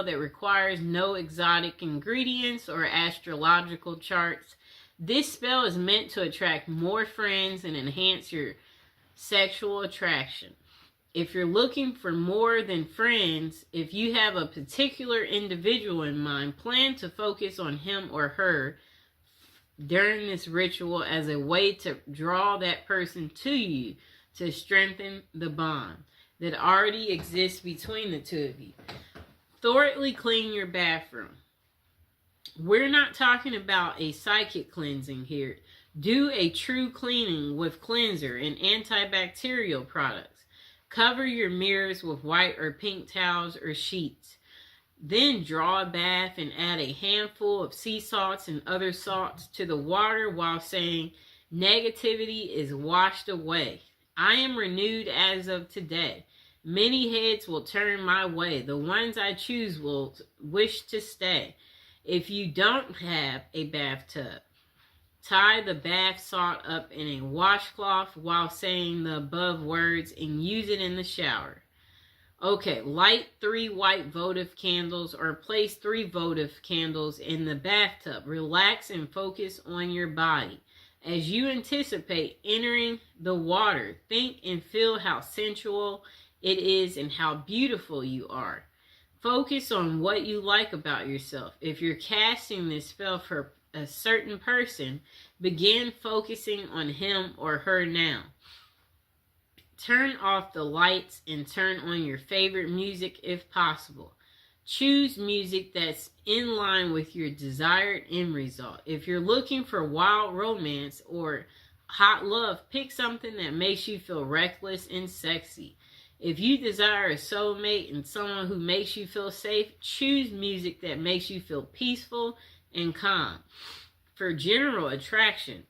that requires no exotic ingredients or astrological charts. This spell is meant to attract more friends and enhance your sexual attraction. If you're looking for more than friends, if you have a particular individual in mind, plan to focus on him or her during this ritual as a way to draw that person to you to strengthen the bond that already exists between the two of you. Thoroughly clean your bathroom. We're not talking about a psychic cleansing here. Do a true cleaning with cleanser and antibacterial products. Cover your mirrors with white or pink towels or sheets. Then draw a bath and add a handful of sea salts and other salts to the water while saying, negativity is washed away. I am renewed as of today. Many heads will turn my way. The ones I choose will wish to stay. If you don't have a bathtub, tie the bath salt up in a washcloth while saying the above words and use it in the shower. Okay, light 3 white votive candles or place 3 votive candles in the bathtub. Relax and focus on your body. As you anticipate entering the water, think and feel how sensual it is and how beautiful you are. Focus on what you like about yourself. If you're casting this spell for a certain person, begin focusing on him or her now. Turn off the lights and turn on your favorite music if possible. Choose music that's in line with your desired end result. If you're looking for wild romance or hot love, pick something that makes you feel reckless and sexy. If you desire a soulmate and someone who makes you feel safe, choose music that makes you feel peaceful and calm. For general attraction,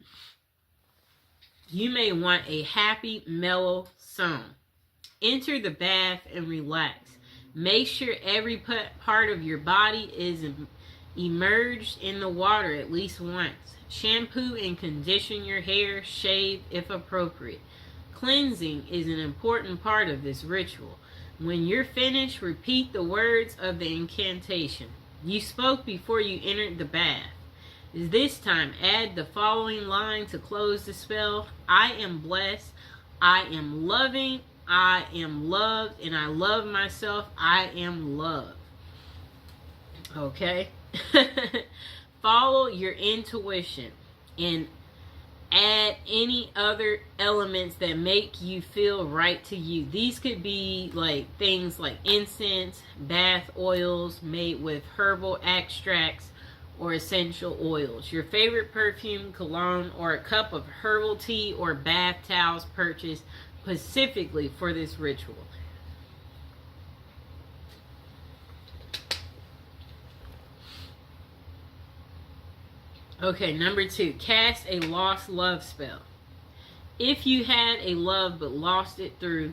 you may want a happy, mellow song. Enter the bath and relax. Make sure every part of your body is immersed in the water at least once. Shampoo and condition your hair, shave if appropriate. Cleansing is an important part of this ritual. When you're finished, repeat the words of the incantation you spoke before you entered the bath. This time, add the following line to close the spell. I am blessed. I am loving. I am loved. And I love myself. I am loved. Okay? Follow your intuition and add any other elements that make you feel right to you. These could be like things like incense, bath oils made with herbal extracts or essential oils, your favorite perfume, cologne, or a cup of herbal tea or bath towels purchased specifically for this ritual. Okay, number 2, cast a lost love spell. If you had a love but lost it through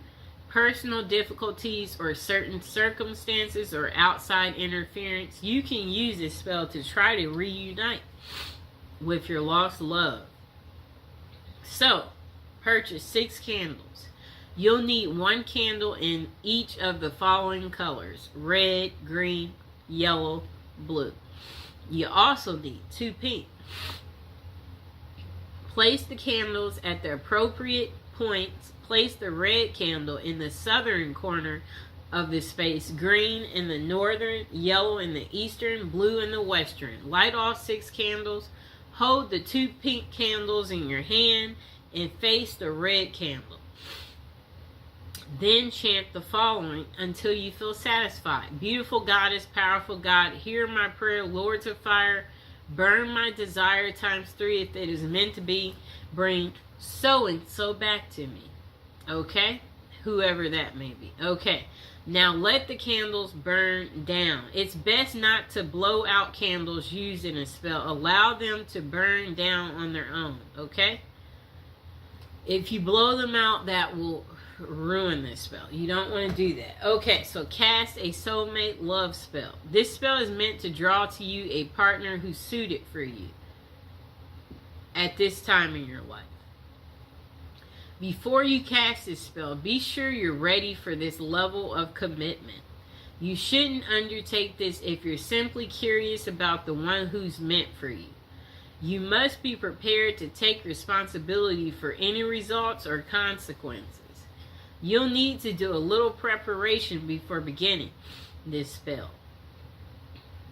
personal difficulties or certain circumstances or outside interference, you can use this spell to try to reunite with your lost love. So, purchase 6 candles. You'll need 1 candle in each of the following colors: red, green, yellow, blue. You also need 2 pink. Place the candles at the appropriate points. Place the red candle in the southern corner of the space, green in the northern, yellow in the eastern, blue in the western. Light all 6 candles. Hold the 2 pink candles in your hand and face the red candle. Then chant the following until you feel satisfied. Beautiful goddess, powerful God, hear my prayer. Lords of fire, burn my desire times 3 if it is meant to be. Bring so and so back to me. Okay? Whoever that may be. Okay. Now let the candles burn down. It's best not to blow out candles used in a spell. Allow them to burn down on their own. Okay? If you blow them out, that will ruin this spell. You don't want to do that. Okay, so cast a soulmate love spell. This spell is meant to draw to you a partner who's suited for you at this time in your life. Before you cast this spell, be sure you're ready for this level of commitment. You shouldn't undertake this if you're simply curious about the one who's meant for you. You must be prepared to take responsibility for any results or consequences. You'll need to do a little preparation before beginning this spell.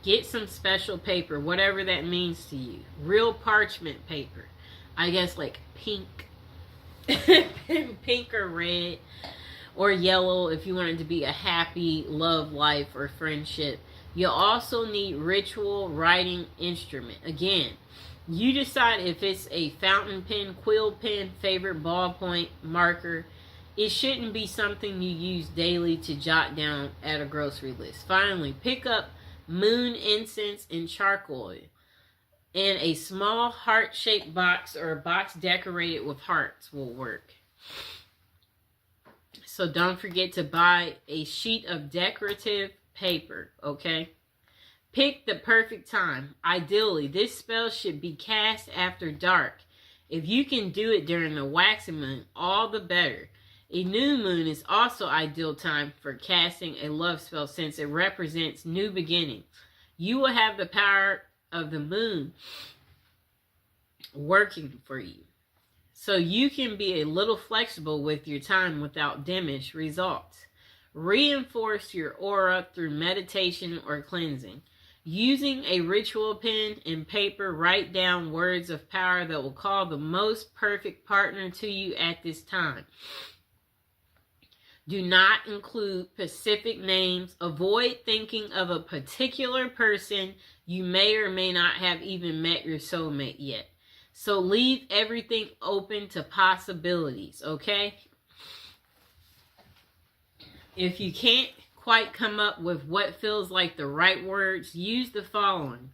Get some special paper, whatever that means to you. Real parchment paper. I guess like pink. Pink or red. Or yellow if you want it to be a happy love life or friendship. You'll also need ritual writing instrument. Again, you decide if it's a fountain pen, quill pen, favorite ballpoint, marker. It shouldn't be something you use daily to jot down at a grocery list. Finally, pick up moon incense and charcoal. And a small heart-shaped box or a box decorated with hearts will work. So don't forget to buy a sheet of decorative paper, okay? Pick the perfect time. Ideally, this spell should be cast after dark. If you can do it during the waxing moon, all the better. A new moon is also ideal time for casting a love spell since it represents new beginnings. You will have the power of the moon working for you. So you can be a little flexible with your time without diminished results. Reinforce your aura through meditation or cleansing. Using a ritual pen and paper, write down words of power that will call the most perfect partner to you at this time. Do not include specific names. Avoid thinking of a particular person. You may or may not have even met your soulmate yet. So leave everything open to possibilities, okay? If you can't quite come up with what feels like the right words, use the following.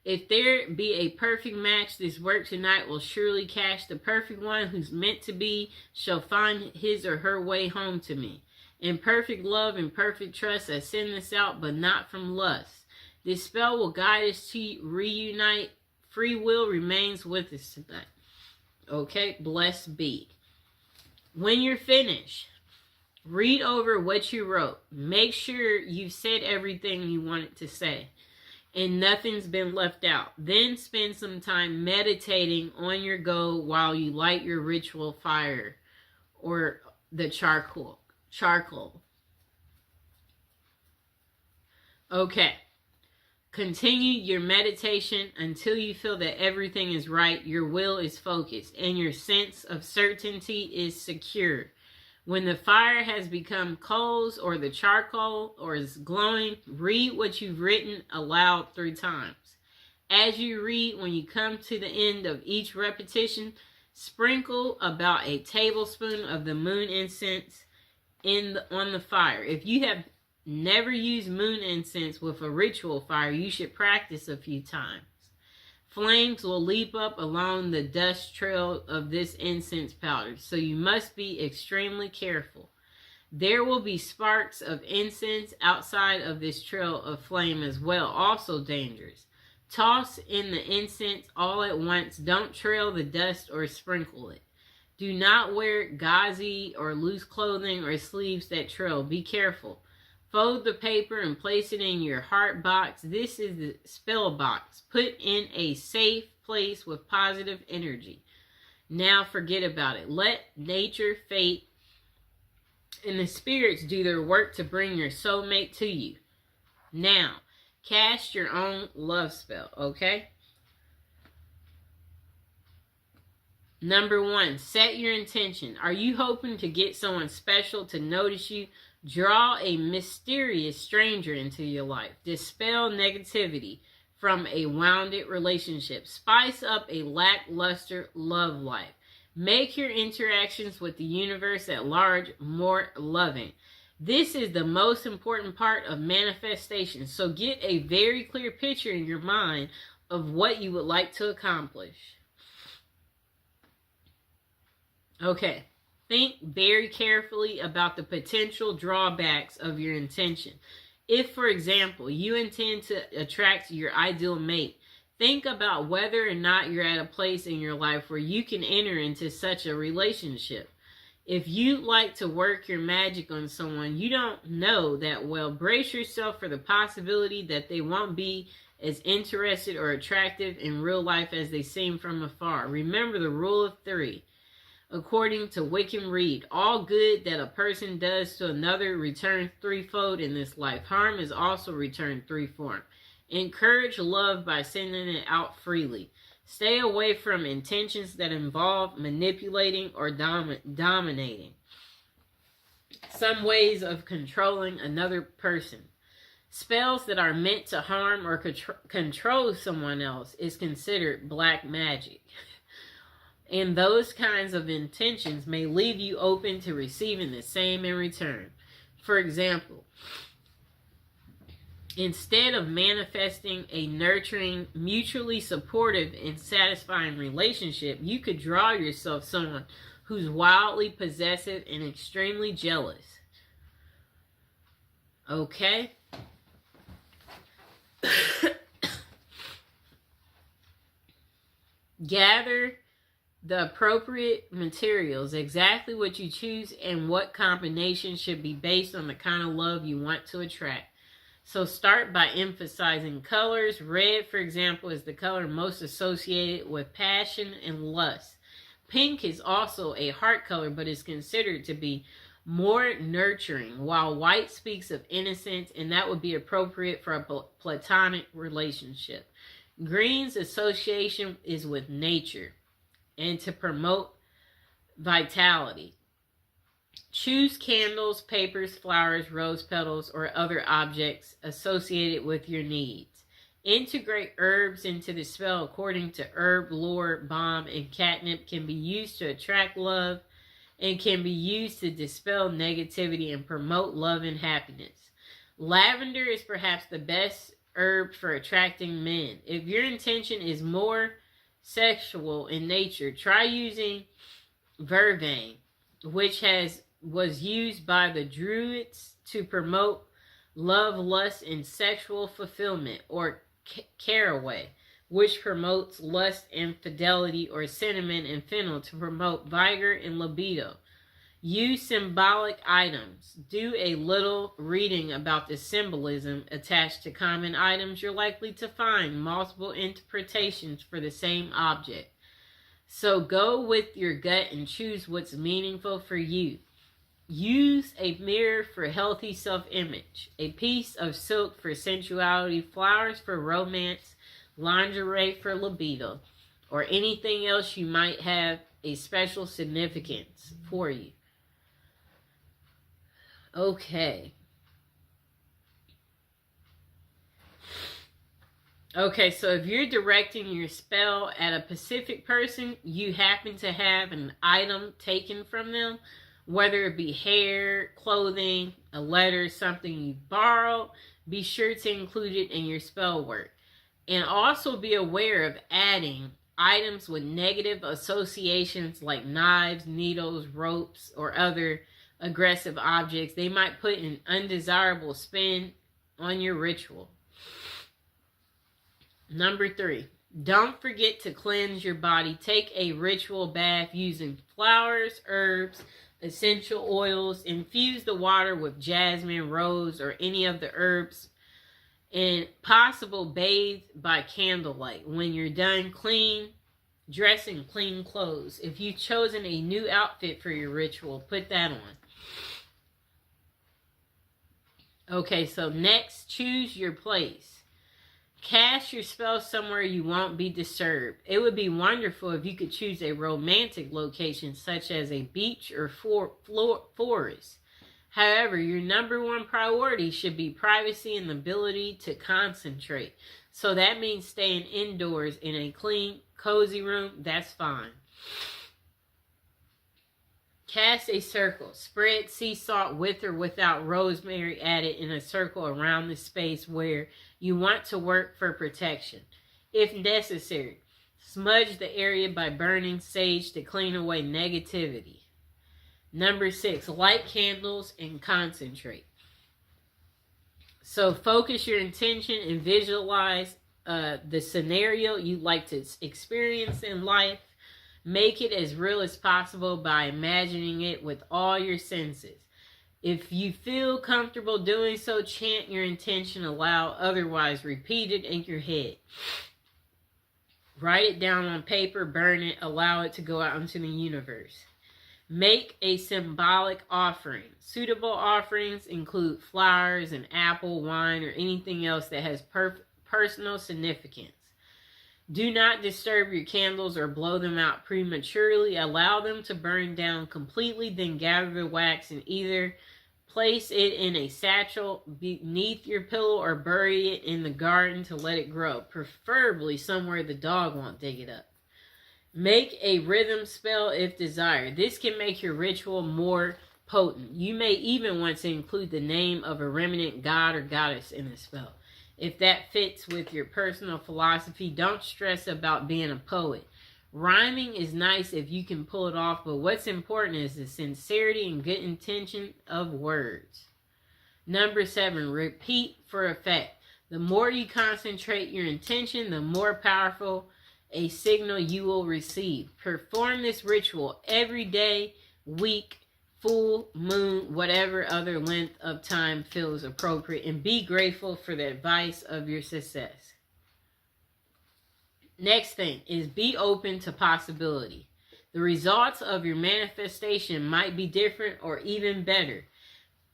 If there be a perfect match, this work tonight will surely catch the perfect one who's meant to be, shall find his or her way home to me. In perfect love and perfect trust, I send this out, but not from lust. This spell will guide us to reunite. Free will remains with us tonight. Okay, blessed be. When you're finished, read over what you wrote. Make sure you've said everything you wanted to say and nothing's been left out. Then spend some time meditating on your goal while you light your ritual fire or the charcoal. Okay. Continue your meditation until you feel that everything is right, your will is focused, and your sense of certainty is secure. When the fire has become coals or the charcoal or is glowing, read what you've written aloud 3 times. As you read, when you come to the end of each repetition, sprinkle about a tablespoon of the moon incense on the fire. If you have never use moon incense with a ritual fire, you should practice a few times. Flames will leap up along the dust trail of this incense powder, so you must be extremely careful. There will be sparks of incense outside of this trail of flame as well, also dangerous. Toss in the incense all at once. Don't trail the dust or sprinkle it. Do not wear gauzy or loose clothing or sleeves that trail. Be careful. Fold the paper and place it in your heart box. This is the spell box. Put in a safe place with positive energy. Now forget about it. Let nature, fate, and the spirits do their work to bring your soulmate to you. Now, cast your own love spell, okay? Number 1, set your intention. Are you hoping to get someone special to notice you? Draw a mysterious stranger into your life. Dispel negativity from a wounded relationship. Spice up a lackluster love life. Make your interactions with the universe at large more loving. This is the most important part of manifestation. So get a very clear picture in your mind of what you would like to accomplish. Okay. Think very carefully about the potential drawbacks of your intention. If, for example, you intend to attract your ideal mate, think about whether or not you're at a place in your life where you can enter into such a relationship. If you like to work your magic on someone you don't know that well, brace yourself for the possibility that they won't be as interested or attractive in real life as they seem from afar. Remember the rule of three. According to Wickham Reed, all good that a person does to another returns threefold in this life. Harm is also returned threefold. Encourage love by sending it out freely. Stay away from intentions that involve manipulating or dominating. Some ways of controlling another person. Spells that are meant to harm or control someone else is considered black magic. And those kinds of intentions may leave you open to receiving the same in return. For example, instead of manifesting a nurturing, mutually supportive, and satisfying relationship, you could draw yourself someone who's wildly possessive and extremely jealous. Okay? Gather the appropriate materials, exactly what you choose and what combination should be based on the kind of love you want to attract. So start by emphasizing colors. Red, for example, is the color most associated with passion and lust. Pink is also a heart color, but is considered to be more nurturing, while white speaks of innocence, and that would be appropriate for a platonic relationship. Green's association is with nature and to promote vitality. Choose candles, papers, flowers, rose petals, or other objects associated with your needs. Integrate herbs into the spell according to herb lore. Balm and catnip can be used to attract love and can be used to dispel negativity and promote love and happiness. Lavender is perhaps the best herb for attracting men. If your intention is more sexual in nature, try using vervain, which was used by the Druids to promote love, lust, and sexual fulfillment, or caraway, which promotes lust and fidelity, or cinnamon and fennel to promote vigor and libido. Use symbolic items. Do a little reading about the symbolism attached to common items. You're likely to find multiple interpretations for the same object. So go with your gut and choose what's meaningful for you. Use a mirror for healthy self-image, a piece of silk for sensuality, flowers for romance, lingerie for libido, or anything else you might have a special significance for you. Okay. Okay, so if you're directing your spell at a specific person, you happen to have an item taken from them, whether it be hair, clothing, a letter, something you borrowed, be sure to include it in your spell work. And also be aware of adding items with negative associations like knives, needles, ropes, or other aggressive objects. They might put an undesirable spin on your ritual. Number 3, don't forget to cleanse your body. Take a ritual bath using flowers, herbs, essential oils. Infuse the water with jasmine, rose, or any of the herbs. And possible bathe by candlelight. When you're done, dress in clean clothes. If you've chosen a new outfit for your ritual, put that on. Okay, so next, choose your place. Cast your spell somewhere you won't be disturbed. It would be wonderful if you could choose a romantic location such as a beach or forest. However, your number one priority should be privacy and the ability to concentrate. So that means staying indoors in a clean, cozy room. That's fine. Cast a circle. Spread sea salt with or without rosemary added in a circle around the space where you want to work for protection. If necessary, smudge the area by burning sage to clean away negativity. Number 6, light candles and concentrate. So focus your intention and visualize the scenario you'd like to experience in life. Make it as real as possible by imagining it with all your senses. If you feel comfortable doing so, chant your intention aloud, otherwise repeat it in your head. Write it down on paper, burn it, allow it to go out into the universe. Make a symbolic offering. Suitable offerings include flowers, an apple, wine, or anything else that has personal significance. Do not disturb your candles or blow them out prematurely. Allow them to burn down completely, then gather the wax and either place it in a satchel beneath your pillow or bury it in the garden to let it grow, preferably somewhere the dog won't dig it up. Make a rhythm spell if desired. This can make your ritual more potent. You may even want to include the name of a remnant god or goddess in the spell. If that fits with your personal philosophy, don't stress about being a poet. Rhyming is nice if you can pull it off, but what's important is the sincerity and good intention of words. Number 7, repeat for effect. The more you concentrate your intention, the more powerful a signal you will receive. Perform this ritual every day, week, full moon, whatever other length of time feels appropriate, and be grateful for the advice of your success. Next thing is be open to possibility. The results of your manifestation might be different or even better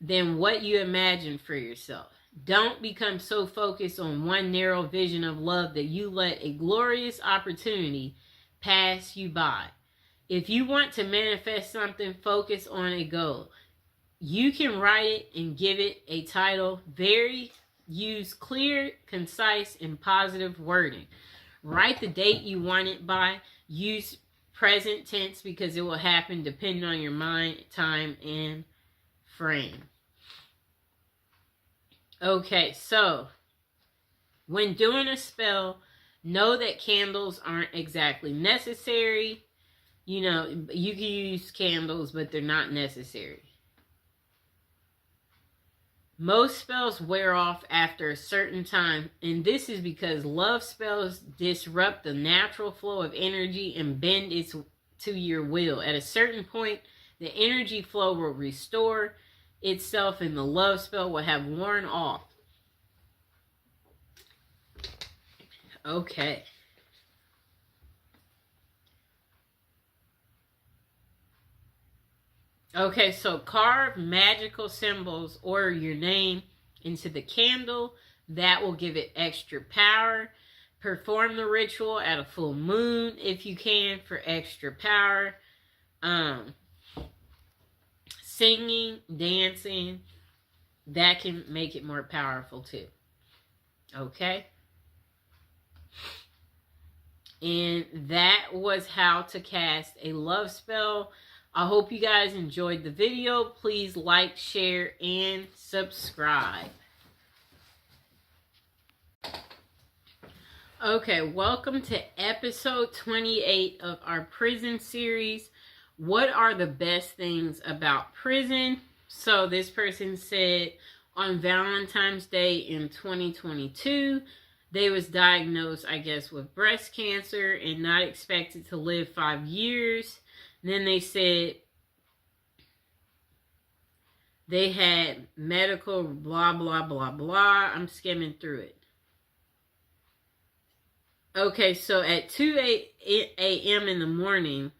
than what you imagined for yourself. Don't become so focused on one narrow vision of love that you let a glorious opportunity pass you by. If you want to manifest something, focus on a goal. You can write it and give it a title. Use clear, concise, and positive wording. Write the date you want it by. Use present tense because it will happen depending on your mind, time, and frame. Okay, so when doing a spell, know that candles aren't exactly necessary. You know, you can use candles, but they're not necessary. Most spells wear off after a certain time, and this is because love spells disrupt the natural flow of energy and bend it to your will. At a certain point, the energy flow will restore itself and the love spell will have worn off. Okay. Okay, so carve magical symbols or your name into the candle. That will give it extra power. Perform the ritual at a full moon if you can for extra power. Singing, dancing, that can make it more powerful too. Okay? And that was how to cast a love spell. I hope you guys enjoyed the video. Please like, share, and subscribe. Okay, welcome to episode 28 of our prison series. What are the best things about prison? So this person said on Valentine's Day in 2022, they was diagnosed, I guess, with breast cancer and not expected to live 5 years. Then they said they had medical blah, blah, blah, blah. I'm skimming through it. Okay, so at 2 a.m. in the morning,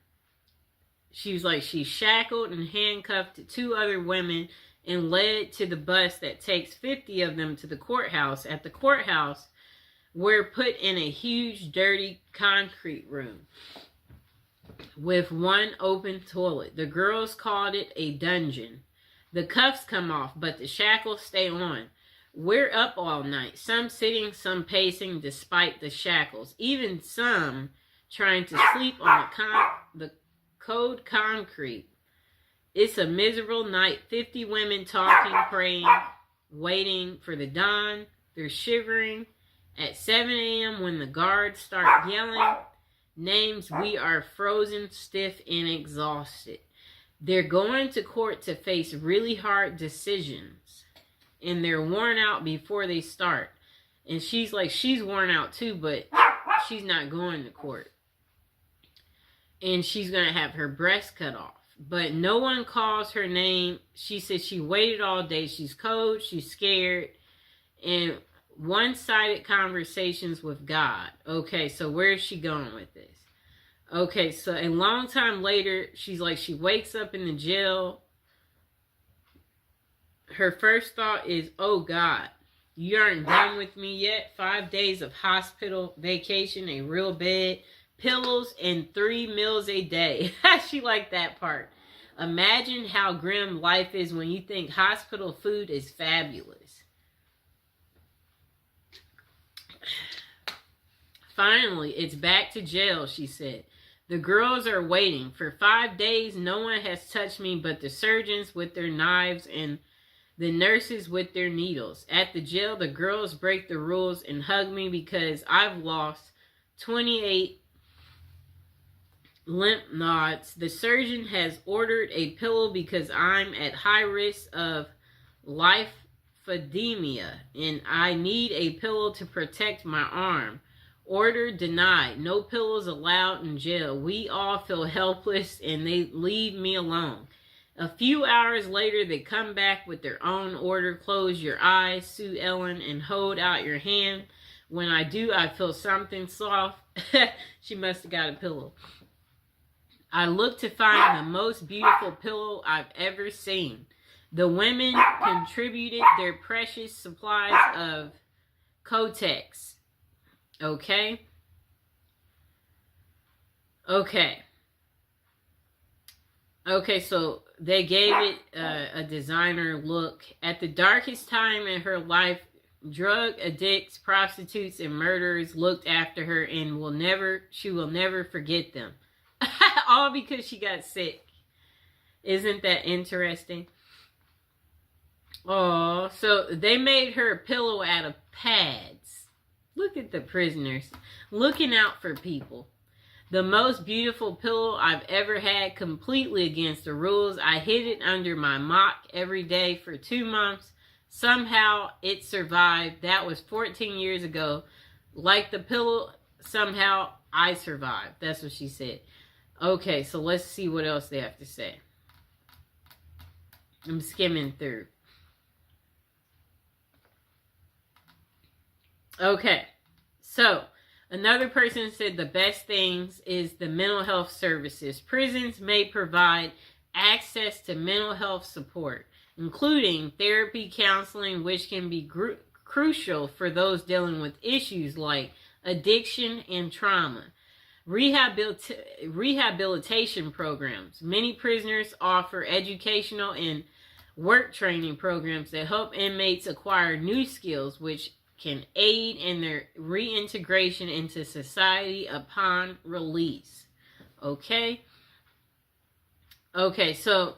she was like, she's shackled and handcuffed to 2 other women and led to the bus that takes 50 of them to the courthouse. At the courthouse, we're put in a huge, dirty concrete room with one open toilet. The girls called it a dungeon. The cuffs come off, but the shackles stay on. We're up all night, some sitting, some pacing despite the shackles, even some trying to sleep on the cold concrete. It's a miserable night. 50 women talking, praying, waiting for the dawn. They're shivering. At 7 a.m. when the guards start yelling names, we are frozen, stiff, and exhausted. They're going to court to face really hard decisions. And they're worn out before they start. And she's like, she's worn out too, but she's not going to court. and she's going to have her breast cut off. But no one calls her name. She said she waited all day. She's cold. She's scared. And one-sided conversations with God. Okay, so where is she going with this? Okay, so a long time later, she's like, she wakes up in the jail. Her first thought is, oh God, you aren't done with me yet. 5 days of hospital vacation, a real bed, pillows, and 3 meals a day. She liked that part. Imagine how grim life is when you think hospital food is fabulous. Finally, it's back to jail, she said. The girls are waiting. For 5 days, no one has touched me but the surgeons with their knives and the nurses with their needles. At the jail, the girls break the rules and hug me because I've lost 28 lymph nodes. The surgeon has ordered a pillow because I'm at high risk of lymphedema and I need a pillow to protect my arm. Order denied. No pillows allowed in jail. We all feel helpless and they leave me alone. A few hours later, they come back with their own order. Close your eyes, Sue Ellen, and hold out your hand. When I do, I feel something soft. She must have got a pillow. I look to find the most beautiful pillow I've ever seen. The women contributed their precious supplies of Kotex. Okay? Okay, so they gave it a designer look. At the darkest time in her life, drug addicts, prostitutes, and murderers looked after her and she will never forget them. All because she got sick. Isn't that interesting? Oh, so they made her a pillow out of pads. Look at the prisoners looking out for people. The most beautiful pillow I've ever had, completely against the rules. I hid it under my mock every day for 2 months. Somehow it survived. That was 14 years ago. Like the pillow, somehow I survived. That's what she said. Okay, so let's see what else they have to say. I'm skimming through. Okay, so another person said the best things is the mental health services. Prisons may provide access to mental health support, including therapy, counseling, which can be crucial for those dealing with issues like addiction and trauma. Rehabilitation programs. Many prisoners offer educational and work training programs that help inmates acquire new skills, which can aid in their reintegration into society upon release. Okay, so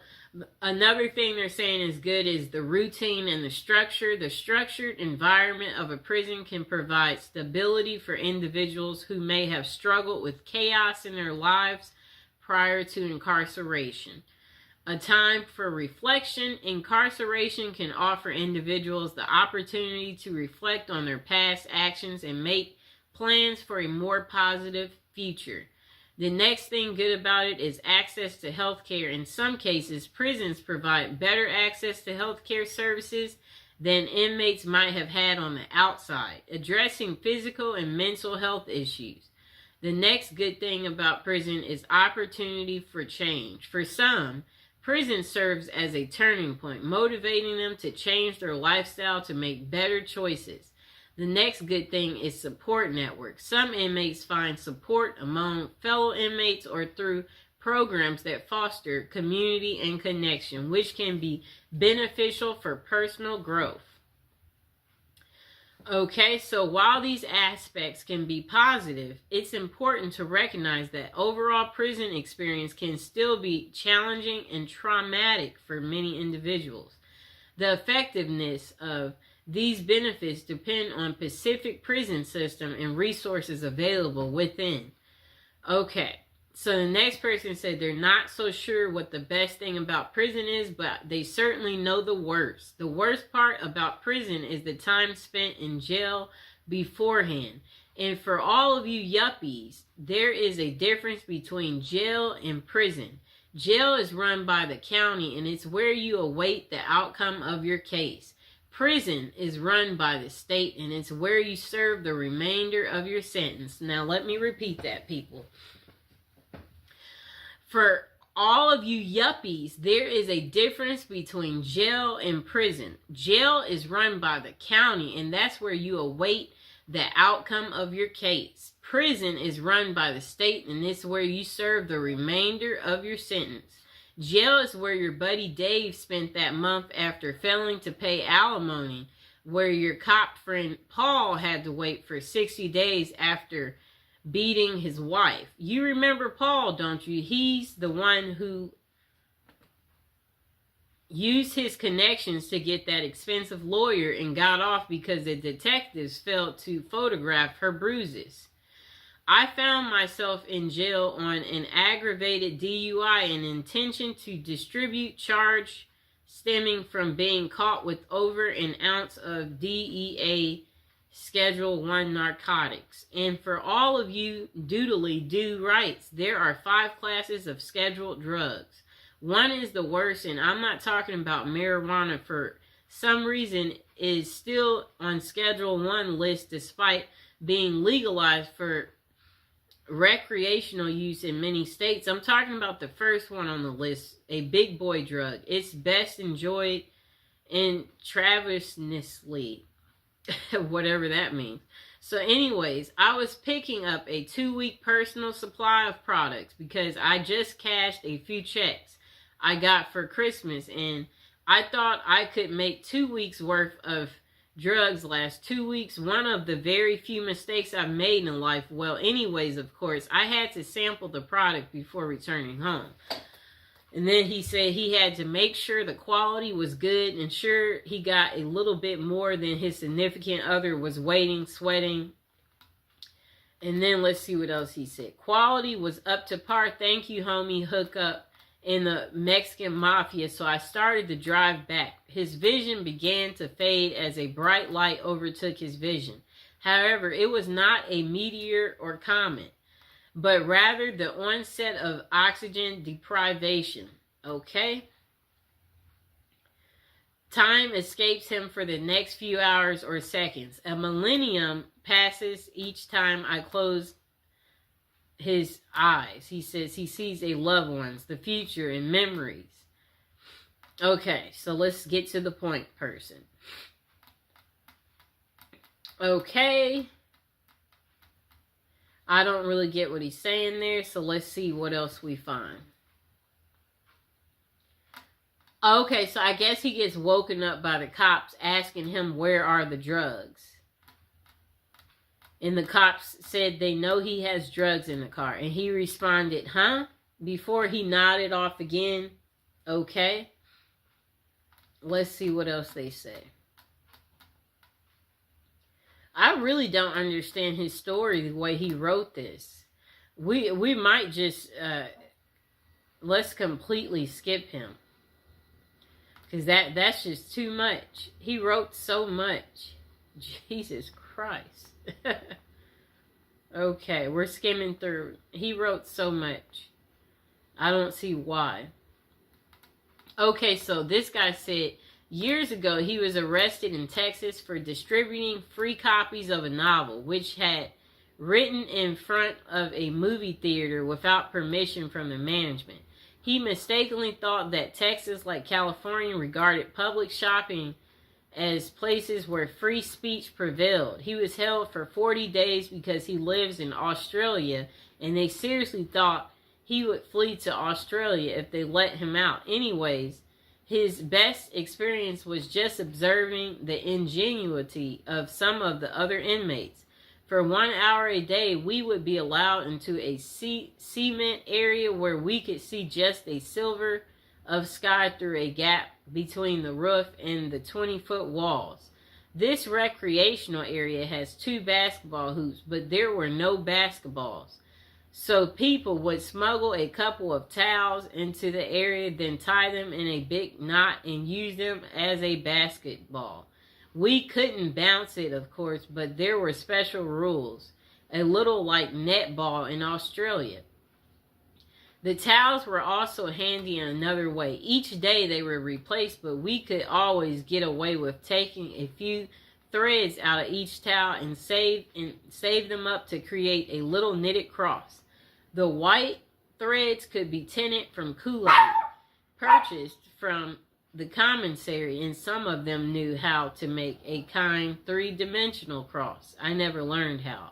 another thing they're saying is good is the routine and the structure. The structured environment of a prison can provide stability for individuals who may have struggled with chaos in their lives prior to incarceration. A time for reflection. Incarceration can offer individuals the opportunity to reflect on their past actions and make plans for a more positive future. The next thing good about it is access to health care. In some cases, prisons provide better access to health care services than inmates might have had on the outside, addressing physical and mental health issues. The next good thing about prison is opportunity for change. For some, prison serves as a turning point, motivating them to change their lifestyle to make better choices. The next good thing is support networks. Some inmates find support among fellow inmates or through programs that foster community and connection, which can be beneficial for personal growth. Okay, so while these aspects can be positive, it's important to recognize that overall prison experience can still be challenging and traumatic for many individuals. The effectiveness of these benefits depend on specific prison system and resources available within. Okay, so the next person said they're not so sure what the best thing about prison is, but they certainly know the worst. The worst part about prison is the time spent in jail, beforehand. And for all of you yuppies, there is a difference between jail and prison. Jail is run by the county, and it's where you await the outcome of your case. Prison is run by the state, and it's where you serve the remainder of your sentence. Now, let me repeat that, people. For all of you yuppies, there is a difference between jail and prison. Jail is run by the county, and that's where you await the outcome of your case. Prison is run by the state, and it's where you serve the remainder of your sentence. Jail is where your buddy Dave spent that month after failing to pay alimony, where your cop friend Paul had to wait for 60 days after beating his wife. You remember Paul, don't you? He's the one who used his connections to get that expensive lawyer and got off because the detectives failed to photograph her bruises. I found myself in jail on an aggravated DUI, an intention to distribute charge stemming from being caught with over an ounce of DEA Schedule 1 narcotics. And for all of you doodly do rights, there are 5 classes of scheduled drugs. One is the worst, and I'm not talking about marijuana. For some reason is still on Schedule 1 list despite being legalized for recreational use in many states. I'm talking about the first one on the list, a big boy drug. It's best enjoyed intravenously, whatever that means. So anyways, I was picking up a 2-week personal supply of products because I just cashed a few checks I got for Christmas, and I thought I could make 2 weeks worth of drugs last 2 weeks. One of the very few mistakes I've made in life. Well, anyways, of course, I had to sample the product before returning home. And then he said he had to make sure the quality was good and sure he got a little bit more than his significant other was waiting, sweating. And then let's see what else he said. Quality was up to par. Thank you, homie. Hook up in the Mexican mafia. So I started to drive back. His vision began to fade as a bright light overtook his vision. However, it was not a meteor or comet, but rather the onset of oxygen deprivation. Okay? Time escapes him for the next few hours or seconds. A millennium passes each time I close his eyes. He says he sees a loved ones, the future, and memories. Okay, so let's get to the point, person. Okay. I don't really get what he's saying there, so let's see what else we find. Okay, so I guess he gets woken up by the cops asking him where are the drugs. And the cops said they know he has drugs in the car. And he responded, huh? Before he nodded off again. Okay. Let's see what else they say. I really don't understand his story, the way he wrote this. We might just, let's completely skip him. Because that's just too much. He wrote so much. Jesus Christ. Okay, we're skimming through. He wrote so much. I don't see why. Okay, so this guy said years ago he was arrested in Texas for distributing free copies of a novel which had written in front of a movie theater without permission from the management. He mistakenly thought that Texas, like California, regarded public shopping as places where free speech prevailed. He was held for 40 days because he lives in Australia, and they seriously thought he would flee to Australia if they let him out. Anyways, his best experience was just observing the ingenuity of some of the other inmates. For 1 hour a day, we would be allowed into a cement area where we could see just a silver of sky through a gap between the roof and the 20-foot walls. This recreational area has 2 basketball hoops, but there were no basketballs. So people would smuggle a couple of towels into the area, then tie them in a big knot and use them as a basketball. We couldn't bounce it, of course, but there were special rules, a little like netball in Australia. The towels were also handy in another way. Each day they were replaced, but we could always get away with taking a few threads out of each towel and save them up to create a little knitted cross. The white threads could be tinted from Kool-Aid, purchased from the commissary, and some of them knew how to make a kind three-dimensional cross. I never learned how.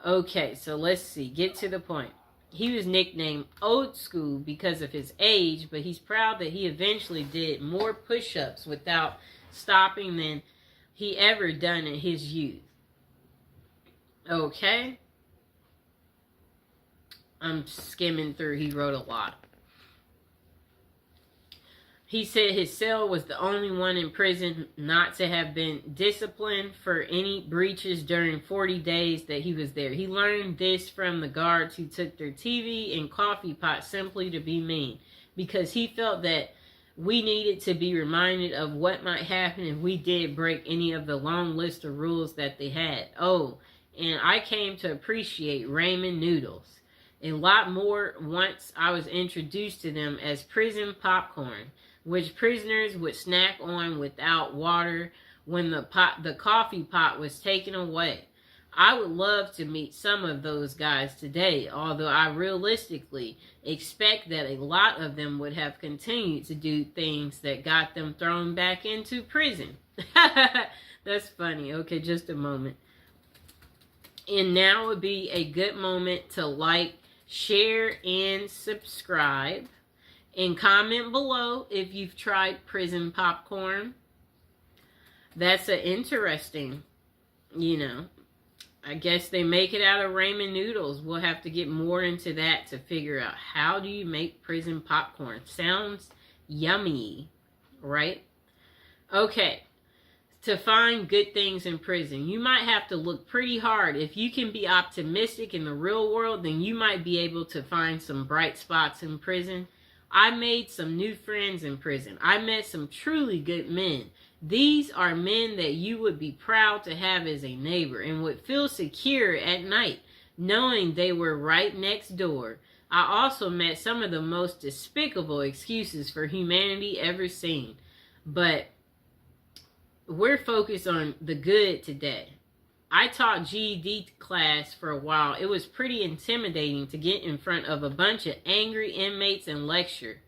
Okay, so let's see. Get to the point. He was nicknamed Old School because of his age, but he's proud that he eventually did more push-ups without stopping than he ever done in his youth. Okay. I'm skimming through. He wrote a lot. He said his cell was the only one in prison not to have been disciplined for any breaches during 40 days that he was there. He learned this from the guards who took their TV and coffee pot simply to be mean, because he felt that we needed to be reminded of what might happen if we did break any of the long list of rules that they had. Oh, and I came to appreciate ramen noodles a lot more once I was introduced to them as prison popcorn, which prisoners would snack on without water when the coffee pot was taken away. I would love to meet some of those guys today, although I realistically expect that a lot of them would have continued to do things that got them thrown back into prison. That's funny. Okay, just a moment. And now would be a good moment to like, share, and subscribe. And comment below if you've tried prison popcorn. That's an interesting, I guess they make it out of ramen noodles. We'll have to get more into that to figure out how do you make prison popcorn. Sounds yummy, right? Okay. To find good things in prison, you might have to look pretty hard. If you can be optimistic in the real world, then you might be able to find some bright spots in prison. I made some new friends in prison. I met some truly good men. These are men that you would be proud to have as a neighbor and would feel secure at night, knowing they were right next door. I also met some of the most despicable excuses for humanity ever seen. But we're focused on the good today. I taught GED class for a while. It was pretty intimidating to get in front of a bunch of angry inmates and lecture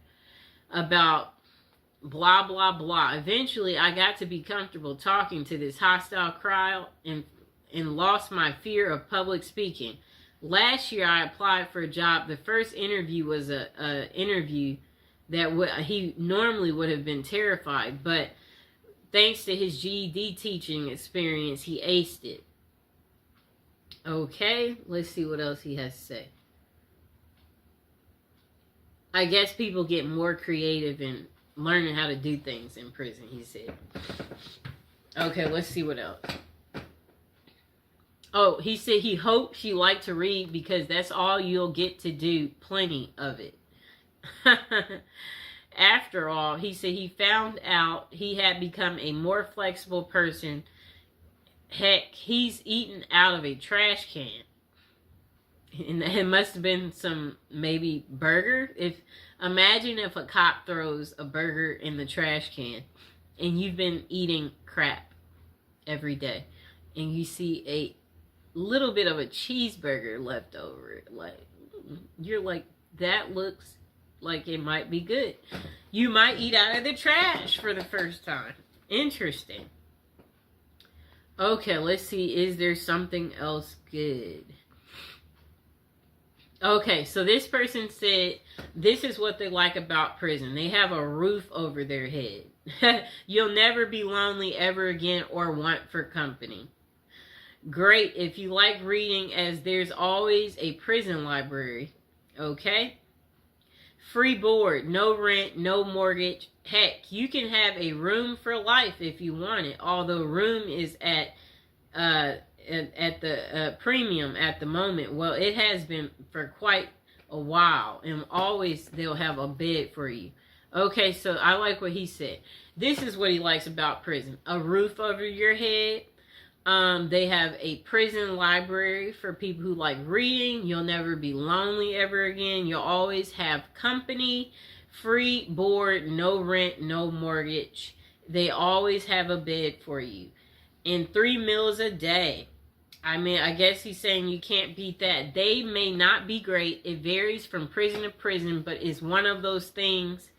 about blah, blah, blah. Eventually, I got to be comfortable talking to this hostile crowd and lost my fear of public speaking. Last year, I applied for a job. The first interview was a interview that he normally would have been terrified, but thanks to his GED teaching experience, he aced it. Okay, let's see what else he has to say. I guess people get more creative in learning how to do things in prison, he said. Okay, let's see what else. Oh, he said he hopes you like to read because that's all you'll get to do. Plenty of it. After all, he said he found out he had become a more flexible person. Heck, he's eaten out of a trash can. And it must have been some, maybe, burger. Imagine if a cop throws a burger in the trash can and you've been eating crap every day and you see a little bit of a cheeseburger left over. You're like, that looks like it might be good. You might eat out of the trash for the first time. Interesting. Okay, let's see. Is there something else good? Okay, so this person said this is what they like about prison. They have a roof over their head. You'll never be lonely ever again or want for company. Great if you like reading, as there's always a prison library. Okay? Free board, no rent, no mortgage. Heck, you can have a room for life if you want it. Although room is at the premium at the moment. Well, it has been for quite a while, and always they'll have a bed for you. Okay, so I like what he said. This is what he likes about prison. A roof over your head. They have a prison library for people who like reading. You'll never be lonely ever again. You'll always have company, free board, no rent, no mortgage. They always have a bed for you. And 3 meals a day. I mean, I guess he's saying you can't beat that. They may not be great. It varies from prison to prison, but it's one of those things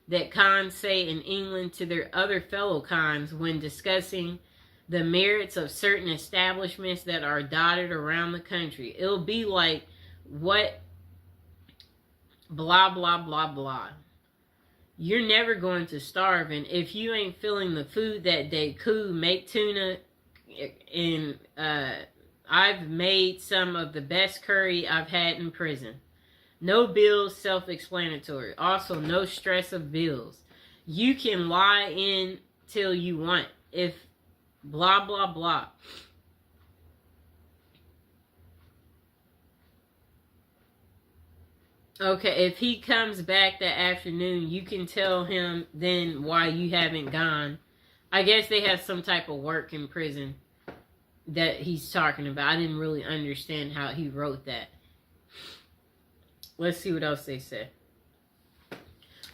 that cons say in England to their other fellow cons when discussing the merits of certain establishments that are dotted around the country. It'll be like, what, blah, blah, blah, blah. You're never going to starve, and if you ain't feeling the food that day, cool, make tuna, and I've made some of the best curry I've had in prison. No bills, self-explanatory. Also, no stress of bills. You can lie in till you want. If blah, blah, blah. Okay, if he comes back that afternoon, you can tell him then why you haven't gone. I guess they have some type of work in prison that he's talking about. I didn't really understand how he wrote that. Let's see what else they said.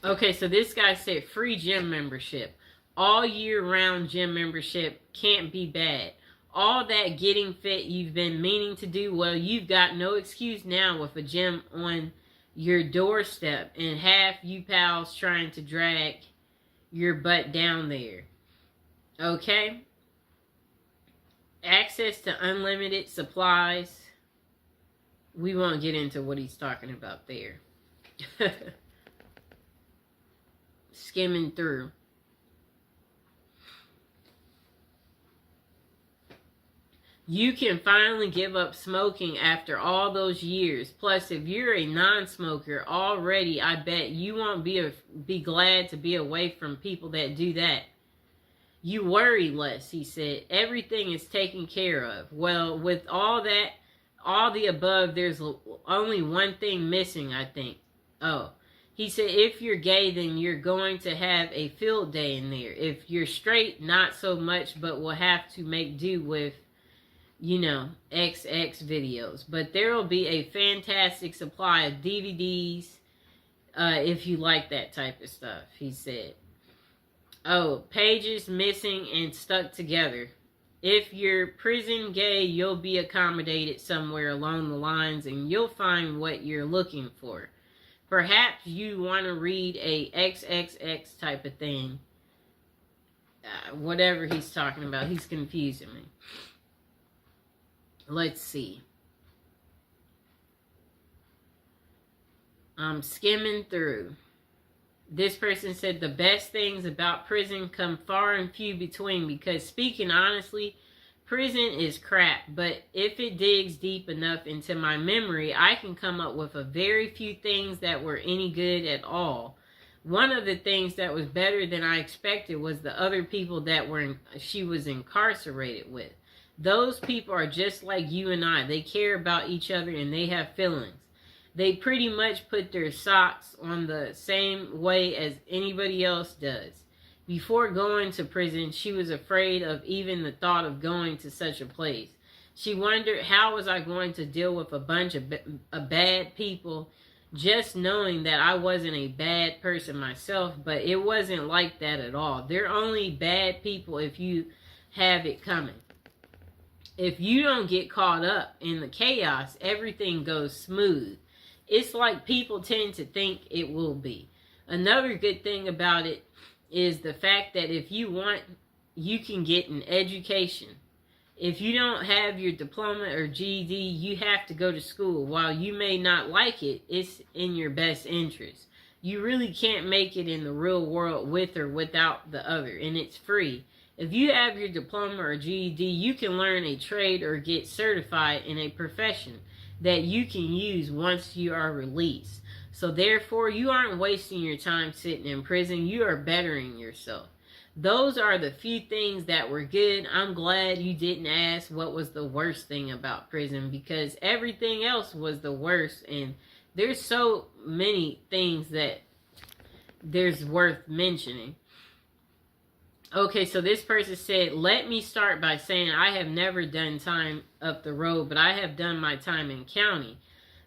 Okay, so this guy said free gym membership. All year round gym membership can't be bad. All that getting fit you've been meaning to do, well, you've got no excuse now with a gym on your doorstep and half you pals trying to drag your butt down there. Okay? Access to unlimited supplies. We won't get into what he's talking about there. Skimming through. You can finally give up smoking after all those years. Plus, if you're a non-smoker already, I bet you won't be glad to be away from people that do that. You worry less, he said. Everything is taken care of. Well, with all that, all the above, there's only one thing missing, I think. Oh, he said, if you're gay, then you're going to have a field day in there. If you're straight, not so much, but we'll have to make do with, you know, XX videos. But there will be a fantastic supply of DVDs if you like that type of stuff, he said. Oh, pages missing and stuck together. If you're prison gay, you'll be accommodated somewhere along the lines and you'll find what you're looking for. Perhaps you want to read a XXX type of thing. Whatever he's talking about, he's confusing me. Let's see. I'm skimming through. This person said the best things about prison come far and few between because, speaking honestly, prison is crap. But if it digs deep enough into my memory, I can come up with a very few things that were any good at all. One of the things that was better than I expected was the other people that she was incarcerated with. Those people are just like you and I. They care about each other and they have feelings. They pretty much put their socks on the same way as anybody else does. Before going to prison, she was afraid of even the thought of going to such a place. She wondered, how was I going to deal with a bunch of bad people, just knowing that I wasn't a bad person myself, but it wasn't like that at all. They're only bad people if you have it coming. If you don't get caught up in the chaos, everything goes smooth. It's like people tend to think it will be. Another good thing about it is the fact that if you want, you can get an education. If you don't have your diploma or GED, you have to go to school. While you may not like it, it's in your best interest. You really can't make it in the real world with or without the other, and it's free. If you have your diploma or GED, you can learn a trade or get certified in a profession that you can use once you are released. So therefore, you aren't wasting your time sitting in prison. You are bettering yourself. Those are the few things that were good. I'm glad you didn't ask what was the worst thing about prison, because everything else was the worst. And there's so many things that there's worth mentioning. Okay, so this person said, let me start by saying I have never done time up the road, but I have done my time in county.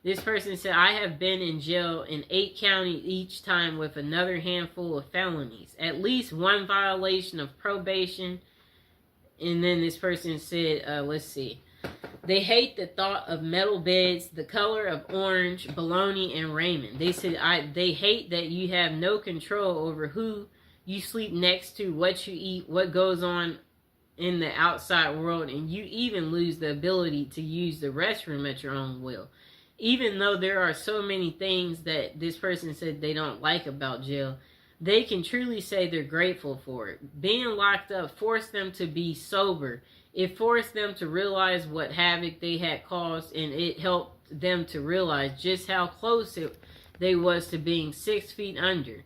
This person said, I have been in jail in 8 counties each time with another handful of felonies. At least one violation of probation. And then this person said, let's see. They hate the thought of metal beds, the color of orange, bologna, and ramen. They said, they hate that you have no control over who you sleep next to, what you eat, what goes on in the outside world, and you even lose the ability to use the restroom at your own will. Even though there are so many things that this person said they don't like about jail, they can truly say they're grateful for it. Being locked up forced them to be sober. It forced them to realize what havoc they had caused, and it helped them to realize just how close they was to being 6 feet under.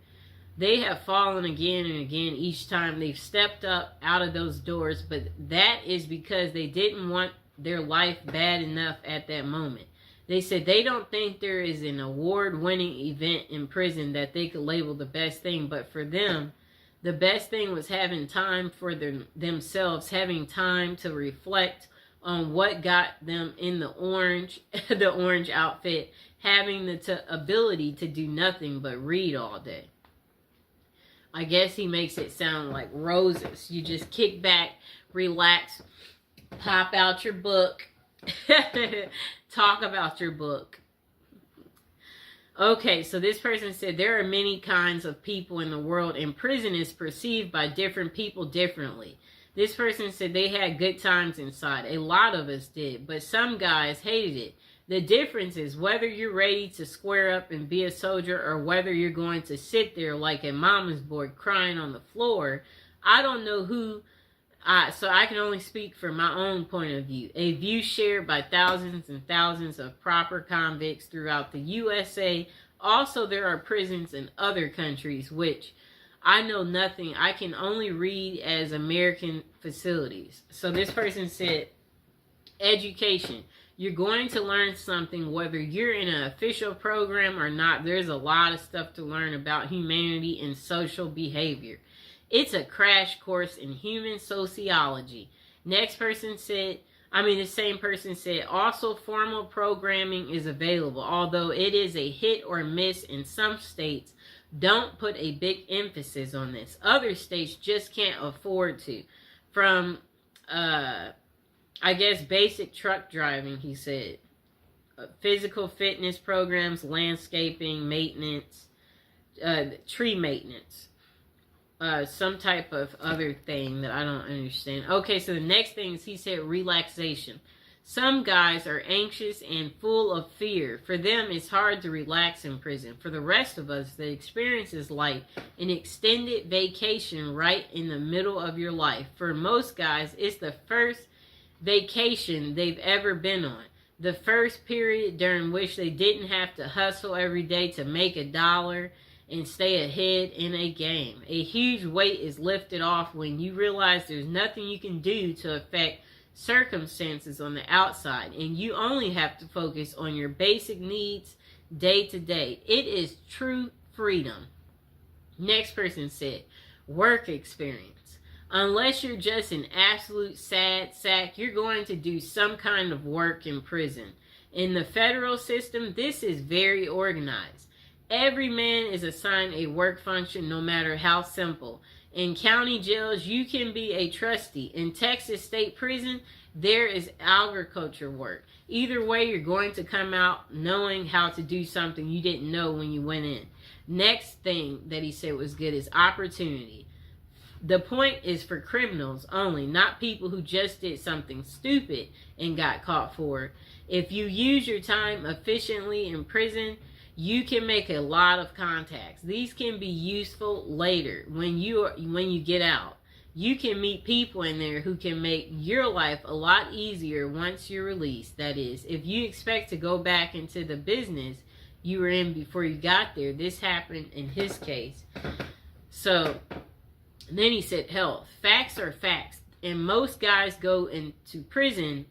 They have fallen again and again each time they've stepped up out of those doors, but that is because they didn't want their life bad enough at that moment. They said they don't think there is an award-winning event in prison that they could label the best thing, but for them, the best thing was having time for themselves, having time to reflect on what got them in the orange outfit, having the ability to do nothing but read all day. I guess he makes it sound like roses. You just kick back, relax, pop out your book, talk about your book. Okay, so this person said there are many kinds of people in the world, and prison is perceived by different people differently. This person said they had good times inside. A lot of us did, but some guys hated it. The difference is whether you're ready to square up and be a soldier or whether you're going to sit there like a mama's boy crying on the floor. I don't know who, so I can only speak from my own point of view. A view shared by thousands and thousands of proper convicts throughout the USA. Also, there are prisons in other countries, which I know nothing. I can only read as American facilities. So this person said, education. You're going to learn something whether you're in an official program or not. There's a lot of stuff to learn about humanity and social behavior. It's a crash course in human sociology. Next person said, the same person said, also formal programming is available, although it is a hit or miss in some states. Don't put a big emphasis on this. Other states just can't afford to. From, basic truck driving, he said. Physical fitness programs, landscaping, maintenance, tree maintenance. Some type of other thing that I don't understand. Okay, so the next thing is he said relaxation. Some guys are anxious and full of fear. For them, it's hard to relax in prison. For the rest of us, the experience is like an extended vacation right in the middle of your life. For most guys, it's the first vacation they've ever been on. The first period during which they didn't have to hustle every day to make $1 and stay ahead in a game. A huge weight is lifted off when you realize there's nothing you can do to affect circumstances on the outside, and you only have to focus on your basic needs day to day. It is true freedom. Next person said, work experience. Unless you're just an absolute sad sack, you're going to do some kind of work in prison. In the federal system, this is very organized. Every man is assigned a work function, no matter how simple. In county jails, you can be a trustee. In Texas State Prison, there is agriculture work. Either way, you're going to come out knowing how to do something you didn't know when you went in. Next thing that he said was good is opportunity. The point is for criminals only, not people who just did something stupid and got caught for it. If you use your time efficiently in prison, you can make a lot of contacts. These can be useful later when you get out. You can meet people in there who can make your life a lot easier once you're released. That is, if you expect to go back into the business you were in before you got there, this happened in his case. So then he said health. Facts are facts. And most guys go into prison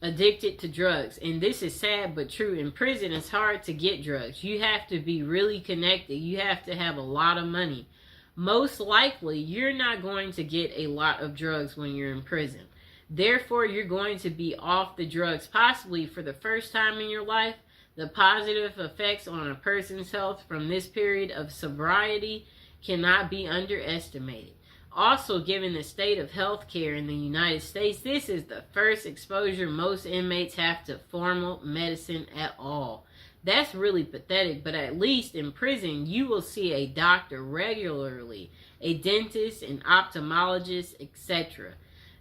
addicted to drugs. And this is sad but true. In prison, it's hard to get drugs. You have to be really connected. You have to have a lot of money. Most likely, you're not going to get a lot of drugs when you're in prison. Therefore, you're going to be off the drugs possibly for the first time in your life. The positive effects on a person's health from this period of sobriety cannot be underestimated. Also, given the state of healthcare in the United States, this is the first exposure most inmates have to formal medicine at all. That's really pathetic, but at least in prison, you will see a doctor regularly, a dentist, an ophthalmologist, etc.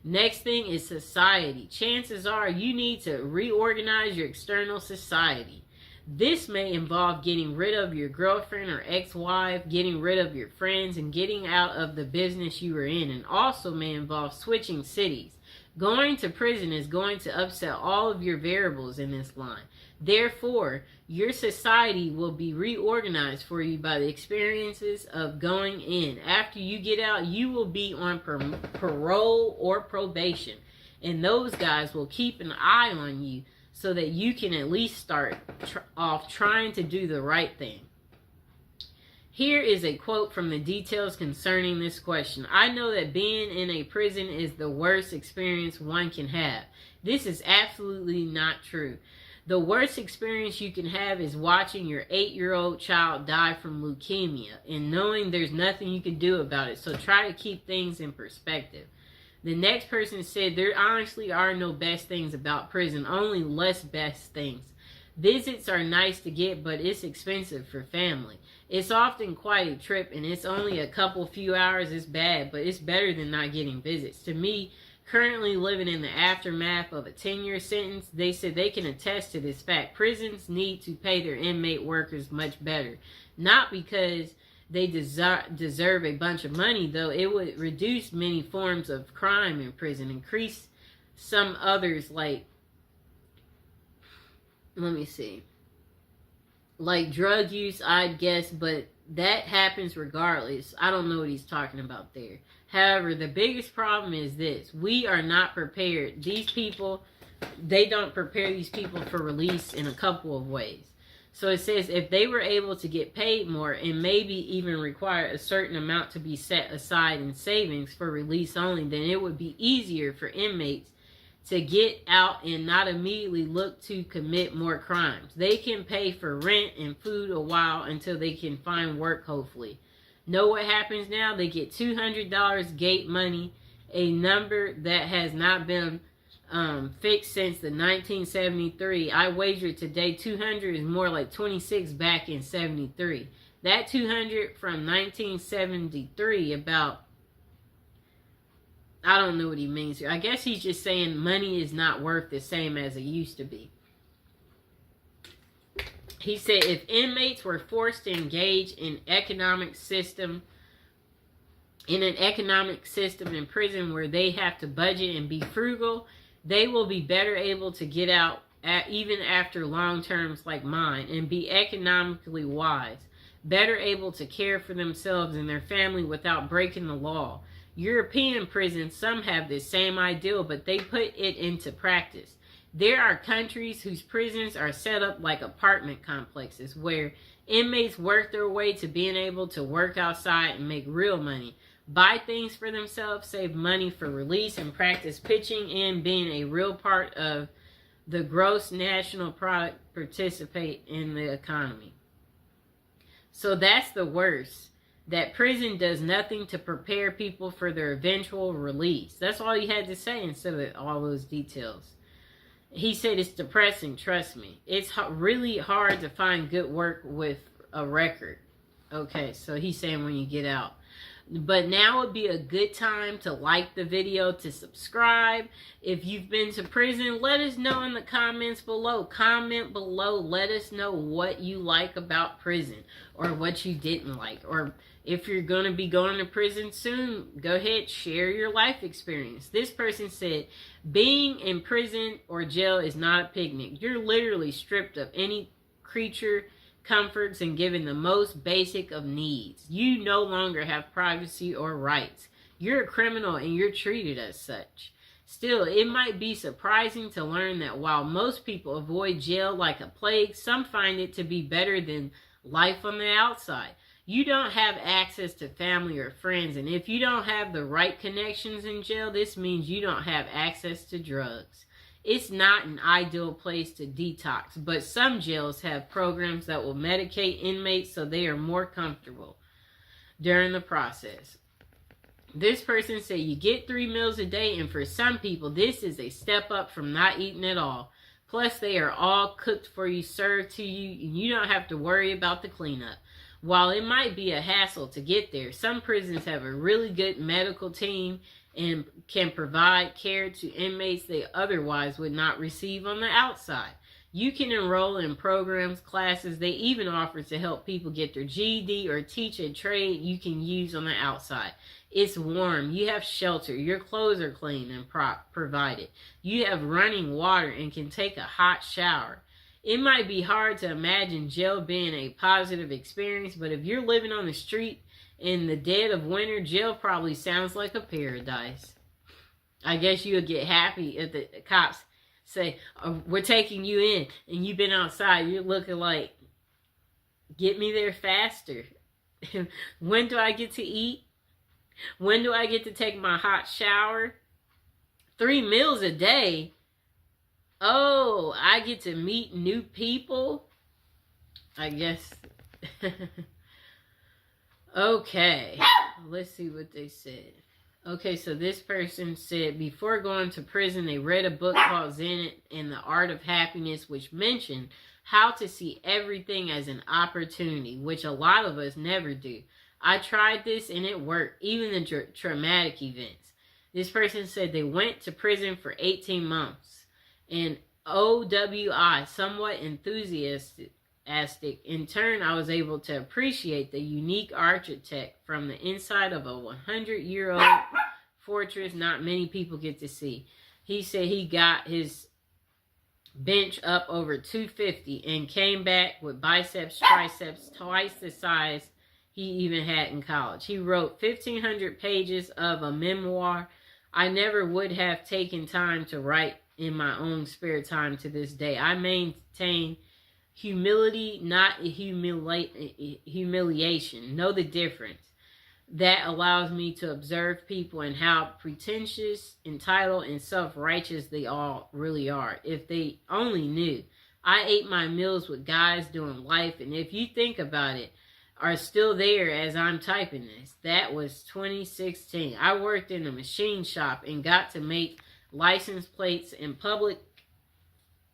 Next thing is society. Chances are you need to reorganize your external society. This may involve getting rid of your girlfriend or ex-wife, getting rid of your friends, and getting out of the business you were in, and also may involve switching cities. Going to prison is going to upset all of your variables in this line. Therefore, your society will be reorganized for you by the experiences of going in. After you get out, you will be on parole or probation, and those guys will keep an eye on you so that you can at least start off trying to do the right thing. Here is a quote from the details concerning this question. I know that being in a prison is the worst experience one can have. This is absolutely not true. The worst experience you can have is watching your 8-year-old child die from leukemia and knowing there's nothing you can do about it. So try to keep things in perspective. The next person said, there honestly are no best things about prison, only less best things. Visits are nice to get, but it's expensive for family. It's often quite a trip, and it's only a few hours. It's bad, but it's better than not getting visits. To me, currently living in the aftermath of a 10-year sentence, they said they can attest to this fact. Prisons need to pay their inmate workers much better. Not because they deserve a bunch of money, though. It would reduce many forms of crime in prison, increase some others like, like drug use, I'd guess, but that happens regardless. I don't know what he's talking about there. However, the biggest problem is this. We are not prepared. These people, they don't prepare these people for release in a couple of ways. So it says if they were able to get paid more and maybe even require a certain amount to be set aside in savings for release only, then it would be easier for inmates to get out and not immediately look to commit more crimes. They can pay for rent and food a while until they can find work, hopefully. Know what happens now? They get $200 gate money, a number that has not been fixed since the 1973. I wager today 200 is more like 26 back in 73. That 200 from 1973 about, I don't know what he means here. I guess he's just saying money is not worth the same as it used to be. He said if inmates were forced to engage in an economic system in prison where they have to budget and be frugal, they will be better able to get out even after long terms like mine and be economically wise, better able to care for themselves and their family without breaking the law. European prisons, some have this same ideal, but they put it into practice. There are countries whose prisons are set up like apartment complexes where inmates work their way to being able to work outside and make real money, buy things for themselves, save money for release, and practice pitching in being a real part of the gross national product, participate in the economy. So that's the worst. That prison does nothing to prepare people for their eventual release. That's all he had to say instead of all those details. He said it's depressing, trust me. It's really hard to find good work with a record. Okay, so he's saying when you get out. But now would be a good time to like the video, to subscribe. If you've been to prison, let us know in the comments below. Comment below. Let us know what you like about prison or what you didn't like. Or if you're going to be going to prison soon, go ahead, share your life experience. This person said, being in prison or jail is not a picnic. You're literally stripped of any creature comforts and given the most basic of needs. You no longer have privacy or rights. You're a criminal and you're treated as such. Still, it might be surprising to learn that while most people avoid jail like a plague, some find it to be better than life on the outside. You don't have access to family or friends, and if you don't have the right connections in jail, this means you don't have access to drugs. It's not an ideal place to detox, but some jails have programs that will medicate inmates so they are more comfortable during the process. This person said you get 3 meals a day, and for some people, this is a step up from not eating at all. Plus, they are all cooked for you, served to you, and you don't have to worry about the cleanup. While it might be a hassle to get there, some prisons have a really good medical team and can provide care to inmates they otherwise would not receive on the outside. You can enroll in programs, classes. They even offer to help people get their GED or teach a trade you can use on the outside. It's warm. You have shelter. Your clothes are clean and provided. You have running water and can take a hot shower. It might be hard to imagine jail being a positive experience, but if you're living on the street in the dead of winter, jail probably sounds like a paradise. I guess you'll get happy if the cops say, oh, we're taking you in, and you've been outside. You're looking like, get me there faster. When do I get to eat? When do I get to take my hot shower? 3 meals a day? Oh, I get to meet new people? I guess. Okay, let's see what they said. Okay, so this person said before going to prison, they read a book called Zen and the Art of Happiness, which mentioned how to see everything as an opportunity, which a lot of us never do. I tried this and it worked, even the traumatic events. This person said they went to prison for 18 months. And OWI, somewhat enthusiastic. In turn, I was able to appreciate the unique architect from the inside of a 100-year-old fortress not many people get to see. He said he got his bench up over 250 and came back with biceps, triceps twice the size he even had in college. He wrote 1,500 pages of a memoir I never would have taken time to write in my own spare time to this day. I maintain humility, not humiliation. Know the difference. That allows me to observe people and how pretentious, entitled, and self-righteous they all really are. If they only knew. I ate my meals with guys doing life, and if you think about it, are still there as I'm typing this. That was 2016. I worked in a machine shop and got to make license plates and public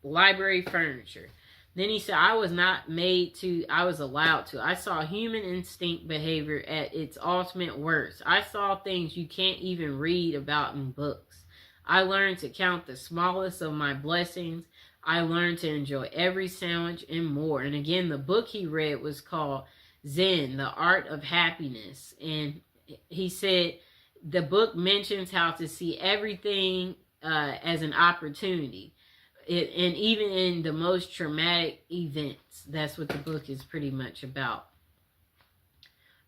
library furniture. Then he said, I was not made to, I was allowed to. I saw human instinct behavior at its ultimate worst. I saw things you can't even read about in books. I learned to count the smallest of my blessings. I learned to enjoy every sandwich and more. And again, the book he read was called Zen, the Art of Happiness. And he said the book mentions how to see everything as an opportunity. And even in the most traumatic events, that's what the book is pretty much about.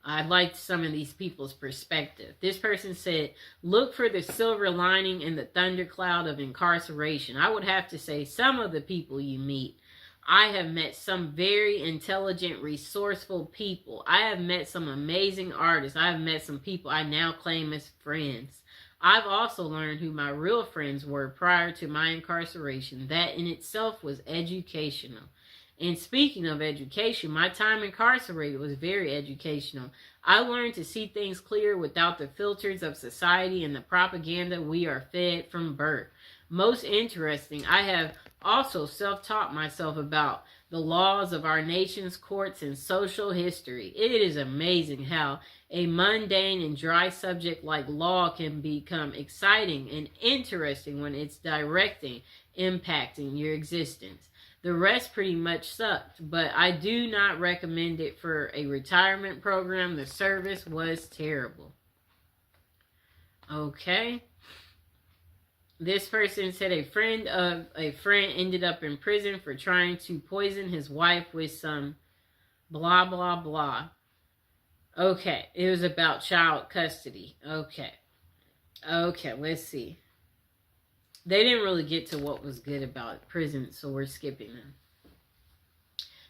I liked some of these people's perspective. This person said, look for the silver lining in the thundercloud of incarceration. I would have to say some of the people you meet. I have met some very intelligent, resourceful people. I have met some amazing artists. I have met some people I now claim as friends. I've also learned who my real friends were prior to my incarceration. That in itself was educational. And speaking of education, my time incarcerated was very educational. I learned to see things clear without the filters of society and the propaganda we are fed from birth. Most interesting, I have also self-taught myself about the laws of our nation's courts and social history. It is amazing how a mundane and dry subject like law can become exciting and interesting when it's impacting your existence. The rest pretty much sucked, but I do not recommend it for a retirement program. The service was terrible. Okay. This person said a friend ended up in prison for trying to poison his wife with some blah, blah, blah. Okay, it was about child custody. Okay, let's see. They didn't really get to what was good about prison, so we're skipping them.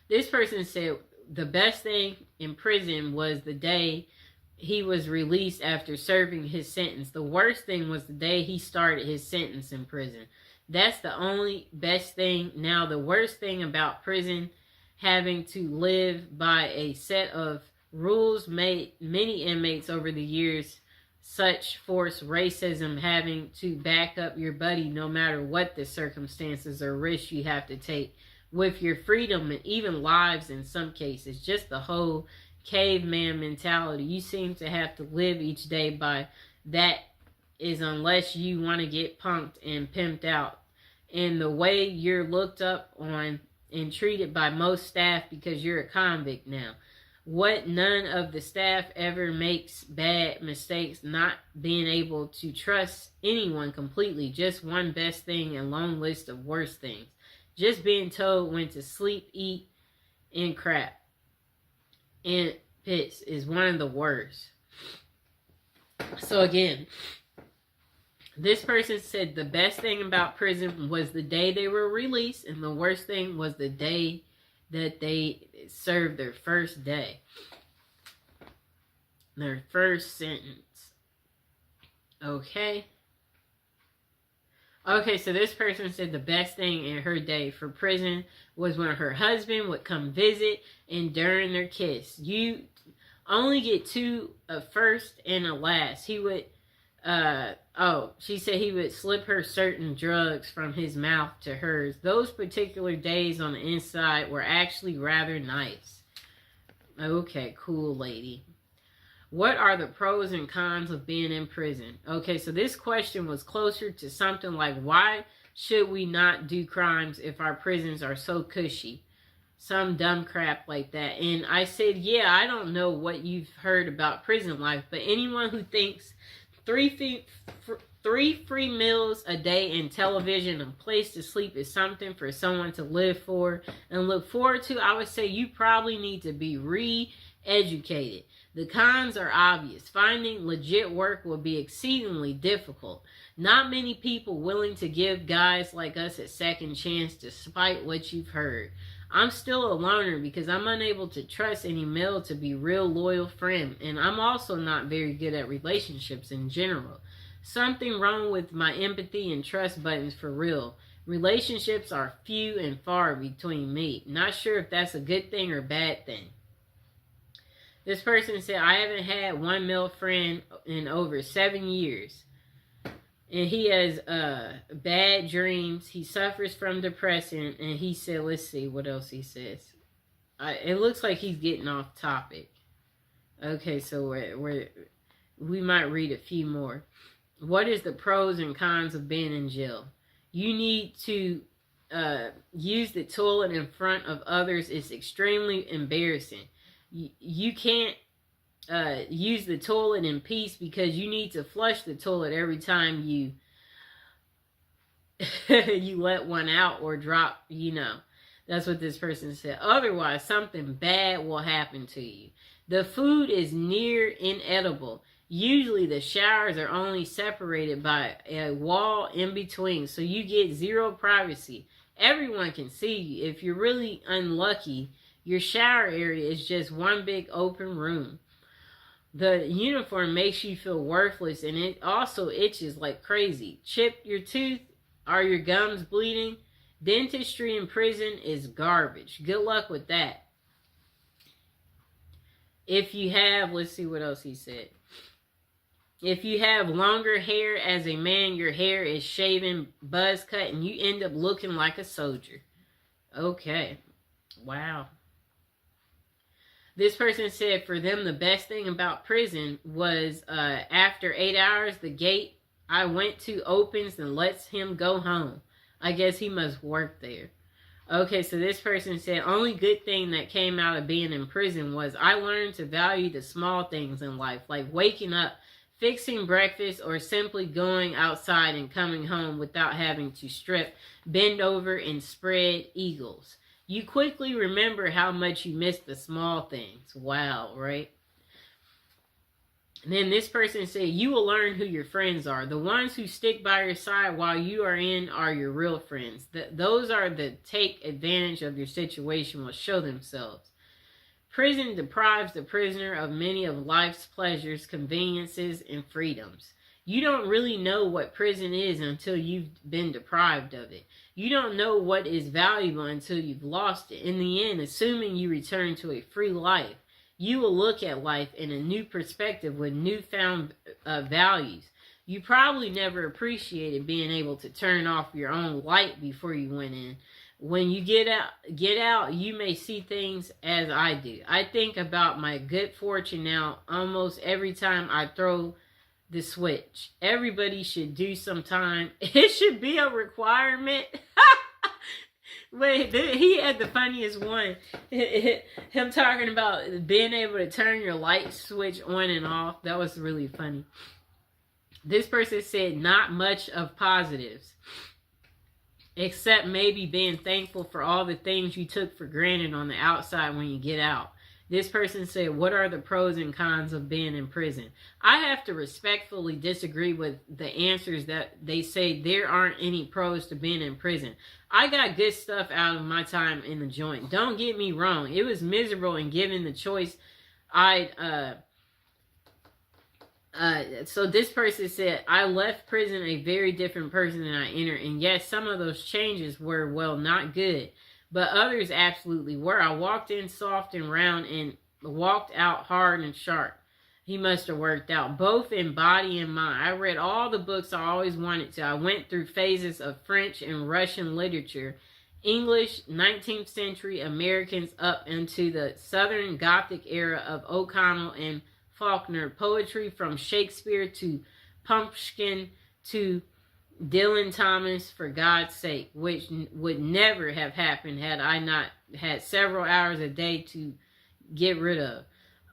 This person said the best thing in prison was the day he was released after serving his sentence. The worst thing was the day he started his sentence in prison. That's the only best thing. Now, the worst thing about prison, having to live by a set of rules made many inmates over the years, such force racism, having to back up your buddy no matter what the circumstances or risks you have to take with your freedom and even lives in some cases. Just the whole caveman mentality. You seem to have to live each day by that, is unless you want to get punked and pimped out. And the way you're looked up on and treated by most staff because you're a convict now. What none of the staff ever makes bad mistakes, not being able to trust anyone completely. Just one best thing and long list of worst things. Just being told when to sleep, eat, and crap. And pits is one of the worst. So again, this person said the best thing about prison was the day they were released, and the worst thing was the day that they served their first day. Their first sentence. Okay. Okay, so this person said the best thing in her day for prison was when her husband would come visit and during their kiss. You only get two, a first and a last. He would, she said he would slip her certain drugs from his mouth to hers. Those particular days on the inside were actually rather nice. Okay, cool lady. What are the pros and cons of being in prison? Okay, so this question was closer to something like, why should we not do crimes if our prisons are so cushy? Some dumb crap like that. And I said, yeah, I don't know what you've heard about prison life, but anyone who thinks three free meals a day and television and place to sleep is something for someone to live for and look forward to, I would say you probably need to be re-educated. The cons are obvious. Finding legit work will be exceedingly difficult. Not many people willing to give guys like us a second chance despite what you've heard. I'm still a loner because I'm unable to trust any male to be real loyal friend, and I'm also not very good at relationships in general. Something wrong with my empathy and trust buttons for real. Relationships are few and far between me. Not sure if that's a good thing or bad thing. This person said, I haven't had one male friend in over 7 years. And he has bad dreams. He suffers from depression. And he said, let's see what else he says. It looks like he's getting off topic. Okay, so we might read a few more. What is the pros and cons of being in jail? You need to use the toilet in front of others. It's extremely embarrassing. You can't use the toilet in peace because you need to flush the toilet every time you you let one out or drop, That's what this person said. Otherwise, something bad will happen to you. The food is near inedible. Usually the showers are only separated by a wall in between, so you get zero privacy. Everyone can see you. If you're really unlucky, your shower area is just one big open room. The uniform makes you feel worthless, and it also itches like crazy. Chip your tooth? Are your gums bleeding? Dentistry in prison is garbage. Good luck with that. If you have, let's see what else he said. If you have longer hair as a man, your hair is shaven, buzz cut, and you end up looking like a soldier. Okay. Wow. This person said for them the best thing about prison was after 8 hours, the gate I went to opens and lets him go home. I guess he must work there. Okay, so this person said only good thing that came out of being in prison was I learned to value the small things in life, like waking up, fixing breakfast, or simply going outside and coming home without having to strip, bend over, and spread eagles. You quickly remember how much you missed the small things. Wow, right? And then this person said, you will learn who your friends are. The ones who stick by your side while you are in are your real friends. Those are the take advantage of your situation will show themselves. Prison deprives the prisoner of many of life's pleasures, conveniences, and freedoms. You don't really know what prison is until you've been deprived of it. You don't know what is valuable until you've lost it. In the end, assuming you return to a free life, you will look at life in a new perspective with newfound values. You probably never appreciated being able to turn off your own light before you went in. When you get out, you may see things as I do. I think about my good fortune now almost every time I throw the switch. Everybody should do sometime. It should be a requirement. Wait, he had the funniest one. Him talking about being able to turn your light switch on and off. That was really funny. This person said not much of positives, except maybe being thankful for all the things you took for granted on the outside when you get out. This person said, what are the pros and cons of being in prison? I have to respectfully disagree with the answers that they say there aren't any pros to being in prison. I got good stuff out of my time in the joint. Don't get me wrong. It was miserable, and given the choice, so this person said, I left prison a very different person than I entered. And yes, some of those changes were, well, not good. But others absolutely were. I walked in soft and round and walked out hard and sharp. He must have worked out, both in body and mind. I read all the books I always wanted to. I went through phases of French and Russian literature, English, 19th century Americans up into the Southern Gothic era of O'Connell and Faulkner, poetry from Shakespeare to Pumpkin to Dylan Thomas, for God's sake, which would never have happened had I not had several hours a day to get rid of.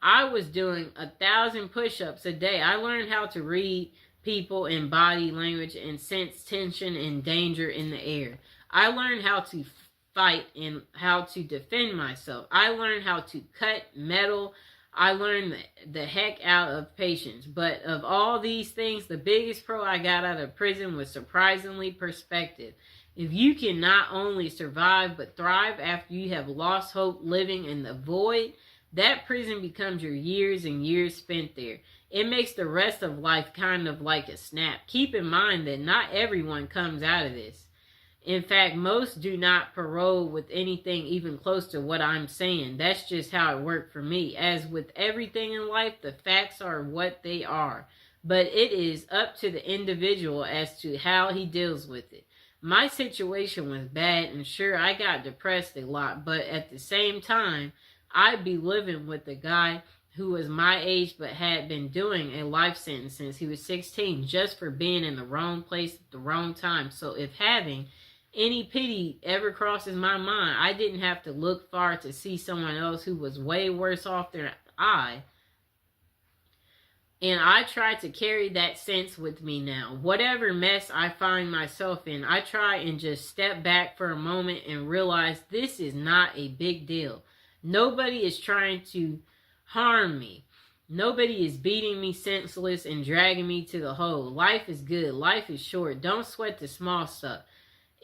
I was doing 1,000 push-ups a day. I learned how to read people and body language and sense tension and danger in the air. I learned how to fight and how to defend myself. I learned how to cut metal. I learned the heck out of patience. But of all these things, the biggest pro I got out of prison was surprisingly perspective. If you can not only survive but thrive after you have lost hope living in the void, that prison becomes your years and years spent there. It makes the rest of life kind of like a snap. Keep in mind that not everyone comes out of this. In fact, most do not parole with anything even close to what I'm saying. That's just how it worked for me. As with everything in life, the facts are what they are. But it is up to the individual as to how he deals with it. My situation was bad, and sure, I got depressed a lot. But at the same time, I'd be living with a guy who was my age but had been doing a life sentence since he was 16 just for being in the wrong place at the wrong time. So if having any pity ever crosses my mind, I didn't have to look far to see someone else who was way worse off than I. And I try to carry that sense with me now. Whatever mess I find myself in, I try and just step back for a moment and realize this is not a big deal. Nobody is trying to harm me. Nobody is beating me senseless and dragging me to the hole. Life is good. Life is short. Don't sweat the small stuff.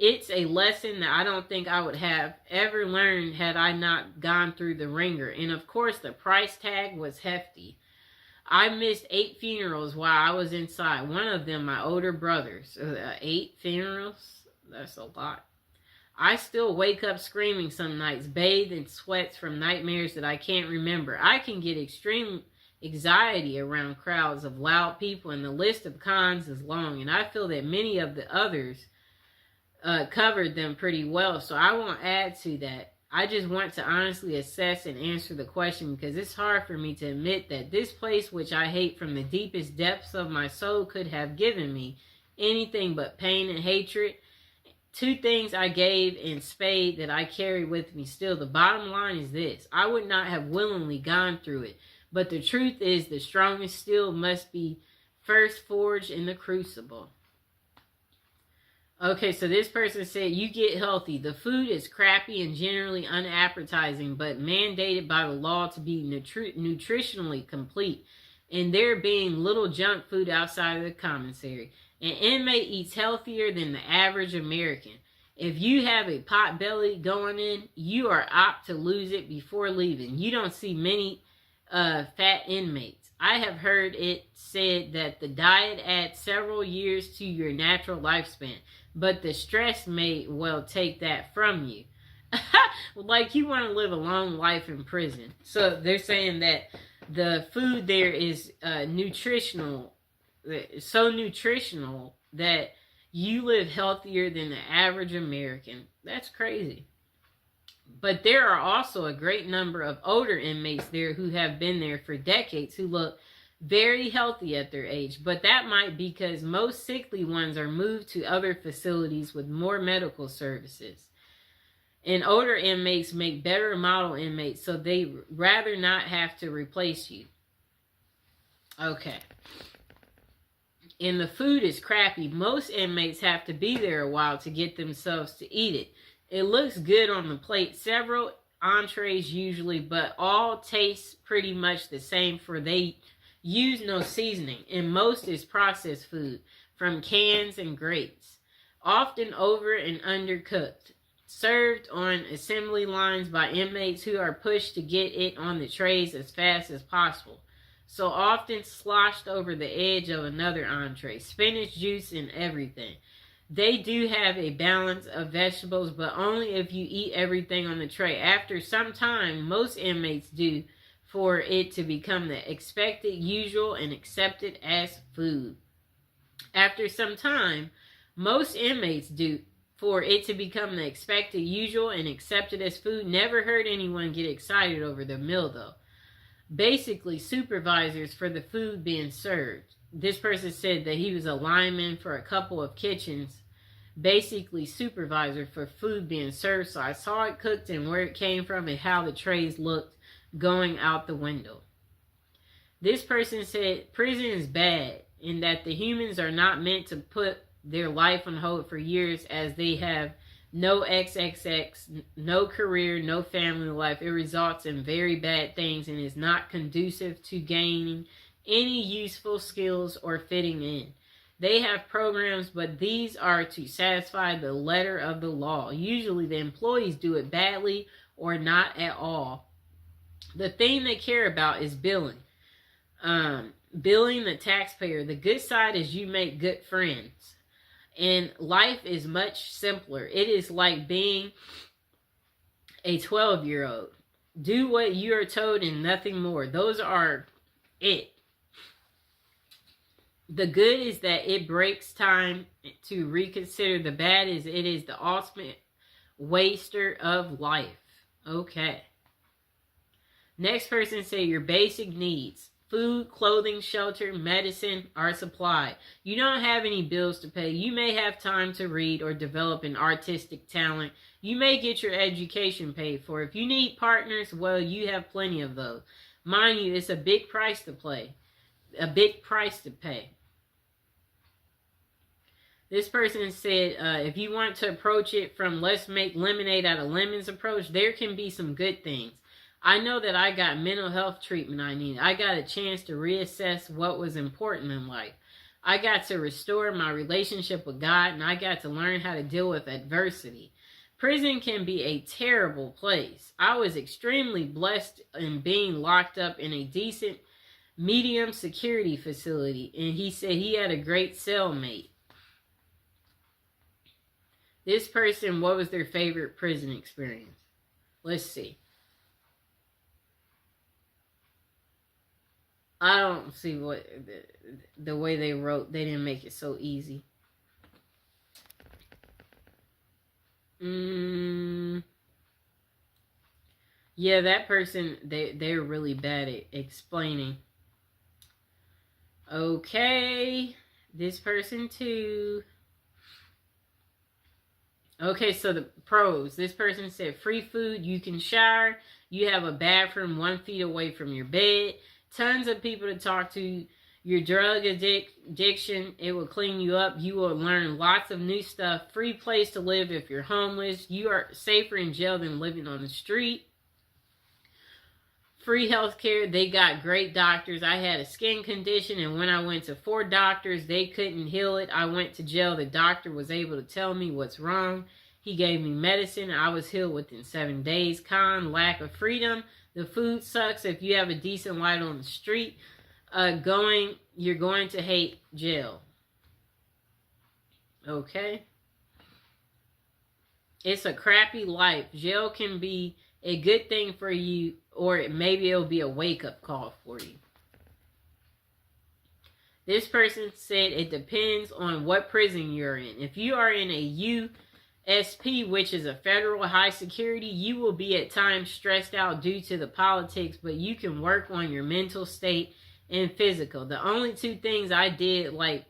It's a lesson that I don't think I would have ever learned had I not gone through the ringer. And of course, the price tag was hefty. I missed 8 funerals while I was inside. One of them, my older brother's. 8 funerals? That's a lot. I still wake up screaming some nights, bathed in sweats from nightmares that I can't remember. I can get extreme anxiety around crowds of loud people, and the list of cons is long. And I feel that many of the others covered them pretty well, so I won't add to that. I just want to honestly assess and answer the question because it's hard for me to admit that this place, which I hate from the deepest depths of my soul, could have given me anything but pain and hatred. 2 things I gave in spade that I carry with me still. The bottom line is this: I would not have willingly gone through it, but the truth is the strongest steel must be first forged in the crucible. Okay, so this person said, you get healthy. The food is crappy and generally unappetizing, but mandated by the law to be nutritionally complete. and there being little junk food outside of the commissary. An inmate eats healthier than the average American. If you have a pot belly going in, you are apt to lose it before leaving. You don't see many fat inmates. I have heard it said that the diet adds several years to your natural lifespan, but the stress may well take that from you. Like you want to live a long life in prison. So they're saying that the food there is nutritional, so nutritional that you live healthier than the average American. That's crazy. But there are also a great number of older inmates there who have been there for decades who look very healthy at their age. But that might be because most sickly ones are moved to other facilities with more medical services. And older inmates make better model inmates, so they rather not have to replace you. Okay. And the food is crappy. Most inmates have to be there a while to get themselves to eat it. It looks good on the plate. Several entrees usually, but all taste pretty much the same, for they use no seasoning. And most is processed food from cans and grates, often over and undercooked, served on assembly lines by inmates who are pushed to get it on the trays as fast as possible. So often sloshed over the edge of another entree, spinach juice and everything. They do have a balance of vegetables, but only if you eat everything on the tray. After some time, most inmates do, for it to become the expected, usual, and accepted as food. After some time, most inmates do, for it to become the expected, usual, and accepted as food. Never heard anyone get excited over the meal, though. Basically, supervisors for the food being served. This person said that he was a lineman for a couple of kitchens, basically supervisor for food being served. So I saw it cooked and where it came from and how the trays looked going out the window. This person said prison is bad in that the humans are not meant to put their life on hold for years, as they have no XXX, no career, no family life. It results in very bad things and is not conducive to gaining any useful skills or fitting in. They have programs, but these are to satisfy the letter of the law. Usually the employees do it badly or not at all. The thing they care about is billing. Billing the taxpayer. The good side is you make good friends. And life is much simpler. It is like being a 12-year-old. Do what you are told and nothing more. Those are it. The good is that it breaks time to reconsider. The bad is it is the ultimate waster of life. Okay. Next person say your basic needs. Food, clothing, shelter, medicine are supplied. You don't have any bills to pay. You may have time to read or develop an artistic talent. You may get your education paid for. If you need partners, well, you have plenty of those. Mind you, it's a big price to pay. A big price to pay. This person said, if you want to approach it from let's make lemonade out of lemons approach, there can be some good things. I know that I got mental health treatment I needed. I got a chance to reassess what was important in life. I got to restore my relationship with God, and I got to learn how to deal with adversity. Prison can be a terrible place. I was extremely blessed in being locked up in a decent, medium security facility, and he said he had a great cellmate. This person, what was their favorite prison experience? Let's see. I don't see what the way they wrote. They didn't make it so easy. Yeah, that person, they're really bad at explaining. Okay, this person too. Okay, so the pros. This person said free food, you can shower, you have a bathroom 1 feet away from your bed, tons of people to talk to, your drug addiction, it will clean you up, you will learn lots of new stuff, free place to live if you're homeless, you are safer in jail than living on the street, free healthcare. They got great doctors. I had a skin condition, and when I went to 4 doctors, they couldn't heal it. I went to jail. The doctor was able to tell me what's wrong. He gave me medicine. I was healed within 7 days. Con, lack of freedom. The food sucks. If you have a decent light on the street, you're going to hate jail. Okay? It's a crappy life. Jail can be a good thing for you, or maybe it'll be a wake-up call for you. This person said it depends on what prison you're in. If you are in a USP, which is a federal high security, you will be at times stressed out due to the politics, but you can work on your mental state and physical. The only 2 things I did like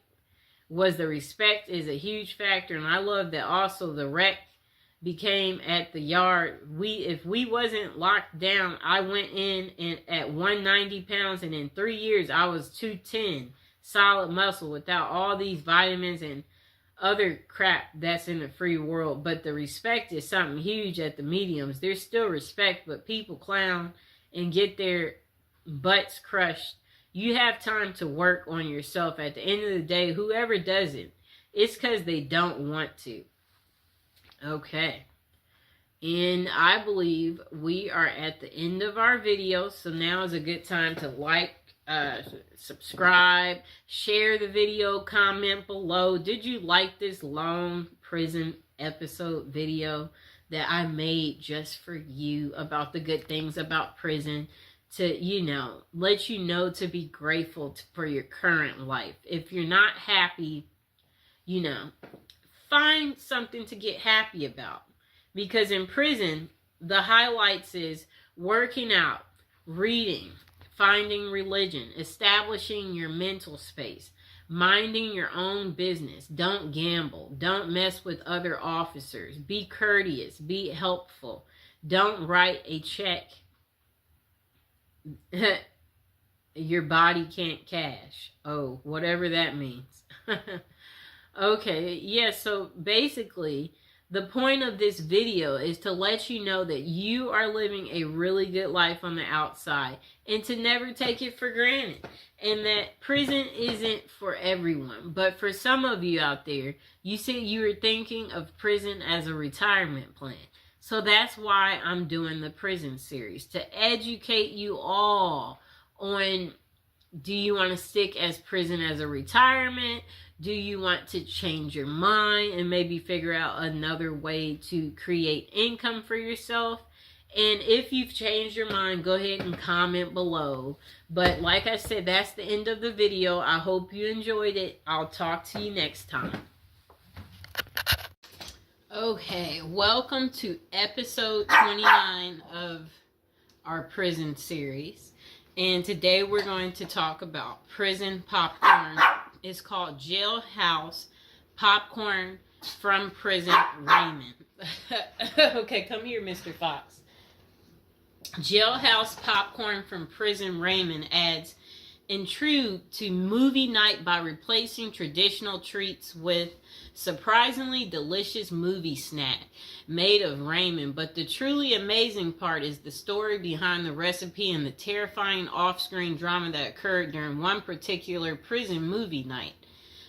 was the respect is a huge factor, and I love that also the rec became at the yard. If we wasn't locked down, I went in and at 190 pounds, and in 3 years I was 210, solid muscle without all these vitamins and other crap that's in the free world. But the respect is something huge at the mediums. There's still respect, but people clown and get their butts crushed. You have time to work on yourself. At the end of the day, whoever does it, it's because they don't want to. Okay, and I believe we are at the end of our video, so now is a good time to like, subscribe, share the video, comment below. Did you like this long prison episode video that I made just for you about the good things about prison, to, let you know to be grateful for your current life. If you're not happy, find something to get happy about. Because in prison, the highlights is working out, reading, finding religion, establishing your mental space, minding your own business. Don't gamble. Don't mess with other officers. Be courteous. Be helpful. Don't write a check your body can't cash. Oh, whatever that means. Okay, yeah, so basically, the point of this video is to let you know that you are living a really good life on the outside and to never take it for granted. And that prison isn't for everyone. But for some of you out there, you said you were thinking of prison as a retirement plan. So that's why I'm doing the prison series, to educate you all on, do you want to stick as prison as a retirement? Do you want to change your mind and maybe figure out another way to create income for yourself? And if you've changed your mind, go ahead and comment below. But like I said, that's the end of the video. I hope you enjoyed it. I'll talk to you next time. Okay, welcome to episode 29 of our prison series. And today we're going to talk about prison popcorn. It's called Jailhouse Popcorn from Prison Raymond. Okay, come here, Mr. Fox. Jailhouse Popcorn from Prison Raymond adds intrigue to movie night by replacing traditional treats with surprisingly delicious movie snack made of Raymond. But the truly amazing part is the story behind the recipe and the terrifying off-screen drama that occurred during one particular prison movie night.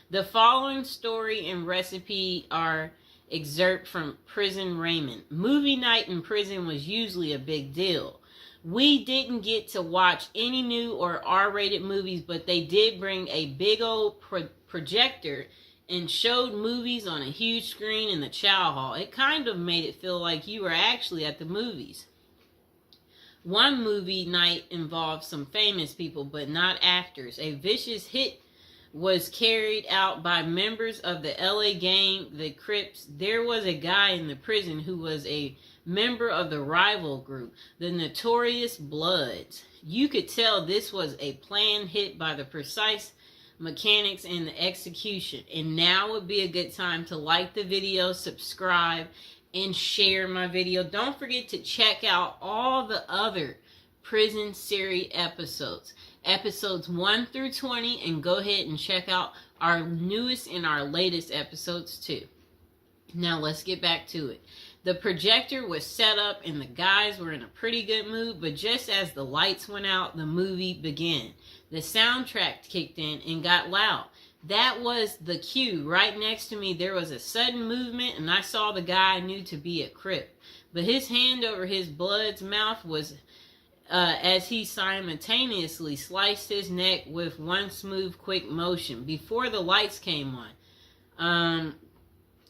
The following story and recipe are excerpt from Prison Raymond. Movie night in prison was usually a big deal. We didn't get to watch any new or R-rated movies, but they did bring a big old projector and showed movies on a huge screen in the chow hall. It kind of made it feel like you were actually at the movies. One movie night involved some famous people, but not actors. A vicious hit was carried out by members of the LA gang, the Crips. There was a guy in the prison who was a member of the rival group, the Notorious Bloods. You could tell this was a planned hit by the precise mechanics and the execution. And now would be a good time to like the video, subscribe, and share my video. Don't forget to check out all the other prison series episodes. Episodes 1 through 20, and go ahead and check out our newest and our latest episodes too. Now let's get back to it. The projector was set up and the guys were in a pretty good mood, but just as the lights went out, the movie began. The soundtrack kicked in and got loud. That was the cue. Right next to me, there was a sudden movement, and I saw the guy I knew to be a Crip. But his hand over his blood's mouth was as he simultaneously sliced his neck with one smooth, quick motion. Before the lights came on,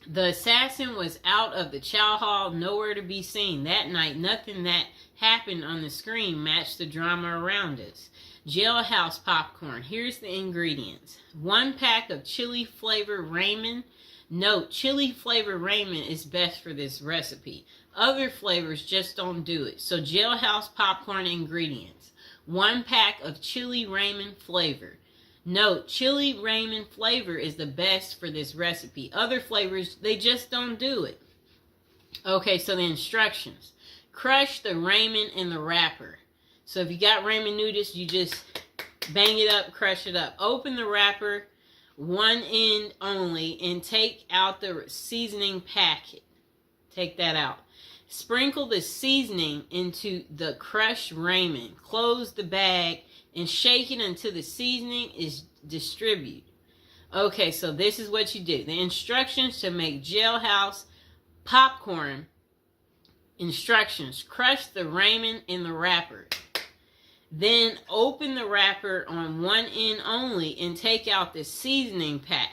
the assassin was out of the chow hall, nowhere to be seen. That night, nothing that happened on the screen matched the drama around us. Jailhouse popcorn. Here's the ingredients. 1 pack of chili flavor ramen. Note, chili flavor ramen is best for this recipe. Other flavors just don't do it. So Jailhouse popcorn ingredients. 1 pack of chili ramen flavor. Note, chili ramen flavor is the best for this recipe. Other flavors, they just don't do it. Okay, so the instructions. Crush the ramen in the wrapper. So if you got ramen noodles, you just bang it up, crush it up. Open the wrapper, one end only, and take out the seasoning packet. Take that out. Sprinkle the seasoning into the crushed ramen. Close the bag and shake it until the seasoning is distributed. Okay, so this is what you do. The instructions to make Jailhouse popcorn. Instructions. Crush the ramen in the wrapper. Then open the wrapper on one end only and take out the seasoning pack.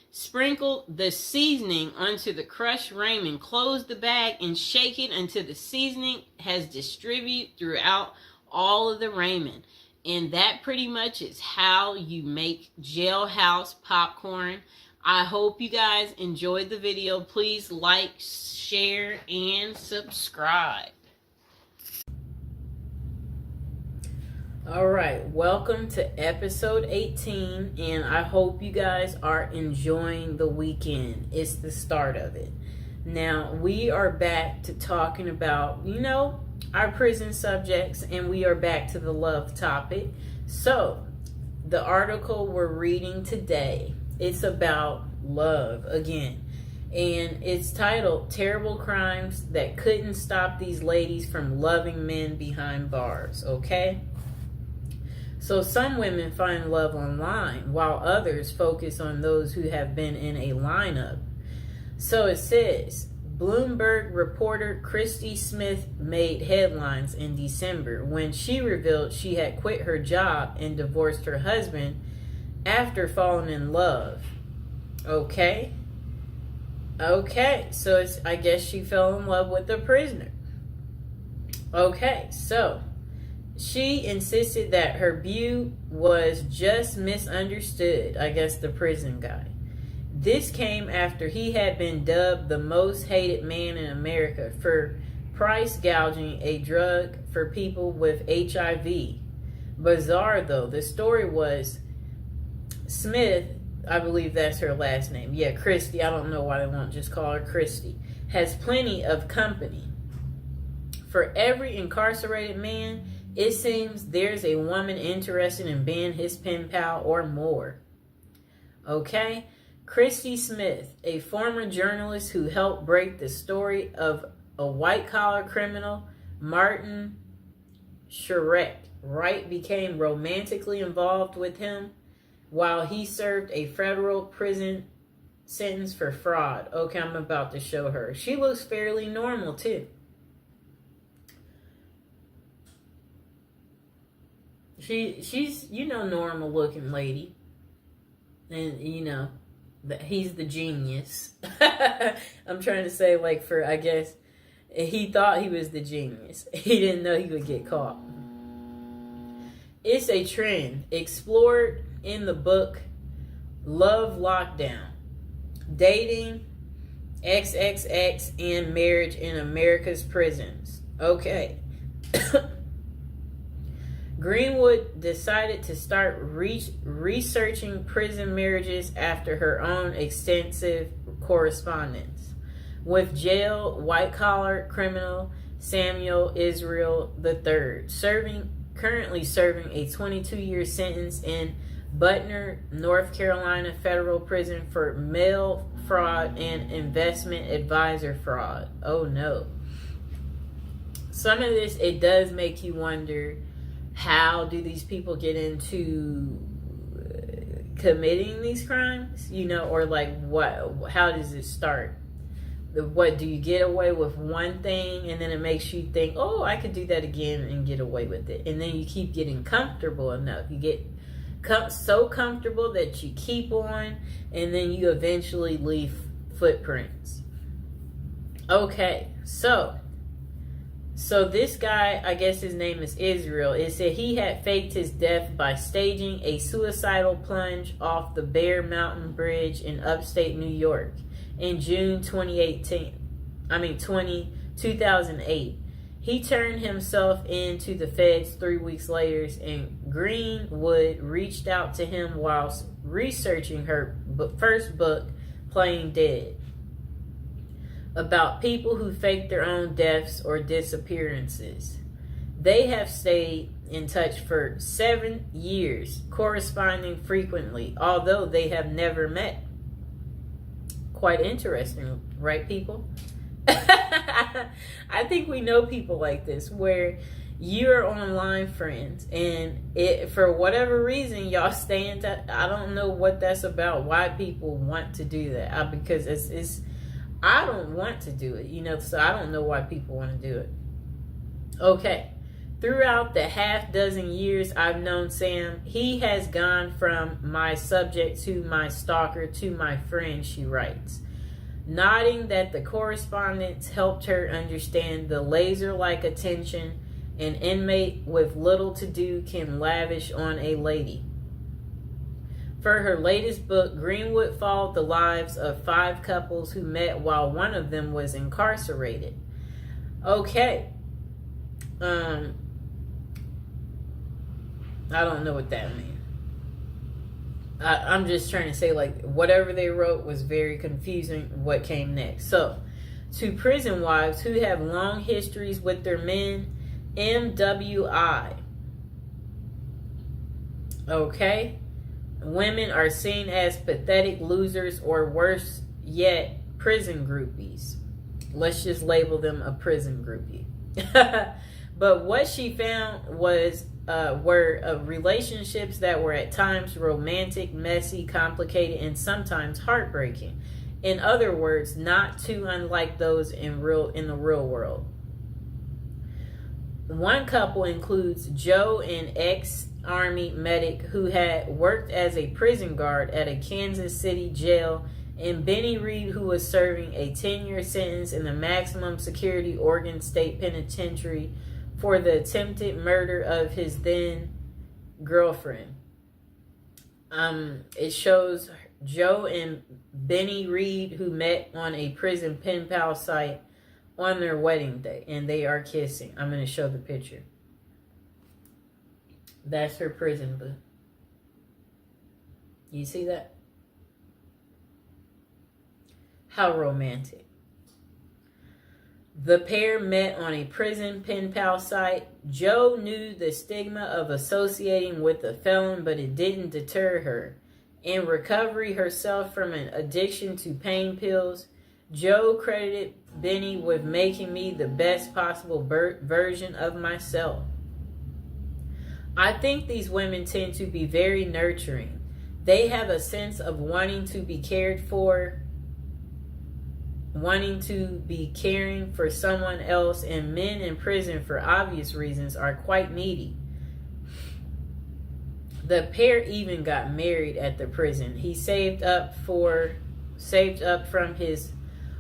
Sprinkle the seasoning onto the crushed ramen. Close the bag and shake it until the seasoning has distributed throughout all of the ramen. And that pretty much is how you make Jailhouse popcorn. I hope you guys enjoyed the video. Please like, share, and subscribe. Alright, welcome to episode 18, and I hope you guys are enjoying the weekend. It's the start of it. Now, we are back to talking about, our prison subjects, and we are back to the love topic. So, the article we're reading today, it's about love again. And it's titled, Terrible Crimes That Couldn't Stop These Ladies from Loving Men Behind Bars, okay? So some women find love online, while others focus on those who have been in a lineup. So it says, Bloomberg reporter Christy Smith made headlines in December when she revealed she had quit her job and divorced her husband after falling in love. Okay, so I guess she fell in love with a prisoner. Okay, so she insisted that her view was just misunderstood, I guess the prison guy. This came after he had been dubbed the most hated man in America for price gouging a drug for people with HIV. Bizarre though, the story was Smith, I believe that's her last name. Yeah, Christy, I don't know why they won't just call her Christy, has plenty of company. For every incarcerated man, it seems there's a woman interested in being his pen pal or more. Okay? Christy Smith, a former journalist who helped break the story of a white-collar criminal, Martin Shkreli, Wright became romantically involved with him while he served a federal prison sentence for fraud. Okay, I'm about to show her. She looks fairly normal, too. She's, normal looking lady. And, he's the genius. I'm trying to say, I guess, he thought he was the genius. He didn't know he would get caught. It's a trend explored in the book Love Lockdown. Dating, XXX, and marriage in America's prisons. Okay. Greenwood decided to start researching prison marriages after her own extensive correspondence with jail white-collar criminal Samuel Israel III, currently serving a 22-year sentence in Butner, North Carolina federal prison for fraud and investment advisor fraud. Oh no. Some of this, it does make you wonder, how do these people get into committing these crimes? You know, or like how does it start? What do you get away with one thing and then it makes you think, oh, I could do that again and get away with it, and then you keep getting comfortable enough, you get so comfortable that you keep on, and then you eventually leave footprints. Okay, so this guy, I guess his name is Israel, it said he had faked his death by staging a suicidal plunge off the Bear Mountain Bridge in upstate New York in June 2008. He turned himself in to the feds 3 weeks later, and Greenwood reached out to him whilst researching her first book, Playing Dead, about people who fake their own deaths or disappearances. They have stayed in touch for 7 years, corresponding frequently, although they have never met. Quite interesting, right, people? I think we know people like this, where you're online friends, and for whatever reason y'all stay in touch. I don't know what that's about, why people want to do that. Because it's I don't want to do it, you know, so I don't know why people want to do it. Okay. Throughout the half dozen years I've known Sam, he has gone from my subject to my stalker to my friend, she writes, nodding that the correspondence helped her understand the laser-like attention an inmate with little to do can lavish on a lady. For her latest book, Greenwood followed the lives of 5 couples who met while one of them was incarcerated. Okay. I don't know what that means. I'm just trying to say, like, whatever they wrote was very confusing what came next. So, to prison wives who have long histories with their men, MWI. Okay? Women are seen as pathetic losers, or worse yet, prison groupies. Let's just label them a prison groupie. But what she found were relationships that were at times romantic, messy, complicated, and sometimes heartbreaking. In other words, not too unlike those in the real world. One couple includes Joe, an ex-Army medic who had worked as a prison guard at a Kansas City jail, and Benny Reed, who was serving a 10-year sentence in the maximum security Oregon State Penitentiary for the attempted murder of his then girlfriend. It shows Joe and Benny Reed, who met on a prison pen pal site on their wedding day, and they are kissing. I'm going to show the picture. That's her prison book. You see that? How romantic. The pair met on a prison pen pal site. Joe knew the stigma of associating with a felon, but it didn't deter her. In recovery herself from an addiction to pain pills, Joe credited Benny with making me the best possible version of myself. I think these women tend to be very nurturing. They have a sense of wanting to be cared for, wanting to be caring for someone else, and men in prison, for obvious reasons, are quite needy. The pair even got married at the prison. He saved up from his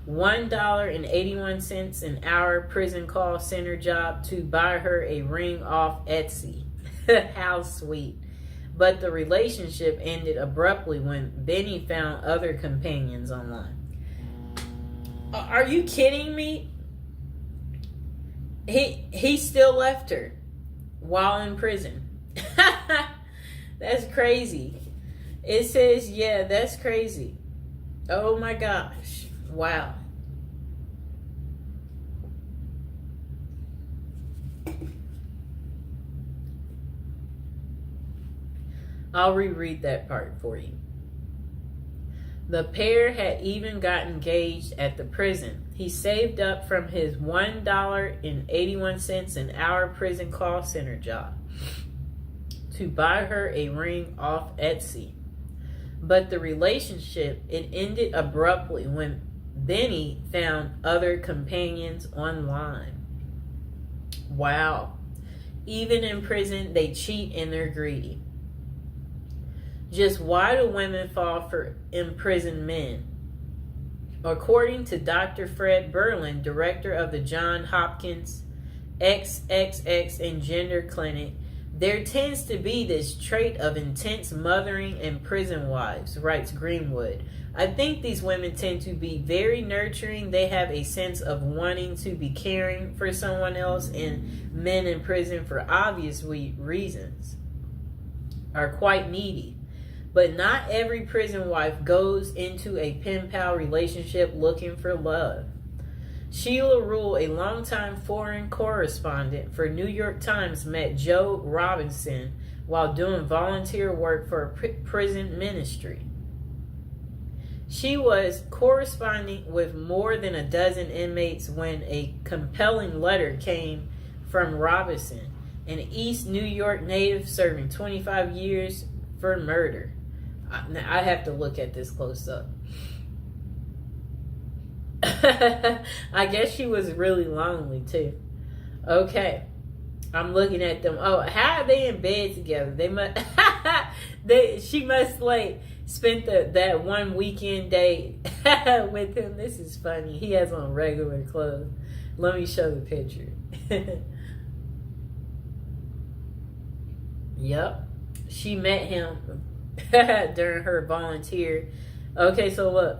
$1.81 an hour prison call center job to buy her a ring off Etsy. How sweet. But the relationship ended abruptly when Benny found other companions online. Are you kidding me? He still left her while in prison. That's crazy. It says, yeah, that's crazy. Oh my gosh. Wow. I'll reread that part for you. The pair had even got engaged at the prison. He saved up from his $1.81 an hour prison call center job to buy her a ring off Etsy. But the relationship, it ended abruptly when Benny found other companions online. Wow. Even in prison, they cheat and they're greedy. Just why do women fall for imprisoned men? According to Dr. Fred Berlin, director of the Johns Hopkins XXX and Gender Clinic, there tends to be this trait of intense mothering in prison wives, writes Greenwood. I think these women tend to be very nurturing. They have a sense of wanting to be caring for someone else, and men in prison, for obvious reasons, are quite needy. But not every prison wife goes into a pen pal relationship looking for love. Sheila Rule, a longtime foreign correspondent for New York Times, met Joe Robinson while doing volunteer work for a prison ministry. She was corresponding with more than a dozen inmates when a compelling letter came from Robinson, an East New York native serving 25 years for murder. Now, I have to look at this close up. I guess she was really lonely too. Okay. I'm looking at them. Oh, how are they in bed together? They must she must like spent that one weekend day with him. This is funny. He has on regular clothes. Let me show the picture. Yep. She met him during her volunteer. Okay, so look.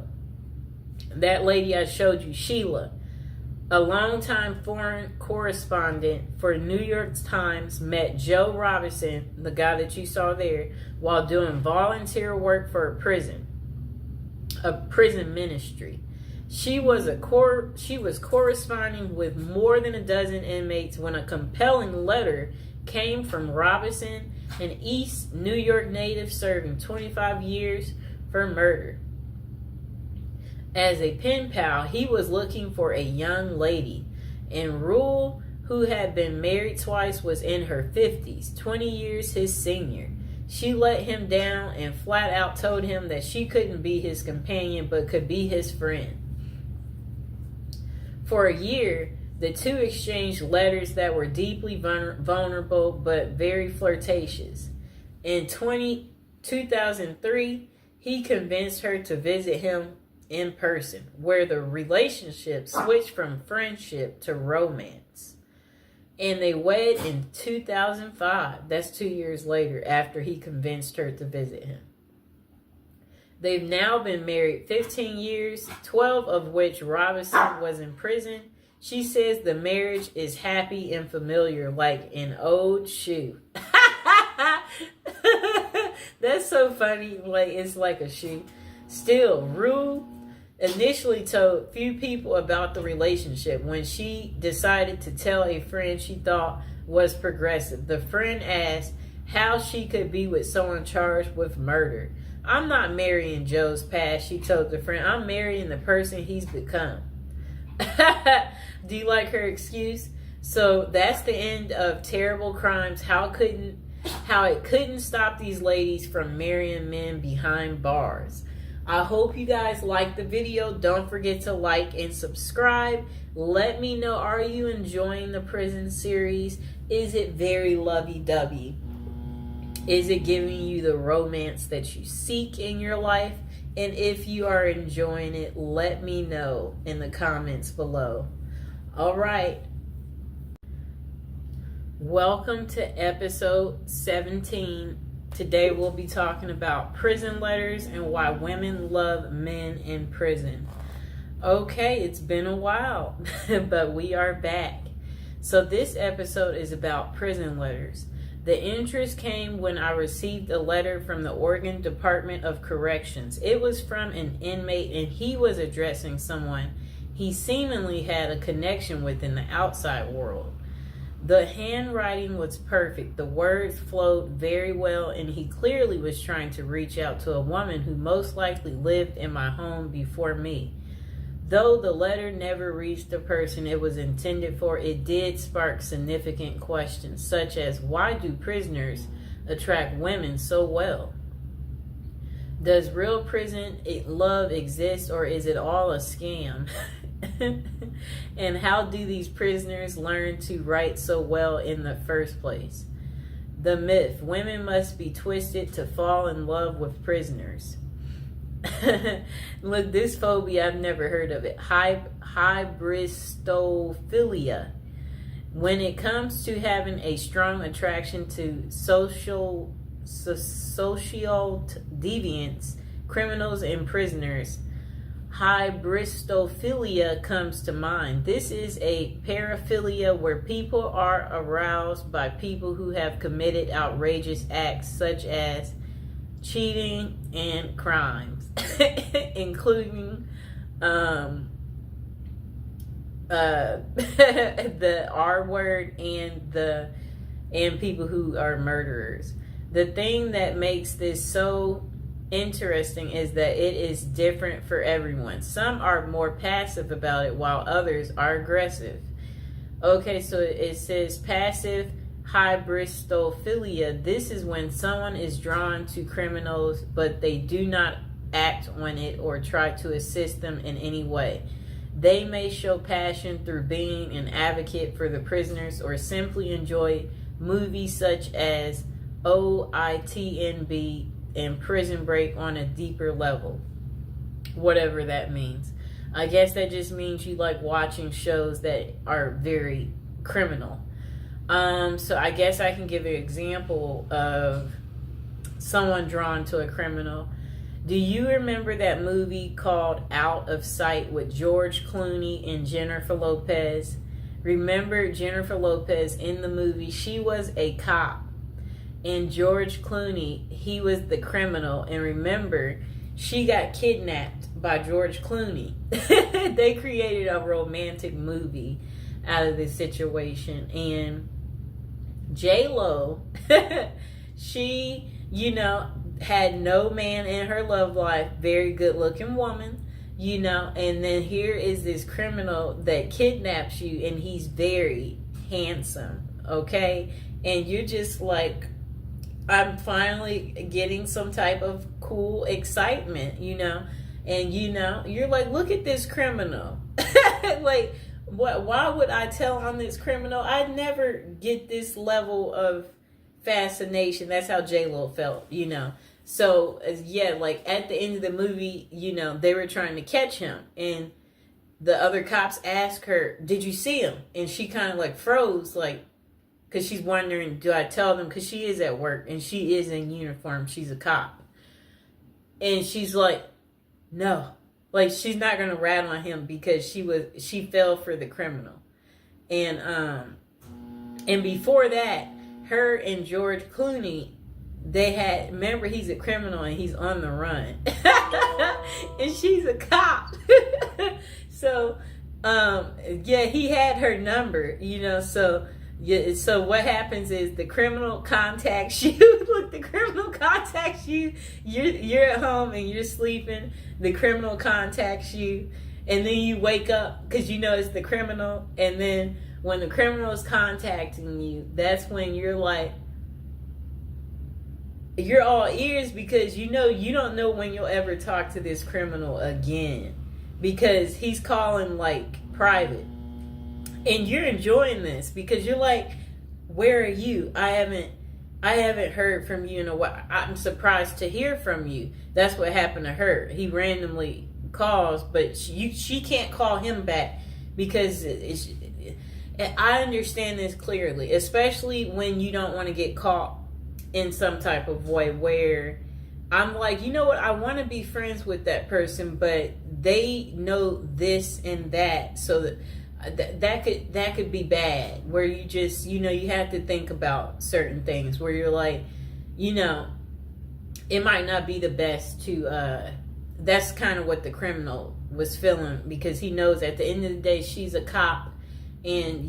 That lady I showed you, Sheila, a longtime foreign correspondent for New York Times, met Joe Robinson, the guy that you saw there, while doing volunteer work for a prison ministry. She was corresponding with more than a dozen inmates when a compelling letter came from Robinson, an East New York native serving 25 years for murder. As a pen pal, he was looking for a young lady, and Rule, who had been married twice, was in her 50s, 20 years his senior. She let him down and flat out told him that she couldn't be his companion but could be his friend. For a year, the two exchanged letters that were deeply vulnerable but very flirtatious. In 2003, he convinced her to visit him in person, where the relationship switched from friendship to romance. And they wed in 2005. That's 2 years later, after he convinced her to visit him. They've now been married 15 years, 12 of which Robinson was in prison. She says the marriage is happy and familiar, like an old shoe. That's so funny. Like, it's like a shoe. Still, Rue initially told few people about the relationship. When she decided to tell a friend she thought was progressive, the friend asked how she could be with someone charged with murder. I'm not marrying Joe's past, she told the friend. I'm marrying the person he's become. Do you like her excuse? So that's the end of terrible crimes. How it couldn't stop these ladies from marrying men behind bars. I hope you guys liked the video. Don't forget to like and subscribe. Let me know, are you enjoying the prison series? Is it very lovey-dovey? Is it giving you the romance that you seek in your life? And if you are enjoying it, let me know in the comments below. All right. Welcome to episode 17. Today we'll be talking about prison letters and why women love men in prison. Okay, it's been a while, but we are back. So this episode is about prison letters. The interest came when I received a letter from the Oregon Department of Corrections. It was from an inmate, and he was addressing someone he seemingly had a connection with in the outside world. The handwriting was perfect. The words flowed very well, and he clearly was trying to reach out to a woman who most likely lived in my home before me. Though the letter never reached the person it was intended for, it did spark significant questions, such as why do prisoners attract women so well? Does real prison love exist, or is it all a scam? And how do these prisoners learn to write so well in the first place? The myth: women must be twisted to fall in love with prisoners. Look, this phobia, I've never heard of it. Hybristophilia. When it comes to having a strong attraction to social deviants, criminals, and prisoners, hybristophilia comes to mind. This is a paraphilia where people are aroused by people who have committed outrageous acts such as cheating and crimes, including the R word and people who are murderers. The thing that makes this so interesting is that it is different for everyone. Some are more passive about it while others are aggressive. Okay, so it says passive hybristophilia. This is when someone is drawn to criminals, but they do not act on it or try to assist them in any way. They may show passion through being an advocate for the prisoners or simply enjoy movies such as OITNB and Prison Break on a deeper level. Whatever that means. I guess that just means you like watching shows that are very criminal. So I guess I can give an example of someone drawn to a criminal. Do you remember that movie called Out of Sight with George Clooney and Jennifer Lopez? Remember Jennifer Lopez in the movie? She was a cop. And George Clooney, he was the criminal. And remember, she got kidnapped by George Clooney. They created a romantic movie out of this situation. And J-Lo, she, had no man in her love life. Very good looking woman, and then here is this criminal that kidnaps you, and he's very handsome, okay? And you're just like, I'm finally getting some type of cool excitement, and you're like, look at this criminal. Like, why would I tell on this criminal? I never get this level of fascination. That's how J-Lo felt, So, yeah, like at the end of the movie, they were trying to catch him. And the other cops asked her, did you see him? And she kind of like froze, like, because she's wondering, do I tell them? Because she is at work and she is in uniform. She's a cop. And she's like, no. Like, she's not going to rat on him because she fell for the criminal. And before that, her and George Clooney, remember, he's a criminal and he's on the run. And she's a cop. So, he had her number, so... Yeah, so what happens is the criminal contacts you. Look, the criminal contacts you. You're at home and you're sleeping. The criminal contacts you, and then you wake up because it's the criminal. And then when the criminal is contacting you, that's when you're like, you're all ears because you don't know when you'll ever talk to this criminal again because he's calling like private. And you're enjoying this because you're like, where are you? I haven't heard from you in a while. I'm surprised to hear from you. That's what happened to her. He randomly calls, but she can't call him back because I understand this clearly, especially when you don't want to get caught in some type of way where I'm like, you know what? I want to be friends with that person, but they know this and that, so that could be bad, where you just you have to think about certain things where you're like, it might not be the best to that's kind of what the criminal was feeling because he knows at the end of the day she's a cop and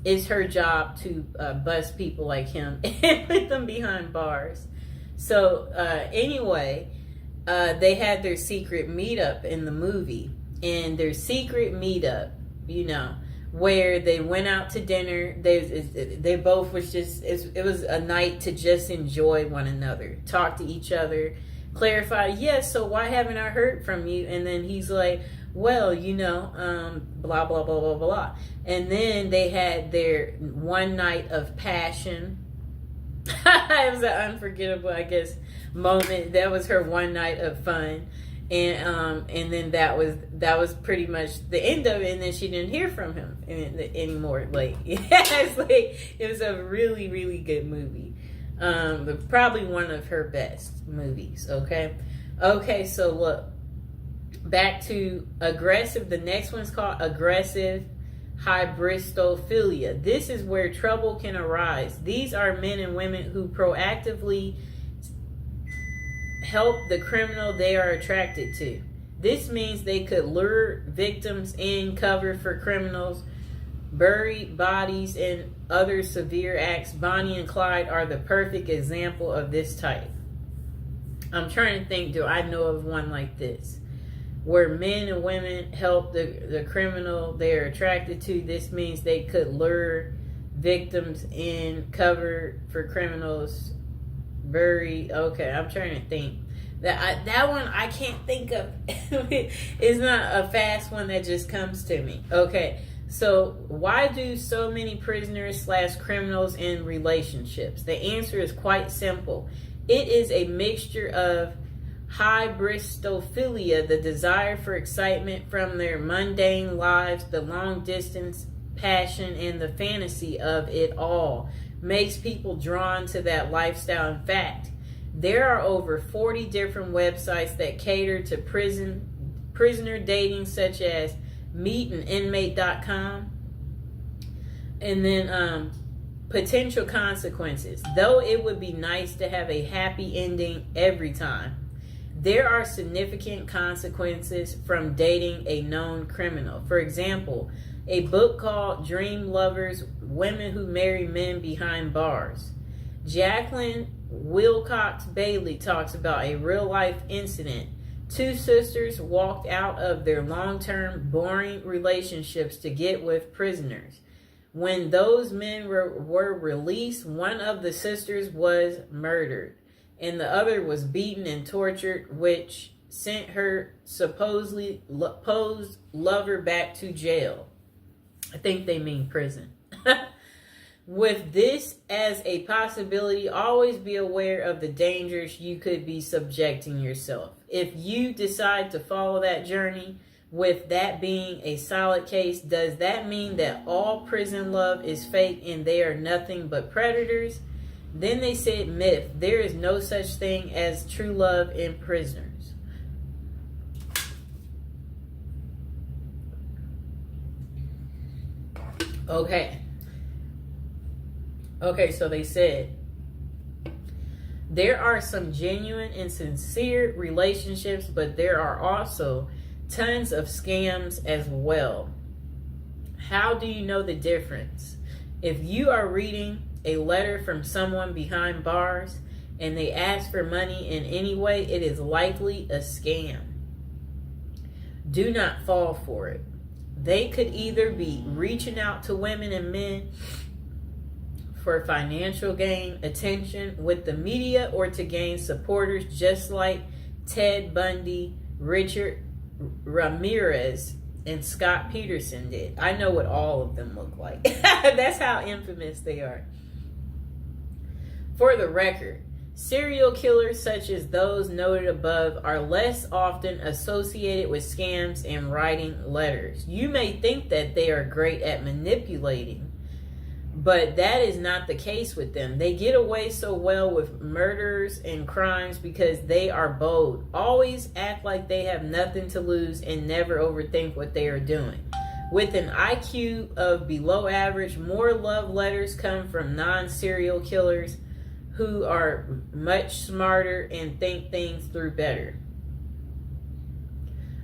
it's her job to bust people like him and put them behind bars. So anyway, they had their secret meetup in the movie, and their secret meetup, you know, where they went out to dinner. They both was just, it was a night to just enjoy one another, talk to each other, clarify, yes, so why haven't I heard from you? And then he's like, well, you know, blah, blah, blah, blah, blah. And then they had their one night of passion. It was an unforgettable, I guess, moment. That was her one night of fun. And then that was pretty much the end of it. And then she didn't hear from him anymore. Like, it's like, it was a really, really good movie. But probably one of her best movies. Okay, so look, back to aggressive. The next one's called aggressive hybristophilia. This is where trouble can arise. These are men and women who proactively help the criminal they are attracted to. This means they could lure victims in, cover for criminals, bury bodies, and other severe acts. Bonnie and Clyde are the perfect example of this type. I'm trying to think, do I know of one like this? Where men and women help the criminal they're attracted to. This means they could lure victims in, cover for criminals, bury. Okay, I'm trying to think. That one I can't think of. It's not a fast one that just comes to me. Okay, so why do so many prisoners / criminals in relationships? The answer is quite simple. It is a mixture of hybristophilia, the desire for excitement from their mundane lives, the long distance passion, and the fantasy of it all makes people drawn to that lifestyle. In fact, there are over 40 different websites that cater to prisoner dating, such as meetaninmate.com. And then potential consequences. Though it would be nice to have a happy ending every time, there are significant consequences from dating a known criminal. For example, a book called Dream Lovers: Women Who Marry Men Behind Bars. Jacqueline Wilcox Bailey talks about a real-life incident. Two sisters walked out of their long-term, boring relationships to get with prisoners. When those men were released, one of the sisters was murdered, and the other was beaten and tortured, which sent her supposedly posed lover back to jail. I think they mean prison. With this as a possibility, always be aware of the dangers you could be subjecting yourself. If you decide to follow that journey, with that being a solid case, does that mean that all prison love is fake and they are nothing but predators? Then they said myth. There is no such thing as true love in prisoners. Okay, so they said there are some genuine and sincere relationships, but there are also tons of scams as well. How do you know the difference? If you are reading a letter from someone behind bars and they ask for money in any way, it is likely a scam. Do not fall for it. They could either be reaching out to women and men for financial gain, attention with the media, or to gain supporters, just like Ted Bundy, Richard Ramirez, and Scott Peterson did. I know what all of them look like. That's how infamous they are. For the record, serial killers such as those noted above are less often associated with scams and writing letters. You may think that they are great at manipulating, but that is not the case with them. They get away so well with murders and crimes because they are bold, always act like they have nothing to lose, and never overthink what they are doing. With an IQ of below average, more love letters come from non-serial killers who are much smarter and think things through better.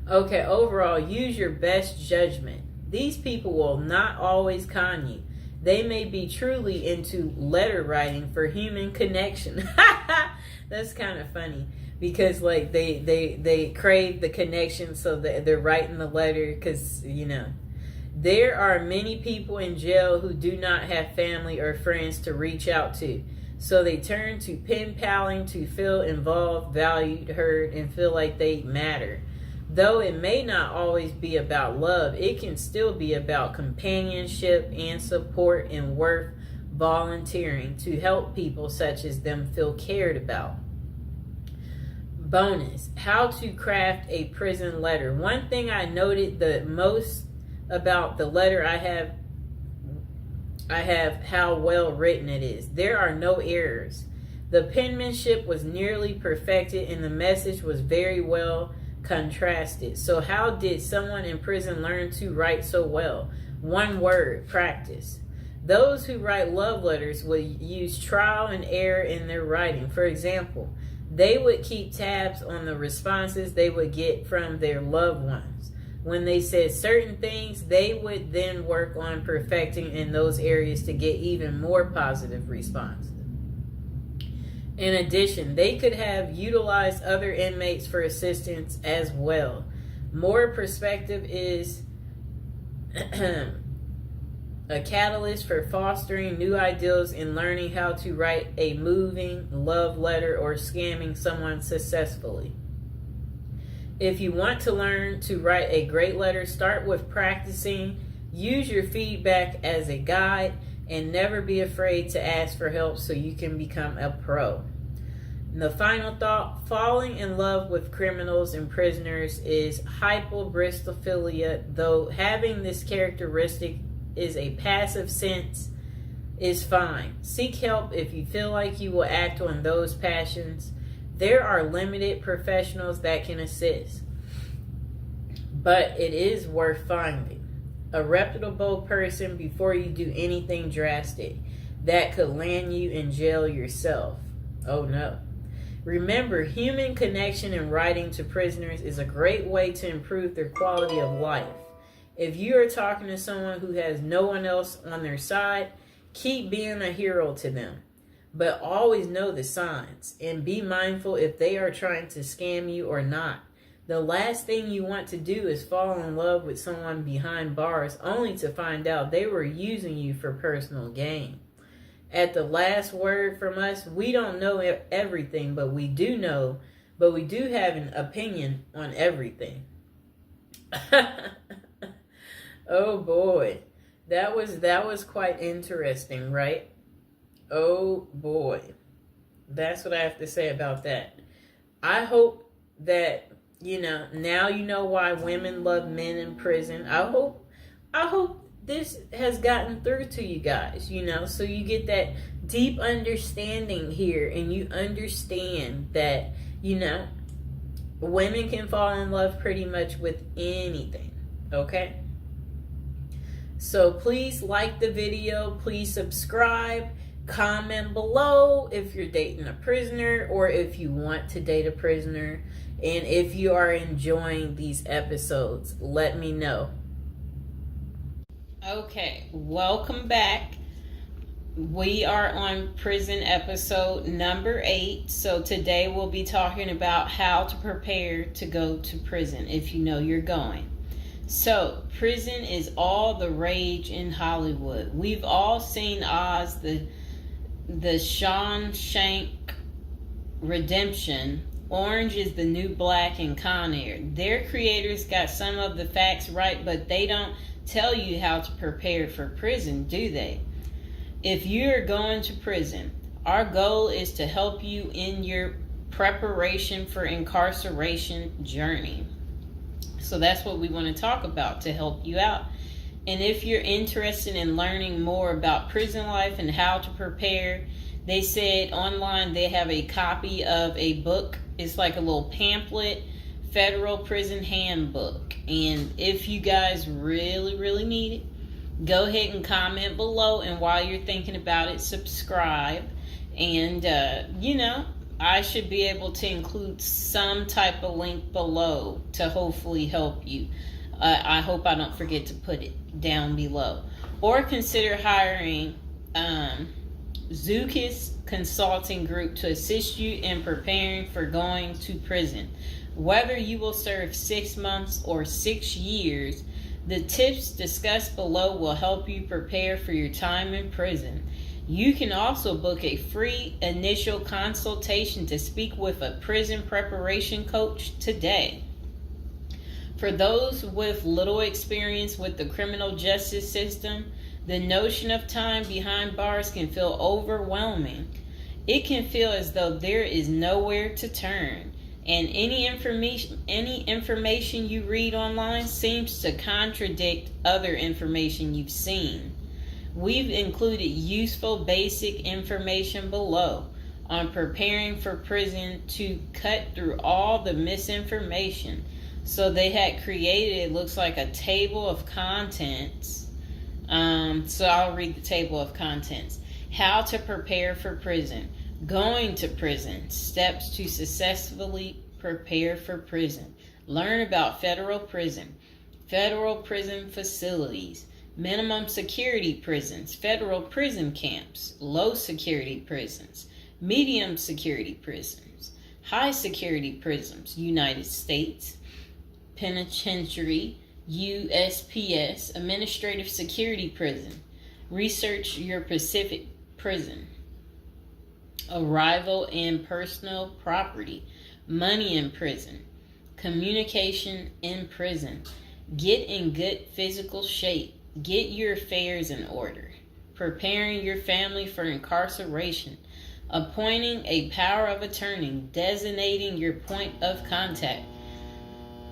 Okay, overall, use your best judgment. These people will not always con you. They may be truly into letter writing for human connection. That's kind of funny because like they crave the connection, so that they're writing the letter because, you know, there are many people in jail who do not have family or friends to reach out to. So they turn to pen paling to feel involved, valued, heard, and feel like they matter. Though it may not always be about love, it can still be about companionship and support and worth volunteering to help people such as them feel cared about. Bonus, how to craft a prison letter. One thing I noted the most about the letter I have how well written it is. There are no errors. The penmanship was nearly perfected and the message was very well contrasted. So how did someone in prison learn to write so well? One word: practice. Those who write love letters would use trial and error in their writing. For example, they would keep tabs on the responses they would get from their loved ones. When they said certain things, they would then work on perfecting in those areas to get even more positive responses. In addition, they could have utilized other inmates for assistance as well. More perspective is a catalyst for fostering new ideals in learning how to write a moving love letter or scamming someone successfully. If you want to learn to write a great letter, start with practicing. Use your feedback as a guide and never be afraid to ask for help so you can become a pro. And the final thought, falling in love with criminals and prisoners is hypobristophilia, though having this characteristic is a passive sense is fine. Seek help if you feel like you will act on those passions. There are limited professionals that can assist, but it is worth finding a reputable person before you do anything drastic that could land you in jail yourself. Oh no. Remember, human connection and writing to prisoners is a great way to improve their quality of life. If you are talking to someone who has no one else on their side, keep being a hero to them. But always know the signs and be mindful if they are trying to scam you or not. The last thing you want to do is fall in love with someone behind bars only to find out they were using you for personal gain. At the last word from us, we don't know everything, but we do have an opinion on everything. Oh boy. That was quite interesting, right? Oh boy. That's what I have to say about that. I hope that, now you know why women love men in prison. I hope this has gotten through to you guys, so you get that deep understanding here and you understand that, women can fall in love pretty much with anything, okay? So please like the video, please subscribe, comment below if you're dating a prisoner or if you want to date a prisoner. And if you are enjoying these episodes, let me know. Okay, welcome back. We are on prison episode number 8. So today we'll be talking about how to prepare to go to prison if you know you're going. So, prison is all the rage in Hollywood. We've all seen Oz, the Shawshank Redemption. Orange is the New Black, and Con Air. Their creators got some of the facts right, but they don't tell you how to prepare for prison, do they? If you're going to prison, our goal is to help you in your preparation for incarceration journey. So that's what we want to talk about to help you out. And if you're interested in learning more about prison life and how to prepare, they said online they have a copy of a book. It's like a little pamphlet, Federal Prison Handbook. And if you guys really, really need it, go ahead and comment below. And while you're thinking about it, subscribe. And, I should be able to include some type of link below to hopefully help you. I hope I don't forget to put it down below. Or consider hiring Zukis Consulting Group to assist you in preparing for going to prison. Whether you will serve 6 months or 6 years, the tips discussed below will help you prepare for your time in prison. You can also book a free initial consultation to speak with a prison preparation coach today. For those with little experience with the criminal justice system, the notion of time behind bars can feel overwhelming. It can feel as though there is nowhere to turn, and any information you read online seems to contradict other information you've seen. We've included useful basic information below on preparing for prison to cut through all the misinformation. So they had created, it looks like a table of contents. So I'll read the table of contents. How to prepare for prison. Going to prison. Steps to successfully prepare for prison. Learn about federal prison. Federal prison facilities. Minimum security prisons. Federal prison camps. Low security prisons. Medium security prisons. High security prisons. United States Penitentiary. USPS, Administrative Security Prison. Research your Pacific Prison. Arrival and personal property. Money in prison. Communication in prison. Get in good physical shape. Get your affairs in order. Preparing your family for incarceration. Appointing a power of attorney. Designating your point of contact.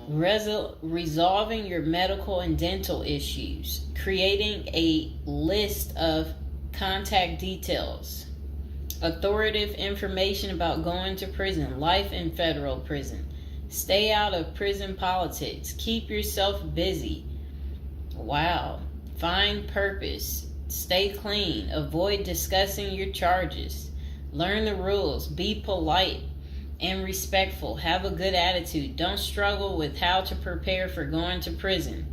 Resolving your medical and dental issues, creating a list of contact details, authoritative information about going to prison, life in federal prison, stay out of prison politics, keep yourself busy, find purpose, stay clean, avoid discussing your charges, learn the rules, be polite and respectful. Have a good attitude. Don't struggle with how to prepare for going to prison.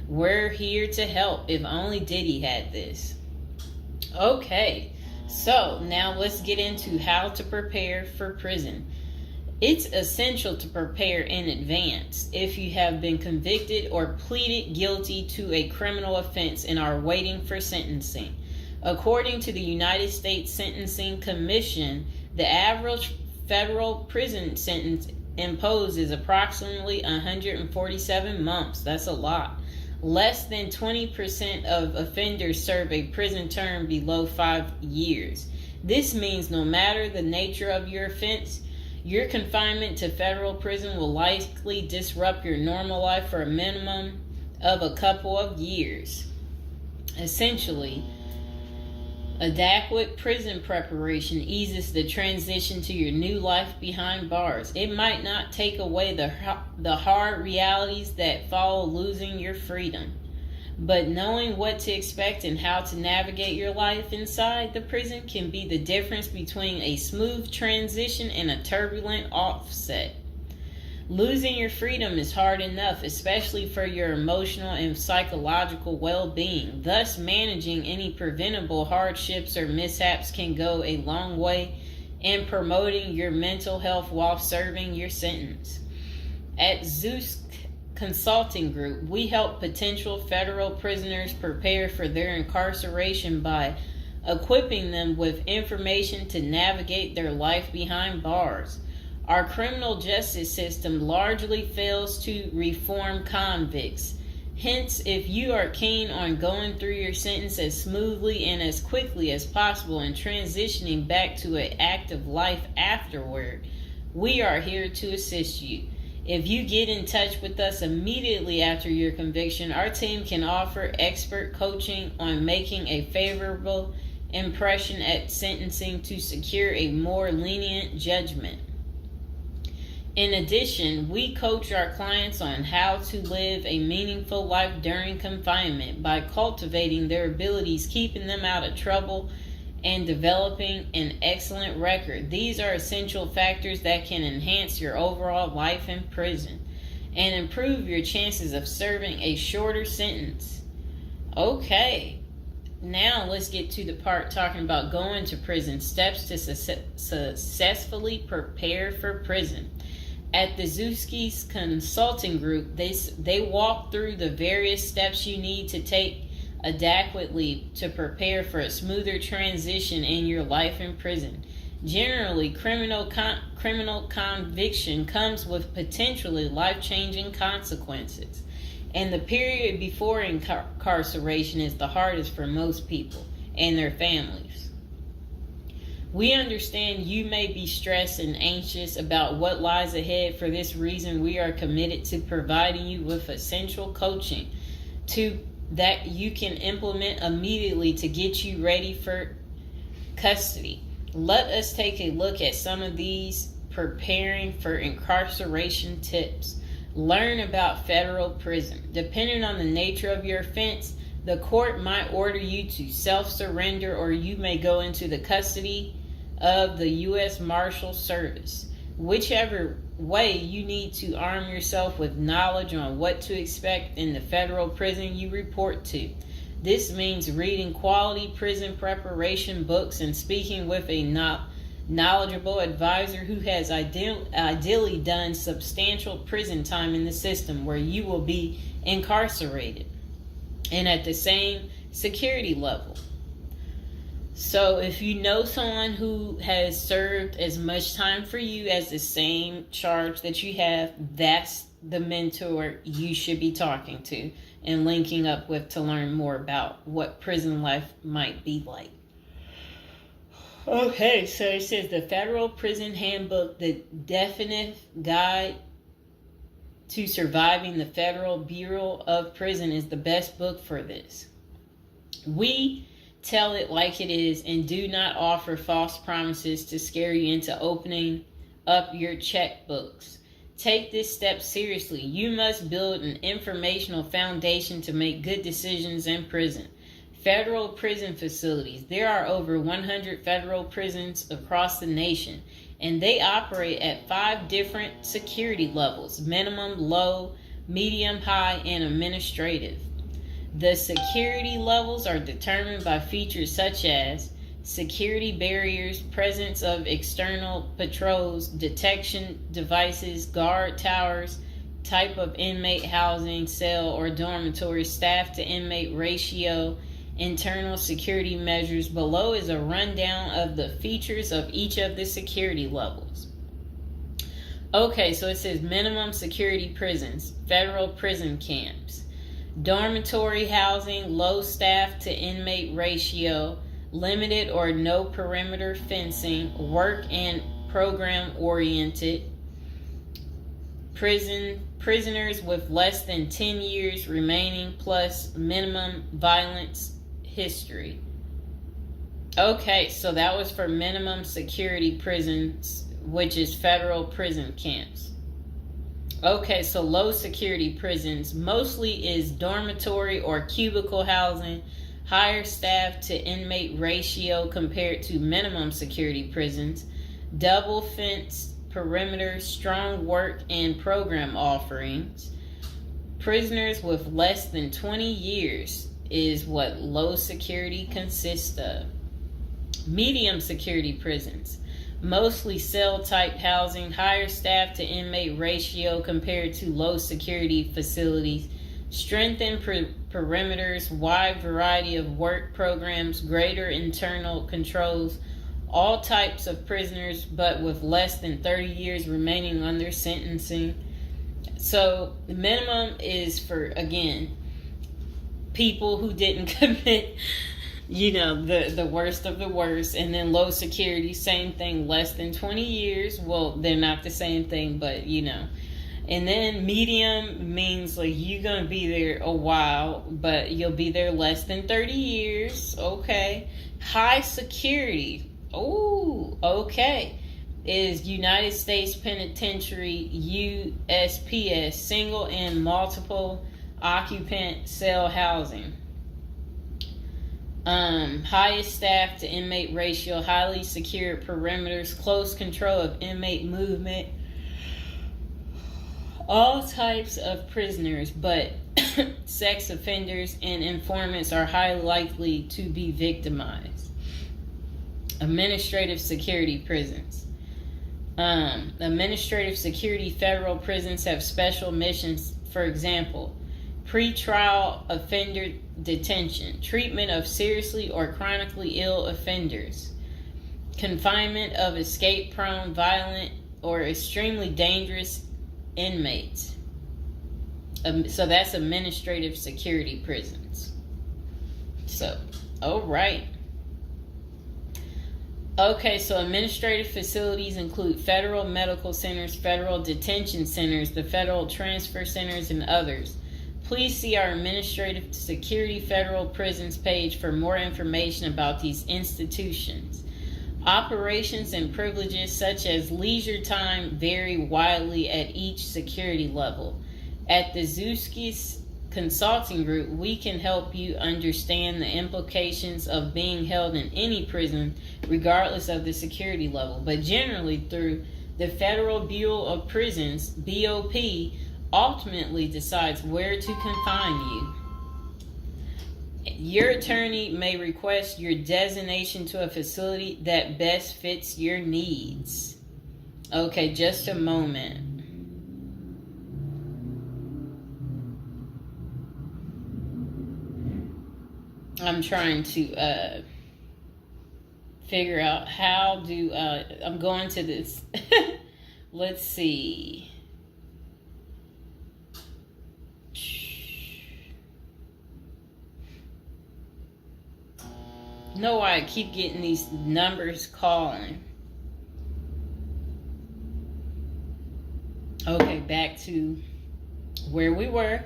We're here to help. If only Diddy had this. Okay, so now let's get into how to prepare for prison. It's essential to prepare in advance if you have been convicted or pleaded guilty to a criminal offense and are waiting for sentencing. According to the United States Sentencing Commission, the average federal prison sentence imposed is approximately 147 months. That's a lot. Less than 20% of offenders serve a prison term below 5 years. This means no matter the nature of your offense, your confinement to federal prison will likely disrupt your normal life for a minimum of a couple of years. Essentially, adequate prison preparation eases the transition to your new life behind bars. It might not take away the hard realities that follow losing your freedom, but knowing what to expect and how to navigate your life inside the prison can be the difference between a smooth transition and a turbulent offset. Losing your freedom is hard enough, especially for your emotional and psychological well-being. Thus, managing any preventable hardships or mishaps can go a long way in promoting your mental health while serving your sentence. At Zeus Consulting Group, we help potential federal prisoners prepare for their incarceration by equipping them with information to navigate their life behind bars. Our criminal justice system largely fails to reform convicts. Hence, if you are keen on going through your sentence as smoothly and as quickly as possible and transitioning back to an active life afterward, we are here to assist you. If you get in touch with us immediately after your conviction, our team can offer expert coaching on making a favorable impression at sentencing to secure a more lenient judgment. In addition, we coach our clients on how to live a meaningful life during confinement by cultivating their abilities, keeping them out of trouble, and developing an excellent record. These are essential factors that can enhance your overall life in prison and improve your chances of serving a shorter sentence. Okay, Now let's get to the part talking about going to prison, steps to successfully prepare for prison. At the Zuski's Consulting Group, they walk through the various steps you need to take adequately to prepare for a smoother transition in your life in prison. Generally, criminal conviction comes with potentially life-changing consequences, and the period before incarceration is the hardest for most people and their families. We understand you may be stressed and anxious about what lies ahead. For this reason, we are committed to providing you with essential coaching that you can implement immediately to get you ready for custody. Let us take a look at some of these preparing for incarceration tips. Learn about federal prison. Depending on the nature of your offense, the court might order you to self-surrender, or you may go into the custody of the U.S. Marshal Service. Whichever way, you need to arm yourself with knowledge on what to expect in the federal prison you report to. This means reading quality prison preparation books and speaking with a knowledgeable advisor who has ideally done substantial prison time in the system where you will be incarcerated and at the same security level. So if you know someone who has served as much time for you as the same charge that you have, that's the mentor you should be talking to and linking up with to learn more about what prison life might be like. Okay, so it says the Federal Prison Handbook, the definitive guide to surviving the Federal Bureau of Prison, is the best book for this. We tell it like it is and do not offer false promises to scare you into opening up your checkbooks. Take this step seriously. You must build an informational foundation to make good decisions in prison. Federal prison facilities. There are over 100 federal prisons across the nation, and they operate at 5 different security levels: minimum, low, medium, high, and administrative. The security levels are determined by features such as security barriers, presence of external patrols, detection devices, guard towers, type of inmate housing, cell or dormitory, staff to inmate ratio, internal security measures. Below is a rundown of the features of each of the security levels. Okay, so it says minimum security prisons, federal prison camps, dormitory housing, low staff to inmate ratio, limited or no perimeter fencing, work and program oriented, prisoners with less than 10 years remaining plus minimum violence history. Okay, so that was for minimum security prisons, which is federal prison camps. Okay, so low security prisons mostly is dormitory or cubicle housing, higher staff to inmate ratio compared to minimum security prisons, double fenced perimeter, strong work and program offerings. Prisoners with less than 20 years is what low security consists of. Medium security prisons, mostly cell type housing, higher staff to inmate ratio compared to low security facilities, strengthened perimeters, wide variety of work programs, greater internal controls, all types of prisoners but with less than 30 years remaining on their sentencing. So the minimum is for, again, people who didn't commit the worst of the worst. And then low security, same thing, less than 20 years. Well, they're not the same thing, but And then medium means like you're going to be there a while, but you'll be there less than 30 years. Okay. High security. Oh, okay. Is United States Penitentiary, USPS, single and multiple occupant cell housing. Highest staff to inmate ratio, highly secure perimeters, close control of inmate movement, all types of prisoners, but sex offenders and informants are highly likely to be victimized. Administrative security prisons. Administrative security federal prisons have special missions. For example, pretrial offender detention, treatment of seriously or chronically ill offenders, confinement of escape-prone, violent, or extremely dangerous inmates. So that's administrative security prisons. So, all right. Okay, so administrative facilities include federal medical centers, federal detention centers, the federal transfer centers, and others. Please see our Administrative Security Federal Prisons page for more information about these institutions. Operations and privileges such as leisure time vary widely at each security level. At the Zuski Consulting Group, we can help you understand the implications of being held in any prison, regardless of the security level. But generally, through the Federal Bureau of Prisons, BOP, ultimately decides where to confine you. Your attorney may request your designation to a facility that best fits your needs. Okay, just a moment. I'm trying to figure out how do I'm going to this. Let's see. Know why I keep getting these numbers calling. Okay, back to where we were.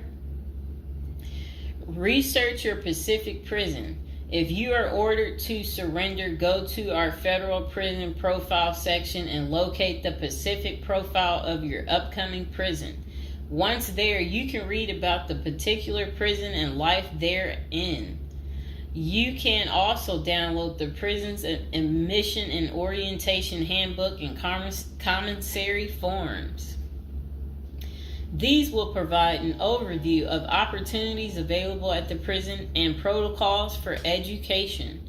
Research your Pacific prison. If you are ordered to surrender, go to our federal prison profile section and locate the Pacific profile of your upcoming prison. Once there, you can read about the particular prison and life therein. You can also download the prison's admission and orientation handbook and commissary forms. These will provide an overview of opportunities available at the prison and protocols for education,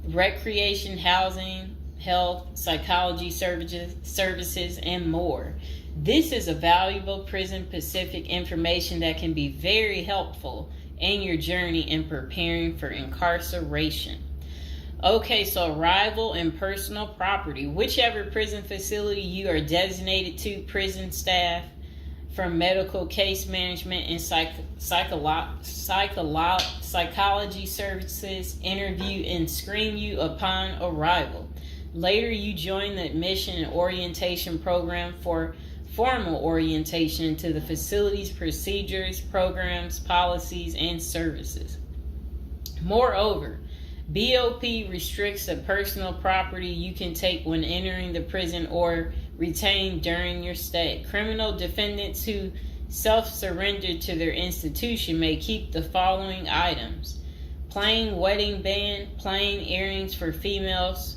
recreation, housing, health, psychology services, and more. This is a valuable Prison Pacific information that can be very helpful in your journey in preparing for incarceration. Okay, so arrival and personal property. Whichever prison facility you are designated to, prison staff from medical case management and psychology services interview and screen you upon arrival. Later, you join the admission and orientation program for formal orientation into the facility's procedures, programs, policies, and services. Moreover, BOP restricts the personal property you can take when entering the prison or retain during your stay. Criminal defendants who self-surrender to their institution may keep the following items: plain wedding band, plain earrings for females,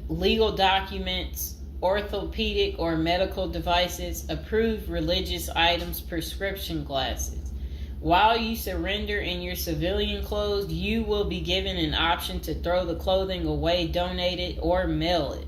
legal documents, orthopedic or medical devices, approved religious items, prescription glasses. While you surrender in your civilian clothes, you will be given an option to throw the clothing away, donate it, or mail it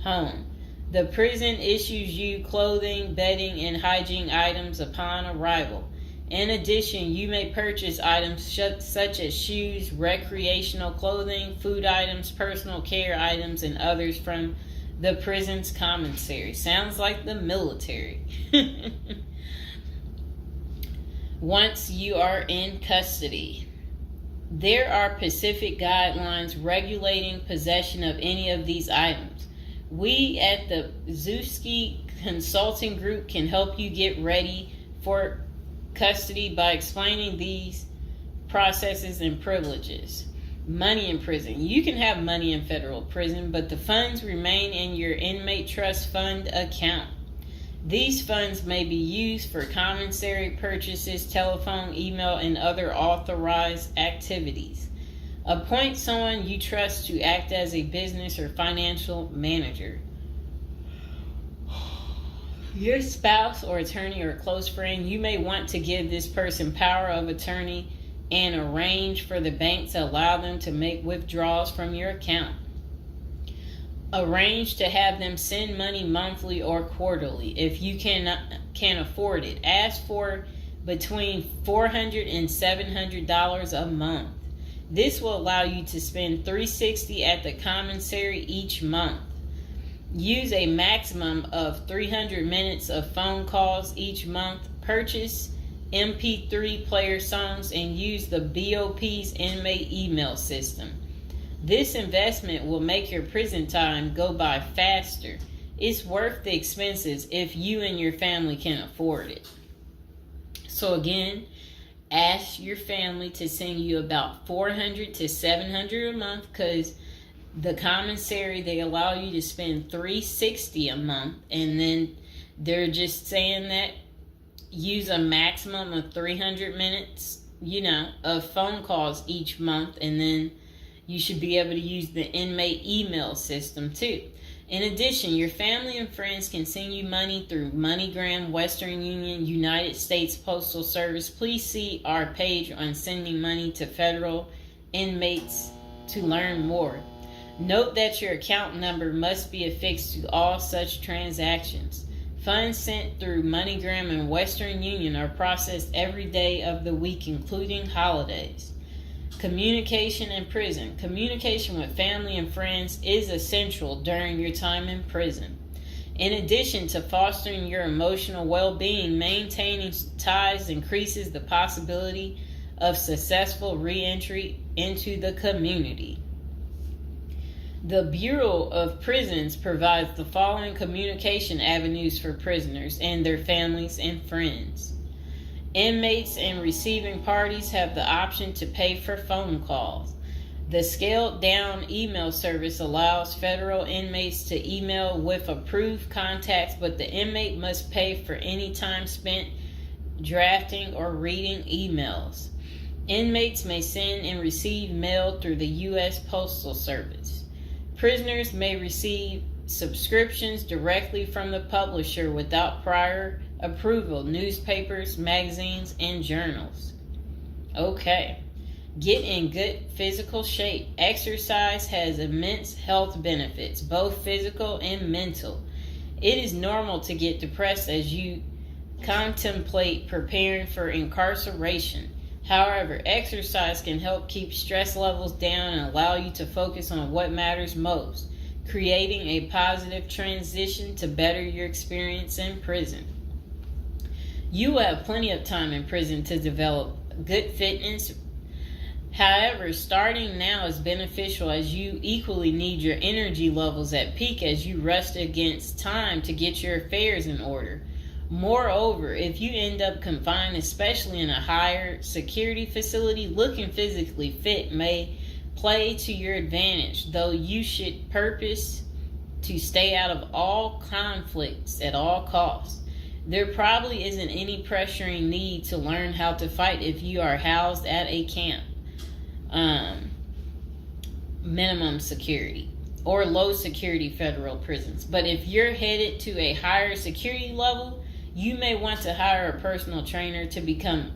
home. The prison issues you clothing, bedding, and hygiene items upon arrival. In addition, you may purchase items such as shoes, recreational clothing, food items, personal care items, and others from the prison's commissary. Sounds like the military. Once you are in custody, there are Pacific guidelines regulating possession of any of these items. We at the Zuski Consulting Group can help you get ready for custody by explaining these processes and privileges. Money in prison. You can have money in federal prison, but the funds remain in your inmate trust fund account. These funds may be used for commissary purchases, telephone, email, and other authorized activities. Appoint someone you trust to act as a business or financial manager. Your spouse or attorney or close friend, you may want to give this person power of attorney and arrange for the bank to allow them to make withdrawals from your account. Arrange to have them send money monthly or quarterly if you can afford it. Ask for between $400 and $700 a month. This will allow you to spend $360 at the commissary each month. Use a maximum of 300 minutes of phone calls each month. Purchase MP3 player songs and use the BOP's inmate email system. This investment will make your prison time go by faster. It's worth the expenses if you and your family can afford it. So again, ask your family to send you about $400 to $700 a month, because the commissary, they allow you to spend $360 a month, and then they're just saying that use a maximum of 300 minutes, of phone calls each month, and then you should be able to use the inmate email system too. In addition, your family and friends can send you money through MoneyGram, Western Union, United States Postal Service. Please see our page on sending money to federal inmates to learn more. Note that your account number must be affixed to all such transactions. Funds sent through MoneyGram and Western Union are processed every day of the week, including holidays. Communication in prison. Communication with family and friends is essential during your time in prison. In addition to fostering your emotional well-being, maintaining ties increases the possibility of successful re-entry into the community. The Bureau of Prisons provides the following communication avenues for prisoners and their families and friends. Inmates and receiving parties have the option to pay for phone calls. The scaled-down email service allows federal inmates to email with approved contacts, but the inmate must pay for any time spent drafting or reading emails. Inmates may send and receive mail through the U.S. Postal Service. Prisoners may receive subscriptions directly from the publisher without prior approval, newspapers, magazines, and journals. Okay. Get in good physical shape. Exercise has immense health benefits, both physical and mental. It is normal to get depressed as you contemplate preparing for incarceration. However, exercise can help keep stress levels down and allow you to focus on what matters most, creating a positive transition to better your experience in prison. You will have plenty of time in prison to develop good fitness. However, starting now is beneficial as you equally need your energy levels at peak as you rush against time to get your affairs in order. Moreover, if you end up confined, especially in a higher security facility, looking physically fit may play to your advantage, though you should purpose to stay out of all conflicts at all costs. There probably isn't any pressuring need to learn how to fight if you are housed at a camp, minimum security, or low security federal prisons. But if you're headed to a higher security level, you may want to hire a personal trainer to become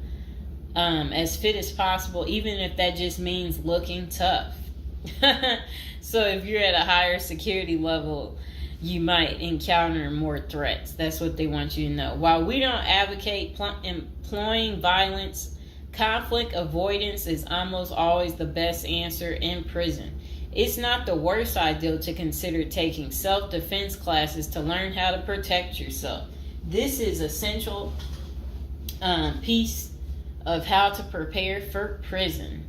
as fit as possible, even if that just means looking tough. So if you're at a higher security level, you might encounter more threats. That's what they want you to know. While we don't advocate employing violence, conflict avoidance is almost always the best answer in prison. It's not the worst idea to consider taking self-defense classes to learn how to protect yourself. This is essential piece of how to prepare for prison.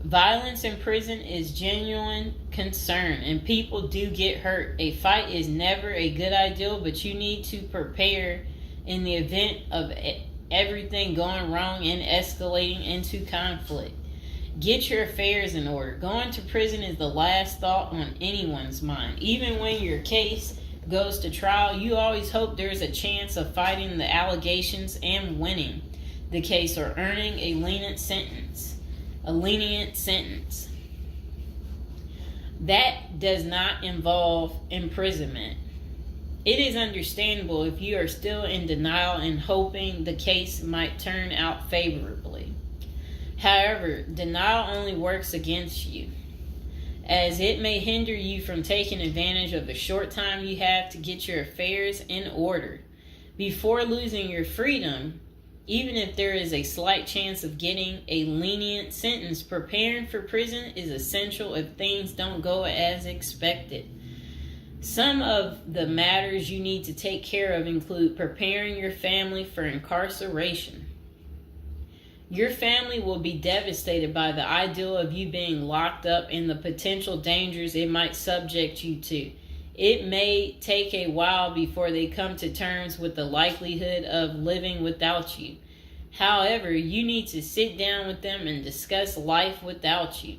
Violence in prison is genuine concern, and people do get hurt. A fight is never a good idea, but you need to prepare in the event of everything going wrong and escalating into conflict. Get your affairs in order. Going to prison is the last thought on anyone's mind. Even when your case goes to trial, you always hope there's a chance of fighting the allegations and winning the case or earning a lenient sentence. That does not involve imprisonment. It is understandable if you are still in denial and hoping the case might turn out favorably. However, denial only works against you, as it may hinder you from taking advantage of the short time you have to get your affairs in order. Before losing your freedom, even if there is a slight chance of getting a lenient sentence, preparing for prison is essential if things don't go as expected. Some of the matters you need to take care of include preparing your family for incarceration. Your family will be devastated by the idea of you being locked up and the potential dangers it might subject you to. It may take a while before they come to terms with the likelihood of living without you. However, you need to sit down with them and discuss life without you.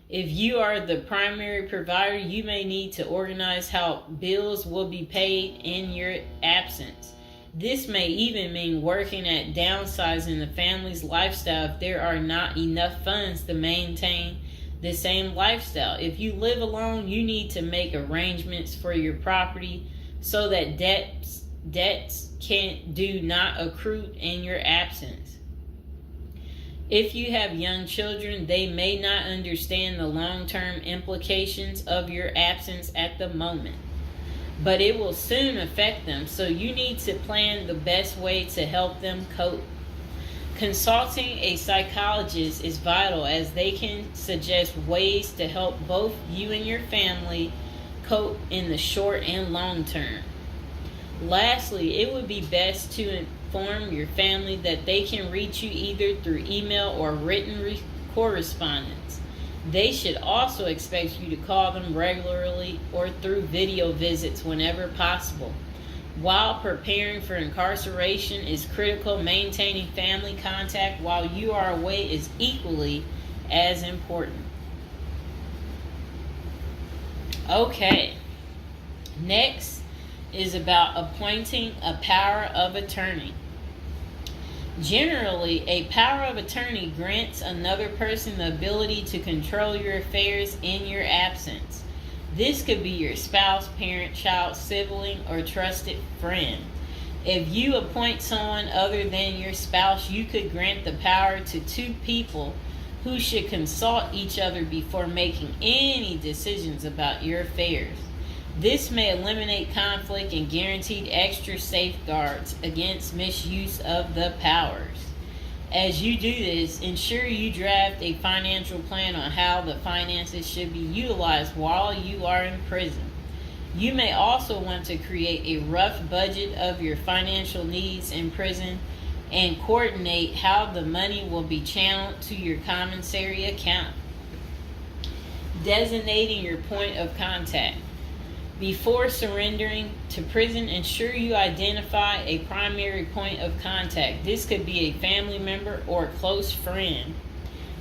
If you are the primary provider, you may need to organize how bills will be paid in your absence. This may even mean working at downsizing the family's lifestyle if there are not enough funds to maintain the same lifestyle. If you live alone, you need to make arrangements for your property so that debts do not accrue in your absence. If you have young children, they may not understand the long-term implications of your absence at the moment, but it will soon affect them, so you need to plan the best way to help them cope. Consulting a psychologist is vital, as they can suggest ways to help both you and your family cope in the short and long term. Lastly, it would be best to inform your family that they can reach you either through email or written correspondence. They should also expect you to call them regularly or through video visits whenever possible. While preparing for incarceration is critical, maintaining family contact while you are away is equally as important. Okay, next is about appointing a power of attorney. Generally, a power of attorney grants another person the ability to control your affairs in your absence. This could be your spouse, parent, child, sibling, or trusted friend. If you appoint someone other than your spouse, you could grant the power to two people who should consult each other before making any decisions about your affairs. This may eliminate conflict and guarantee extra safeguards against misuse of the powers. As you do this, ensure you draft a financial plan on how the finances should be utilized while you are in prison. You may also want to create a rough budget of your financial needs in prison and coordinate how the money will be channeled to your commissary account. Designating your point of contact. Before surrendering to prison, ensure you identify a primary point of contact. This could be a family member or a close friend.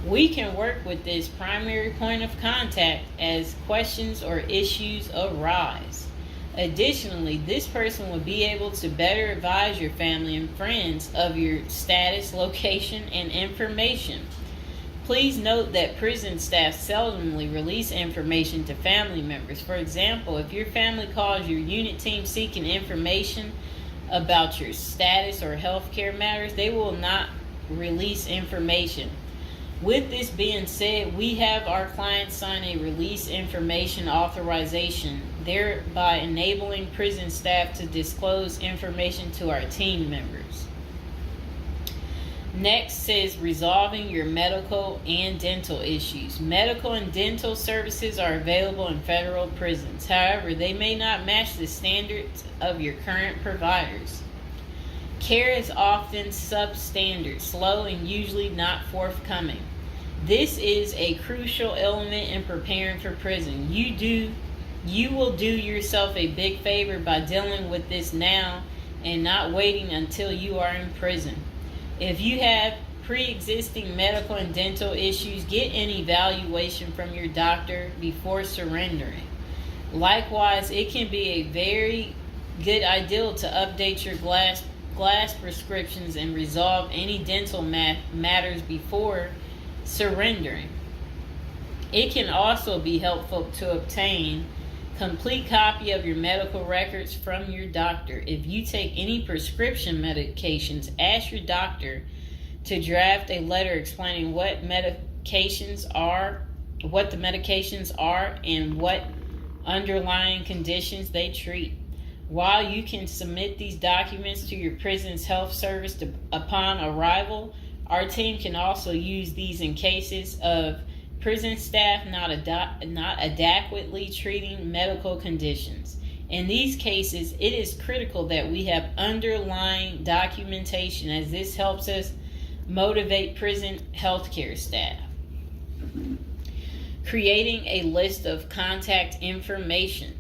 We can work with this primary point of contact as questions or issues arise. Additionally, this person will be able to better advise your family and friends of your status, location, and information. Please note that prison staff seldomly release information to family members. For example, if your family calls your unit team seeking information about your status or healthcare matters, they will not release information. With this being said, we have our clients sign a release information authorization, thereby enabling prison staff to disclose information to our team members. Next is resolving your medical and dental issues. Medical and dental services are available in federal prisons. However, they may not match the standards of your current providers. Care is often substandard, slow, and usually not forthcoming. This is a crucial element in preparing for prison. You will do yourself a big favor by dealing with this now and not waiting until you are in prison. If you have pre-existing medical and dental issues, get an evaluation from your doctor before surrendering. Likewise, it can be a very good idea to update your glass prescriptions and resolve any dental matters before surrendering. It can also be helpful to obtain Complete copy of your medical records from your doctor. If you take any prescription medications, ask your doctor to draft a letter explaining what the medications are, and what underlying conditions they treat. While you can submit these documents to your prison's health service upon arrival, our team can also use these in cases of prison staff not adequately treating medical conditions. In these cases, it is critical that we have underlying documentation, as this helps us motivate prison healthcare staff. Creating a list of contact information.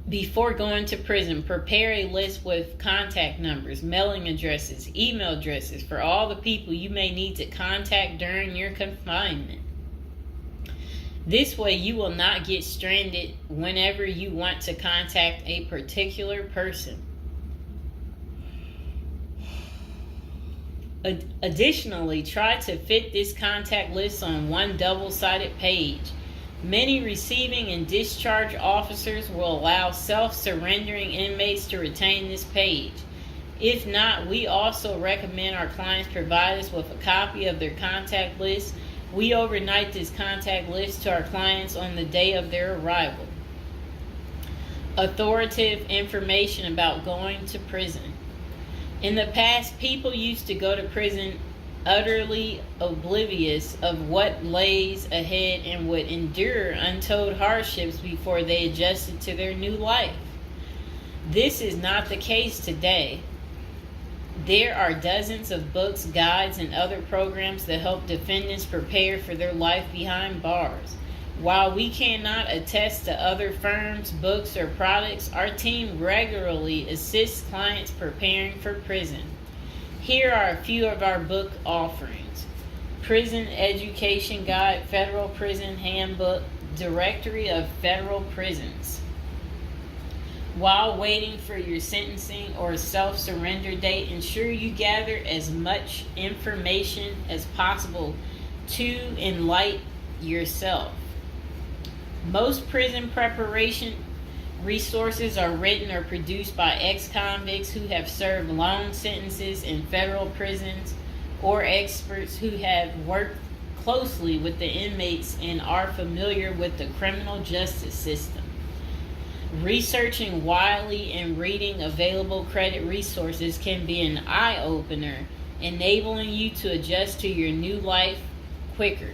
Before going to prison, prepare a list with contact numbers, mailing addresses, email addresses for all the people you may need to contact during your confinement. This way, you will not get stranded whenever you want to contact a particular person. Additionally, try to fit this contact list on one double-sided page. Many receiving and discharge officers will allow self-surrendering inmates to retain this page. If not, we also recommend our clients provide us with a copy of their contact list. We overnight this contact list to our clients on the day of their arrival. Authoritative information about going to prison. In the past, people used to go to prison utterly oblivious of what lays ahead and would endure untold hardships before they adjusted to their new life. This is not the case today. There are dozens of books, guides, and other programs that help defendants prepare for their life behind bars. While we cannot attest to other firms, books, or products, our team regularly assists clients preparing for prison. Here are a few of our book offerings: Prison Education Guide, Federal Prison Handbook, Directory of Federal Prisons. While waiting for your sentencing or self-surrender date, ensure you gather as much information as possible to enlighten yourself. Most prison preparation resources are written or produced by ex-convicts who have served long sentences in federal prisons, or experts who have worked closely with the inmates and are familiar with the criminal justice system. Researching widely and reading available credit resources can be an eye-opener, enabling you to adjust to your new life quicker.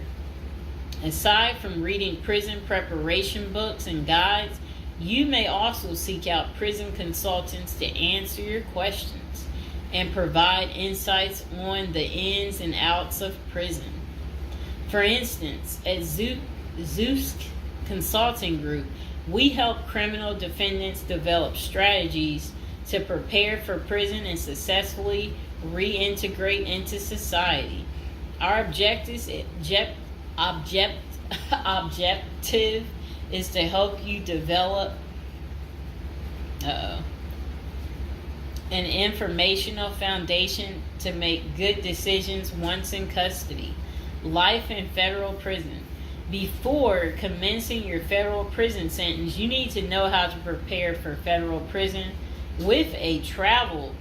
Aside from reading prison preparation books and guides, you may also seek out prison consultants to answer your questions and provide insights on the ins and outs of prison. For instance, at Zeus Consulting Group, we help criminal defendants develop strategies to prepare for prison and successfully reintegrate into society. Our objective is to help you develop an informational foundation to make good decisions once in custody. Life in federal prison. Before commencing your federal prison sentence, you need to know how to prepare for federal prison with a survival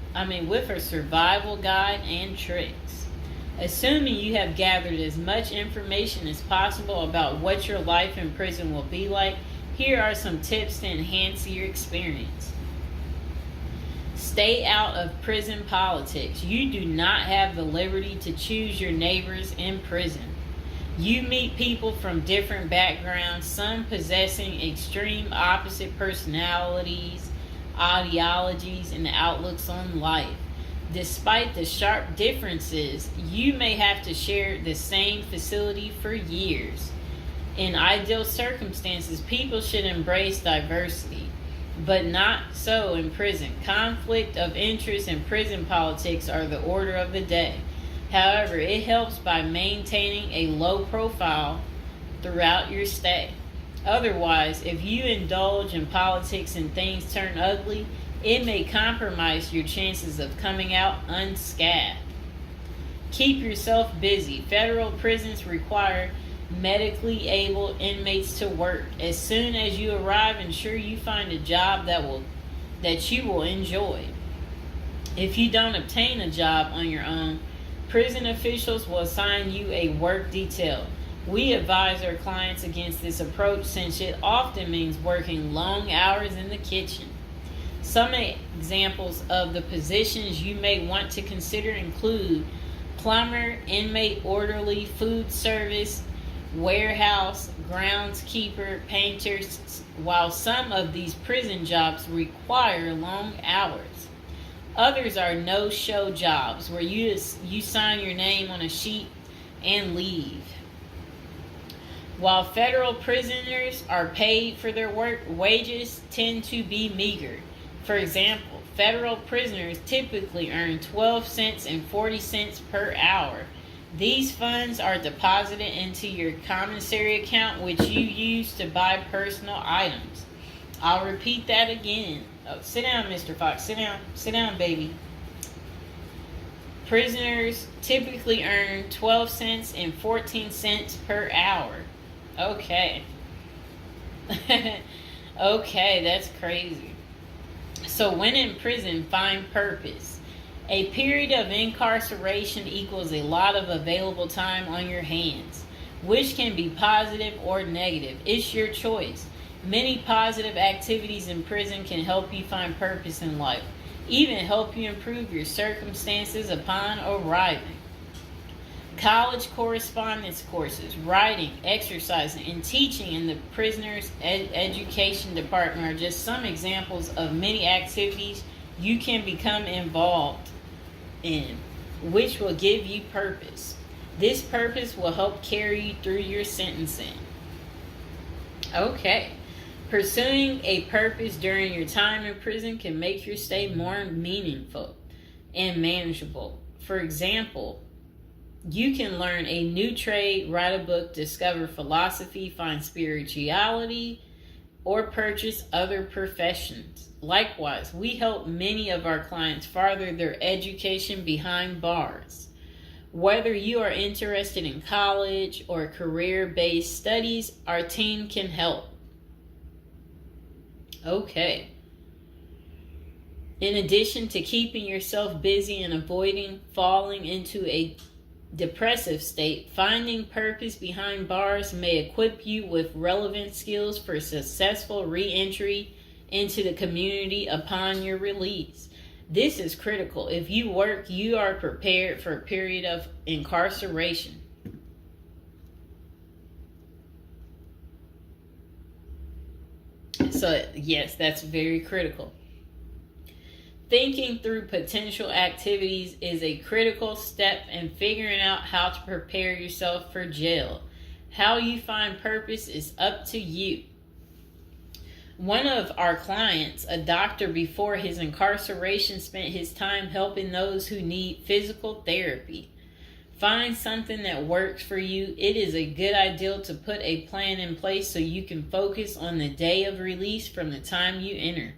guide and tricks. Assuming you have gathered as much information as possible about what your life in prison will be like, here are some tips to enhance your experience. Stay out of prison politics. You do not have the liberty to choose your neighbors in prison. You meet people from different backgrounds, some possessing extreme opposite personalities, ideologies, and outlooks on life. Despite the sharp differences, you may have to share the same facility for years. In ideal circumstances, people should embrace diversity, but not so in prison. Conflict of interest and prison politics are the order of the day. However, it helps by maintaining a low profile throughout your stay. Otherwise, if you indulge in politics and things turn ugly, it may compromise your chances of coming out unscathed. Keep yourself busy. Federal prisons require medically able inmates to work. As soon as you arrive, ensure you find a job that you will enjoy. If you don't obtain a job on your own, prison officials will assign you a work detail. We advise our clients against this approach since it often means working long hours in the kitchen. Some examples of the positions you may want to consider include plumber, inmate orderly, food service, warehouse, groundskeeper, painters, while some of these prison jobs require long hours. Others are no-show jobs where you sign your name on a sheet and leave. While federal prisoners are paid for their work, wages tend to be meager. For example, federal prisoners typically earn 12 cents and 40 cents per hour. These funds are deposited into your commissary account, which you use to buy personal items. I'll repeat that again. Oh, sit down, Mr. Fox. Sit down. Sit down, baby. Prisoners typically earn 12 cents and 14 cents per hour. Okay. Okay, that's crazy. So when in prison, find purpose. A period of incarceration equals a lot of available time on your hands, which can be positive or negative. It's your choice. Many positive activities in prison can help you find purpose in life, even help you improve your circumstances upon arriving. College correspondence courses, writing, exercising, and teaching in the prisoner's education department are just some examples of many activities you can become involved in, which will give you purpose. This purpose will help carry you through your sentencing. Okay. Pursuing a purpose during your time in prison can make your stay more meaningful and manageable. For example, you can learn a new trade, write a book, discover philosophy, find spirituality, or purchase other professions. Likewise, we help many of our clients further their education behind bars. Whether you are interested in college or career-based studies, our team can help. Okay. In addition to keeping yourself busy and avoiding falling into a depressive state, finding purpose behind bars may equip you with relevant skills for successful re-entry into the community upon your release. This is critical. If you work, you are prepared for a period of incarceration. So, yes, that's very critical. Thinking through potential activities is a critical step in figuring out how to prepare yourself for jail. How you find purpose is up to you. One of our clients, a doctor before his incarceration, spent his time helping those who need physical therapy. Find something that works for you. It is a good idea to put a plan in place so you can focus on the day of release from the time you enter.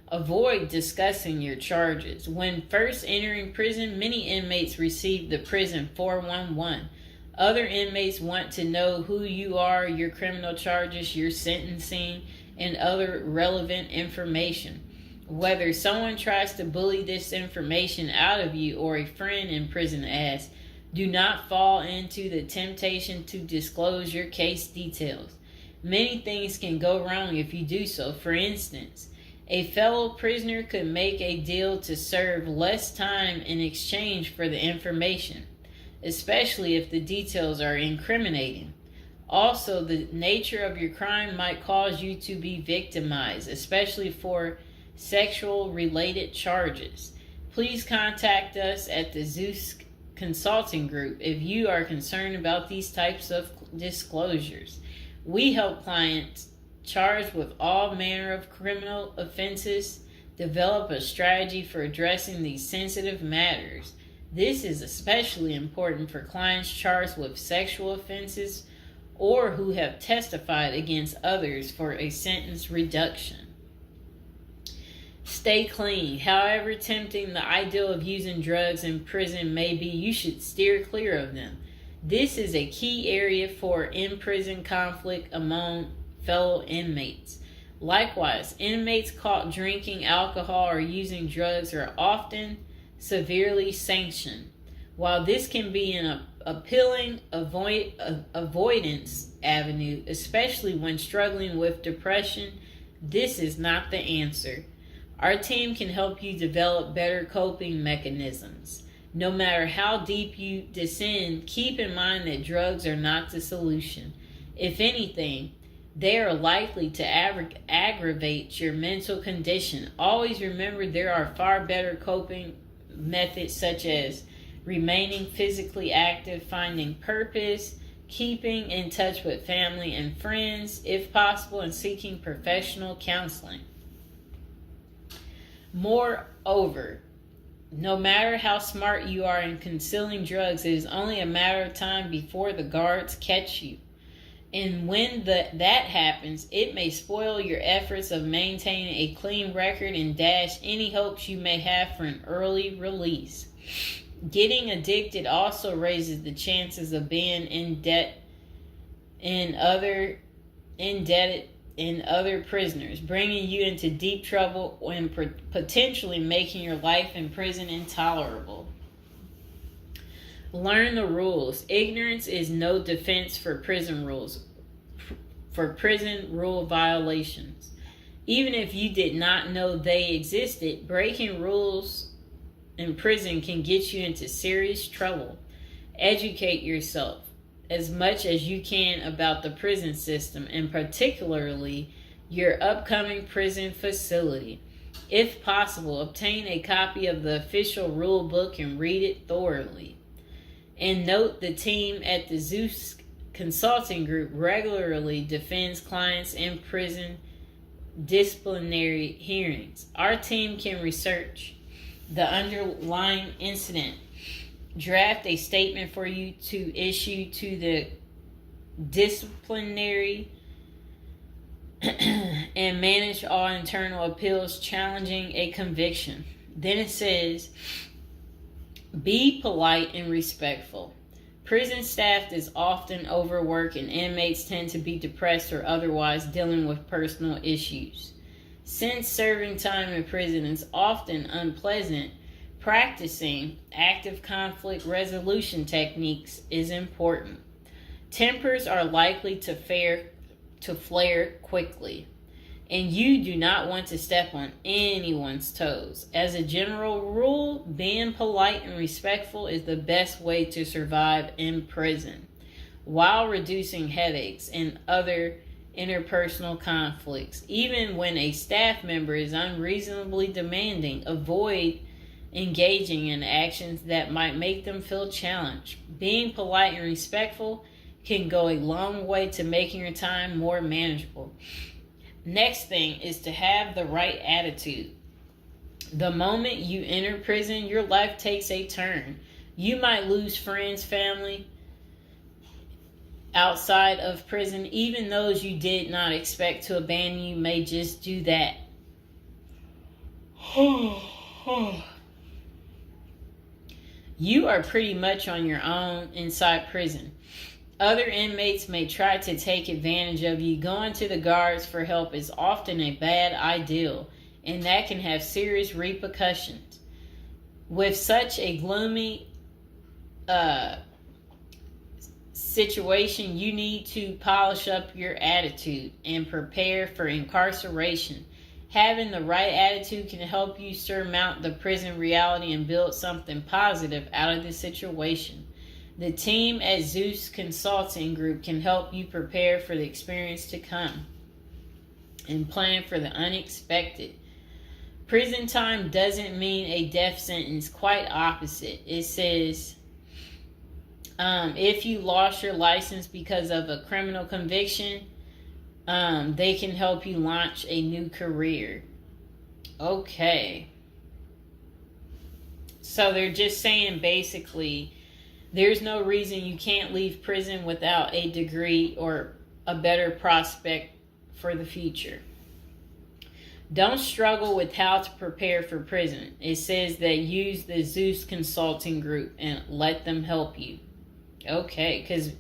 Avoid discussing your charges. When first entering prison, many inmates receive the prison 411. Other inmates want to know who you are, your criminal charges, your sentencing, and other relevant information. Whether someone tries to bully this information out of you or a friend in prison asks, do not fall into the temptation to disclose your case details. Many things can go wrong if you do so. For instance, a fellow prisoner could make a deal to serve less time in exchange for the information, especially if the details are incriminating. Also, the nature of your crime might cause you to be victimized, especially for sexual-related charges. Please contact us at the Zeus Consulting Group if you are concerned about these types of disclosures. We help clients charged with all manner of criminal offenses develop a strategy for addressing these sensitive matters. This is especially important for clients charged with sexual offenses or who have testified against others for a sentence reduction. Stay clean. However tempting the ideal of using drugs in prison may be, you should steer clear of them. This is a key area for in-prison conflict among fellow inmates. Likewise, inmates caught drinking alcohol or using drugs are often severely sanctioned. While this can be an appealing avoidance avenue, especially when struggling with depression, this is not the answer. Our team can help you develop better coping mechanisms. No matter how deep you descend, keep in mind that drugs are not the solution. If anything, they are likely to aggravate your mental condition. Always remember there are far better coping methods such as remaining physically active, finding purpose, keeping in touch with family and friends, if possible, and seeking professional counseling. Moreover, no matter how smart you are in concealing drugs, it is only a matter of time before the guards catch you. And when that happens, it may spoil your efforts of maintaining a clean record and dash any hopes you may have for an early release. Getting addicted also raises the chances of being indebted in other prisoners, bringing you into deep trouble and potentially making your life in prison intolerable. Learn the rules. Ignorance is no defense for prison rule violations. Even if you did not know they existed, breaking rules in prison can get you into serious trouble. Educate yourself as much as you can about the prison system, and particularly your upcoming prison facility. If possible, obtain a copy of the official rule book and read it thoroughly. And note, the team at the Zeus Consulting Group regularly defends clients in prison disciplinary hearings. Our team can research the underlying incident, draft a statement for you to issue to the disciplinary, and manage all internal appeals challenging a conviction. Then it says, be polite and respectful. Prison staff is often overworked and inmates tend to be depressed or otherwise dealing with personal issues. Since serving time in prison is often unpleasant, practicing active conflict resolution techniques is important. Tempers are likely to flare quickly, and you do not want to step on anyone's toes. As a general rule, being polite and respectful is the best way to survive in prison, while reducing headaches and other interpersonal conflicts. Even when a staff member is unreasonably demanding, avoid engaging in actions that might make them feel challenged. Being polite and respectful can go a long way to making your time more manageable. Next thing is to have the right attitude. The moment you enter prison, your life takes a turn. You might lose friends, family outside of prison. Even those you did not expect to abandon you may just do that. You are pretty much on your own inside prison. Other inmates may try to take advantage of you. Going to the guards for help is often a bad idea, and that can have serious repercussions. With such a gloomy situation, you need to polish up your attitude and prepare for incarceration. Having the right attitude can help you surmount the prison reality and build something positive out of the situation. The team at Zeus Consulting Group can help you prepare for the experience to come and plan for the unexpected. Prison time doesn't mean a death sentence, quite opposite. It says, if you lost your license because of a criminal conviction, they can help you launch a new career. Okay. So they're just saying basically, there's no reason you can't leave prison without a degree or a better prospect for the future. Don't struggle with how to prepare for prison. It says that use the Zeus Consulting Group and let them help you. Okay, because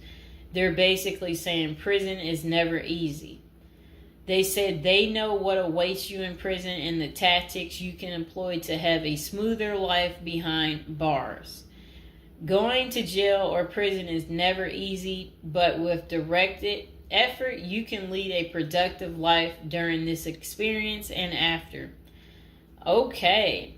they're basically saying prison is never easy. They said they know what awaits you in prison and the tactics you can employ to have a smoother life behind bars. Going to jail or prison is never easy, but with directed effort, you can lead a productive life during this experience and after. Okay,